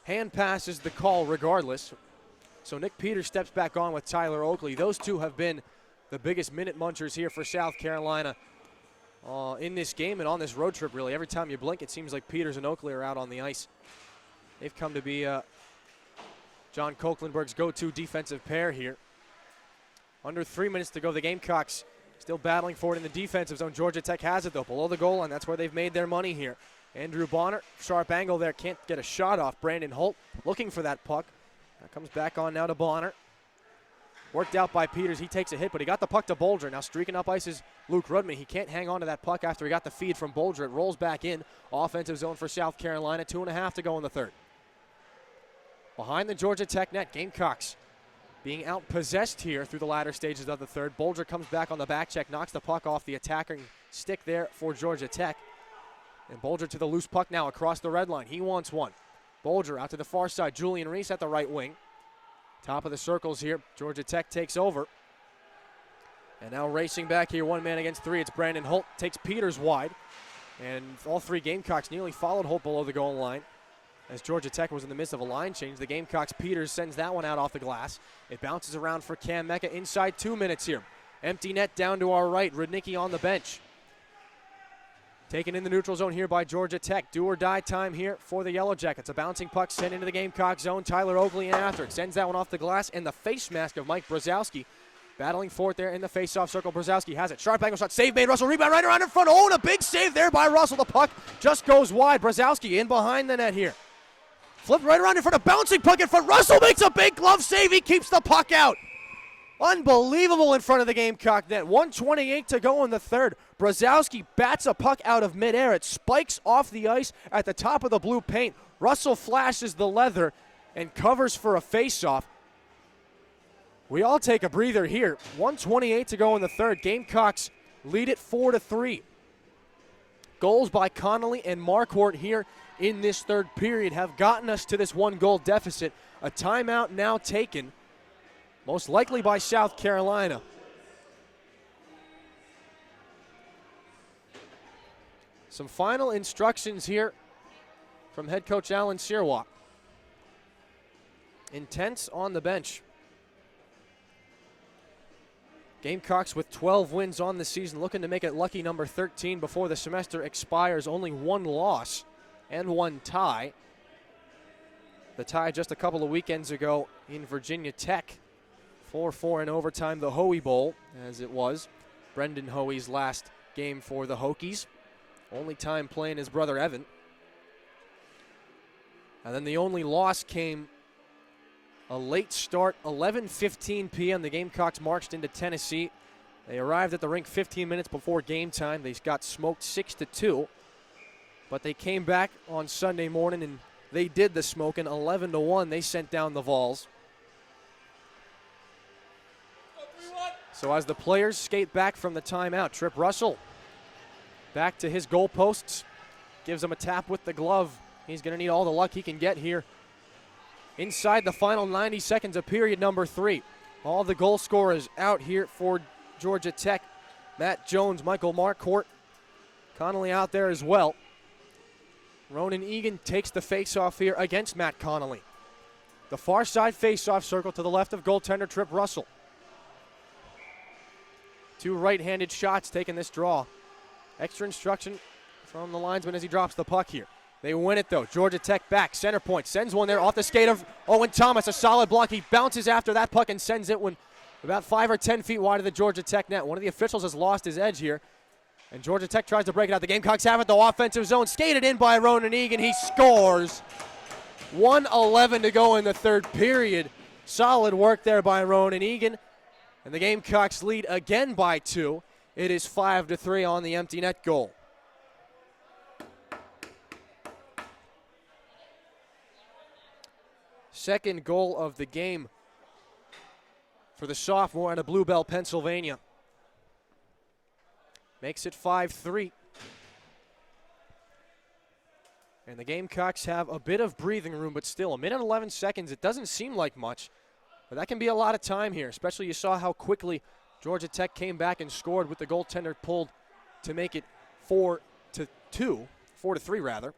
Hand pass is the call regardless. So Nick Peters steps back on with Tyler Oakley. Those two have been the biggest minute munchers here for South Carolina in this game and on this road trip, really. Every time you blink, it seems like Peters and Oakley are out on the ice. They've come to be John Kochlenberg's go-to defensive pair here. Under 3 minutes to go. The Gamecocks still battling for it in the defensive zone. Georgia Tech has it, though, below the goal line. That's where they've made their money here. Andrew Bonner, sharp angle there, can't get a shot off. Brandon Holt looking for that puck. That comes back on now to Bonner. Worked out by Peters. He takes a hit, but he got the puck to Bolger. Now streaking up ice is Luke Rudman. He can't hang on to that puck after he got the feed from Bolger. It rolls back in. Offensive zone for South Carolina. 2.5 to go in the third. Behind the Georgia Tech net, Gamecocks being outpossessed here through the latter stages of the third. Bolger comes back on the back check, knocks the puck off the attacking stick there for Georgia Tech. And Bolger to the loose puck now across the red line. He wants one. Bolger out to the far side. Julian Reese at the right wing. Top of the circles here. Georgia Tech takes over. And now racing back here, 1 man against 3. It's Brandon Holt. Takes Peters wide. And all three Gamecocks nearly followed Holt below the goal line. As Georgia Tech was in the midst of a line change, the Gamecocks, Peters sends that one out off the glass. It bounces around for Cam Mecca inside 2 minutes here. Empty net down to our right. Rudnicki on the bench. Taken in the neutral zone here by Georgia Tech. Do or die time here for the Yellow Jackets. A bouncing puck sent into the Gamecock zone. Tyler Oakley in after it. Sends that one off the glass, and the face mask of Mike Brzezowski battling for it there in the face-off circle. Brzezowski has it. Sharp angle shot. Save made. Russell rebound right around in front. Oh, and a big save there by Russell. The puck just goes wide. Brzezowski in behind the net here. Flipped right around in front of bouncing puck in front. Russell makes a big glove save. He keeps the puck out. Unbelievable in front of the Gamecock net. 1:28 to go in the third. Brzezowski bats a puck out of midair. It spikes off the ice at the top of the blue paint. Russell flashes the leather and covers for a face-off. We all take a breather here. 1:28 to go in the third. Gamecocks lead it 4-3. Goals by Connolly and Marquardt here in this third period have gotten us to this 1-goal deficit. A timeout now taken, most likely by South Carolina. Some final instructions here from head coach Alan Sirois. Intense on the bench. Gamecocks with 12 wins on the season, looking to make it lucky number 13 before the semester expires. Only 1 loss and 1 tie. The tie just a couple of weekends ago in Virginia Tech. 4-4 in overtime, the Hoey Bowl, as it was. Brendan Hoey's last game for the Hokies. Only time playing his brother Evan. And then the only loss came a late start, 11:15 p.m. The Gamecocks marched into Tennessee. They arrived at the rink 15 minutes before game time. They got smoked 6-2. But they came back on Sunday morning and they did the smoking. 11-1, they sent down the Vols. So as the players skate back from the timeout, Trip Russell back to his goalposts. Gives him a tap with the glove. He's going to need all the luck he can get here inside the final 90 seconds of period number 3. All the goal scorers out here for Georgia Tech. Matt Jones, Michael Marquardt, Connolly out there as well. Ronan Egan takes the face-off here against Matt Connolly. The far side face-off circle to the left of goaltender Trip Russell. Two right-handed shots taking this draw. Extra instruction from the linesman as he drops the puck here. They win it though. Georgia Tech back, center point, sends one there off the skate of Owen Thomas, a solid block. He bounces after that puck and sends it when about 5 or 10 feet wide of the Georgia Tech net. One of the officials has lost his edge here, and Georgia Tech tries to break it out. The Gamecocks have it, the offensive zone, skated in by Ronan Egan. He scores. 1:11 to go in the third period. Solid work there by Ronan Egan, and the Gamecocks lead again by 2. It is 5-3 on the empty net goal. Second goal of the game for the sophomore out of Bluebell, Pennsylvania. Makes it 5-3. And the Gamecocks have a bit of breathing room, but still, 1 minute and 11 seconds, it doesn't seem like much, but that can be a lot of time here, especially you saw how quickly Georgia Tech came back and scored with the goaltender pulled to make it 4-3 rather.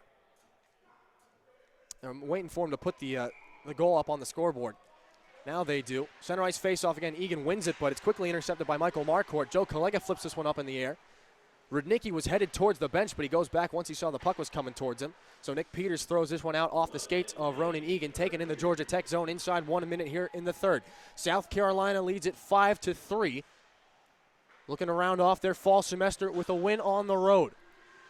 I'm waiting for him to put the goal up on the scoreboard. Now they do. Center ice face-off again. Egan wins it, but it's quickly intercepted by Michael Marcourt. Joe Collega flips this one up in the air. Rudnicki was headed towards the bench, but he goes back once he saw the puck was coming towards him. So Nick Peters throws this one out off the skates of Ronan Egan, taken in the Georgia Tech zone inside 1 minute here in the third. South Carolina leads it 5-3. Looking to round off their fall semester with a win on the road.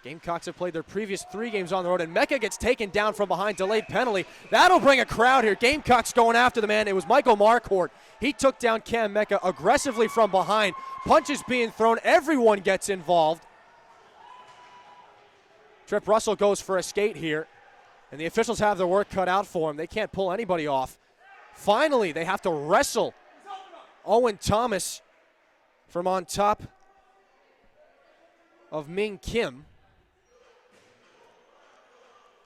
Gamecocks have played their previous 3 games on the road, and Mecca gets taken down from behind, delayed penalty. That'll bring a crowd here. Gamecocks going after the man. It was Michael Marcourt. He took down Cam Mecca aggressively from behind. Punches being thrown. Everyone gets involved. Trip Russell goes for a skate here, and the officials have their work cut out for him. They can't pull anybody off. Finally, they have to wrestle Owen Thomas from on top of Ming Kim.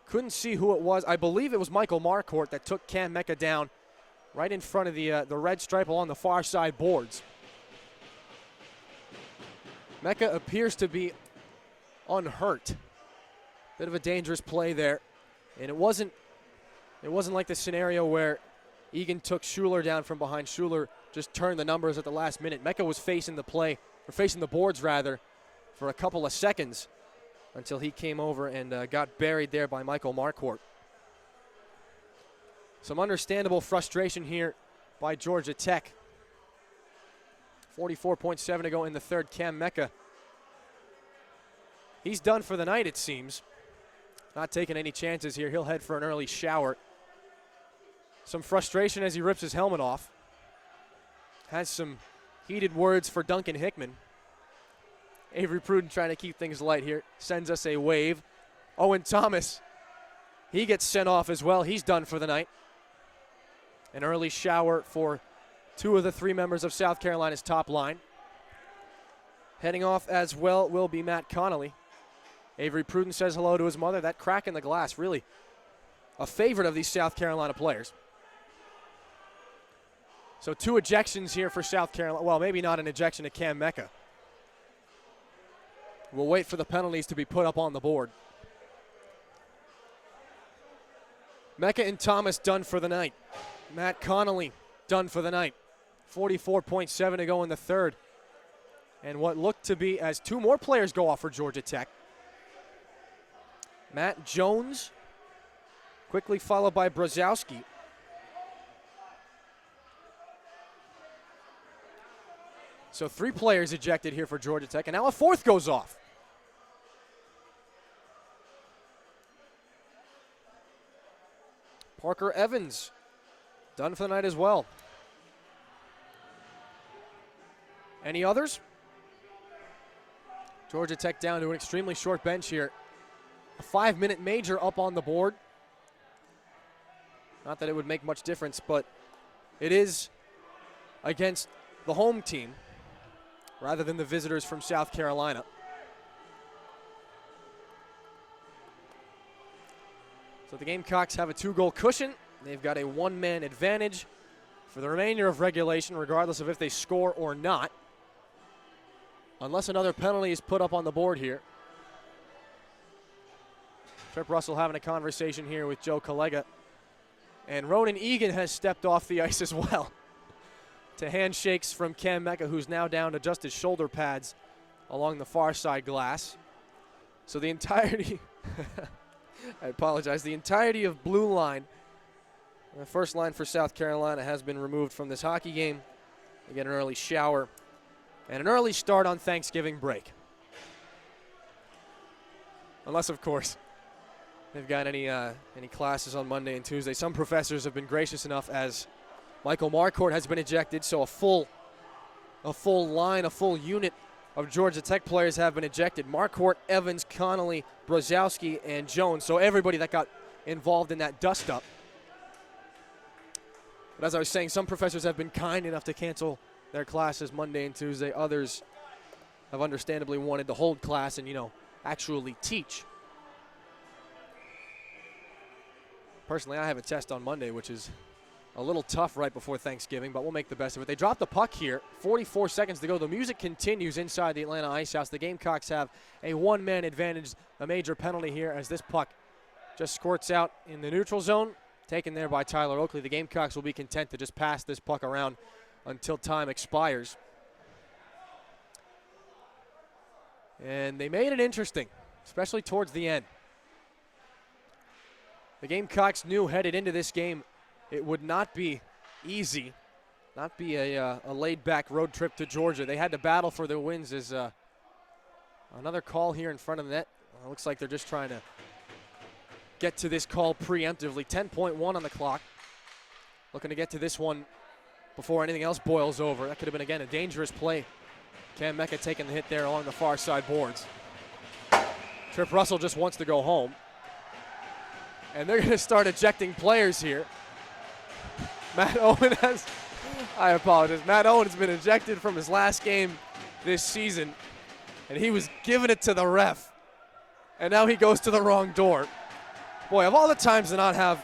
Couldn't see who it was. I believe it was Michael Marcourt that took Cam Mecca down right in front of the red stripe along the far side boards. Mecca appears to be unhurt. Bit of a dangerous play there, and it wasn't like the scenario where Egan took Schuler down from behind. Schuler just turned the numbers at the last minute. Mecca was facing the boards rather, for a couple of seconds until he came over and got buried there by Michael Marcourt. Some understandable frustration here by Georgia Tech. 44.7 to go in the third. Cam Mecca, he's done for the night, it seems. Not taking any chances here. He'll head for an early shower. Some frustration as he rips his helmet off. Has some heated words for Duncan Hickman. Avery Pruden trying to keep things light here. Sends us a wave. Owen Thomas, he gets sent off as well. He's done for the night. An early shower for 2 of the 3 members of South Carolina's top line. Heading off as well will be Matt Connolly. Avery Pruden says hello to his mother. That crack in the glass, really a favorite of these South Carolina players. So 2 ejections here for South Carolina. Well, maybe not an ejection to Cam Mecca. We'll wait for the penalties to be put up on the board. Mecca and Thomas done for the night. Matt Connolly done for the night. 44.7 to go in the third. And what looked to be as 2 more players go off for Georgia Tech. Matt Jones, quickly followed by Brzezowski. So 3 players ejected here for Georgia Tech, and now a 4th goes off. Parker Evans, done for the night as well. Any others? Georgia Tech down to an extremely short bench here. A 5-minute major up on the board. Not that it would make much difference, but it is against the home team rather than the visitors from South Carolina. So the Gamecocks have a 2-goal cushion. They've got a 1-man advantage for the remainder of regulation, regardless of if they score or not. Unless another penalty is put up on the board here. Trip Russell having a conversation here with Joe Collega. And Ronan Egan has stepped off the ice as well. To handshakes from Cam Mecca, who's now down to just his shoulder pads along the far side glass. So the entirety, I apologize, the entirety of blue line, the first line for South Carolina, has been removed from this hockey game. They get an early shower and an early start on Thanksgiving break. Unless, of course, they've got any classes on Monday and Tuesday. Some professors have been gracious enough, as Michael Marcourt has been ejected, so a full unit of Georgia Tech players have been ejected. Marcourt, Evans, Connolly, Brzezowski, and Jones. So everybody that got involved in that dust-up. But as I was saying, some professors have been kind enough to cancel their classes Monday and Tuesday. Others have understandably wanted to hold class and, actually teach. Personally, I have a test on Monday, which is a little tough right before Thanksgiving, but we'll make the best of it. They drop the puck here. 44 seconds to go. The music continues inside the Atlanta Ice House. The Gamecocks have a one-man advantage, a major penalty here as this puck just squirts out in the neutral zone, taken there by Tyler Oakley. The Gamecocks will be content to just pass this puck around until time expires. And they made it interesting, especially towards the end. The Gamecocks knew headed into this game it would not be easy, not be a laid-back road trip to Georgia. They had to battle for their wins. As another call here in front of the net. Looks like they're just trying to get to this call preemptively. 10.1 on the clock. Looking to get to this one before anything else boils over. That could have been, again, a dangerous play. Cam Mecca taking the hit there along the far side boards. Trip Russell just wants to go home. And they're going to start ejecting players here. Matt Owen has, I apologize, Matt Owen has been ejected from his last game this season. And he was giving it to the ref. And now he goes to the wrong door. Boy, of all the times to not have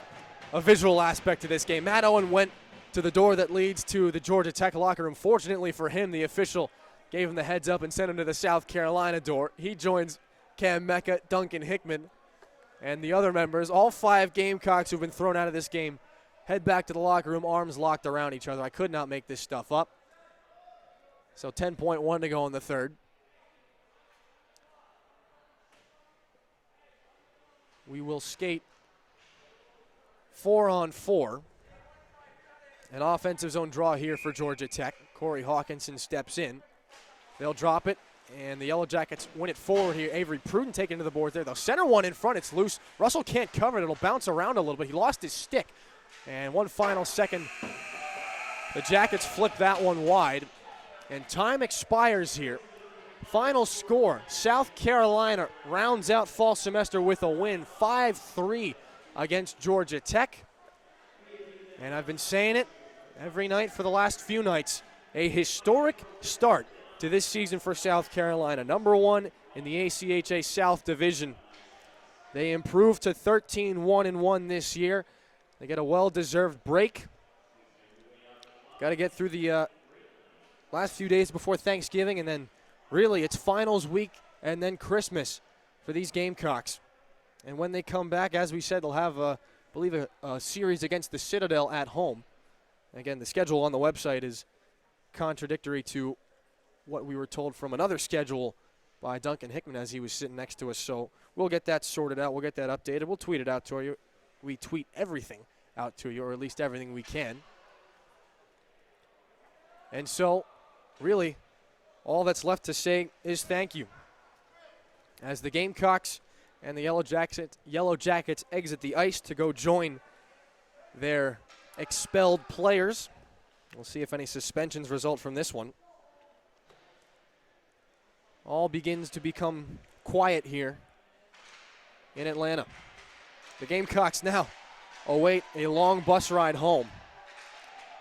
a visual aspect to this game, Matt Owen went to the door that leads to the Georgia Tech locker room. Fortunately for him, the official gave him the heads up and sent him to the South Carolina door. He joins Cam Mecca, Duncan Hickman, and the other members. All 5 Gamecocks who've been thrown out of this game head back to the locker room, arms locked around each other. I could not make this stuff up. So 10.1 to go in the third. We will skate 4-on-4. An offensive zone draw here for Georgia Tech. Corey Hawkinson steps in. They'll drop it, and the Yellow Jackets win it forward here. Avery Pruden taken to the board there. They'll center one in front. It's loose. Russell can't cover it. It'll bounce around a little bit. He lost his stick. And one final second. The Jackets flip that one wide. And time expires here. Final score, South Carolina rounds out fall semester with a win, 5-3 against Georgia Tech. And I've been saying it every night for the last few nights. A historic start to this season for South Carolina. Number 1 in the ACHA South Division. They improved to 13-1-1 this year. They get a well-deserved break. Got to get through the last few days before Thanksgiving, and then really it's finals week and then Christmas for these Gamecocks. And when they come back, as we said, they'll have, I believe, a series against the Citadel at home. Again, the schedule on the website is contradictory to what we were told from another schedule by Duncan Hickman as he was sitting next to us. So we'll get that sorted out. We'll get that updated. We'll tweet it out to you. We tweet everything out to you, or at least everything we can. And so, really, all that's left to say is thank you. As the Gamecocks and the Yellow Jackets exit the ice to go join their expelled players. We'll see if any suspensions result from this one. All begins to become quiet here in Atlanta. The Gamecocks now await a long bus ride home.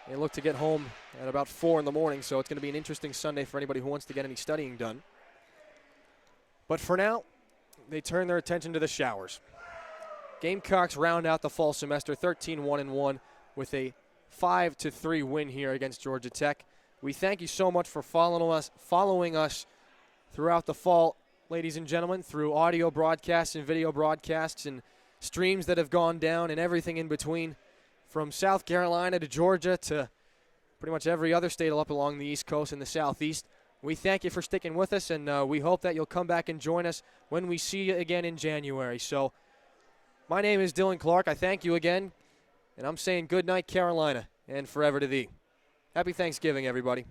They look to get home at about 4 in the morning, so it's going to be an interesting Sunday for anybody who wants to get any studying done. But for now, they turn their attention to the showers. Gamecocks round out the fall semester 13-1-1 with a 5-3 win here against Georgia Tech. We thank you so much for following us throughout the fall ladies and gentlemen, through audio broadcasts and video broadcasts and streams that have gone down and everything in between, from South Carolina to Georgia to pretty much every other state up along the East Coast and the Southeast. We thank you for sticking with us, and we hope that you'll come back and join us when we see you again in January. So my name is Dillon Clark. I thank you again, and I'm saying good night, Carolina, and forever to thee. Happy Thanksgiving, everybody.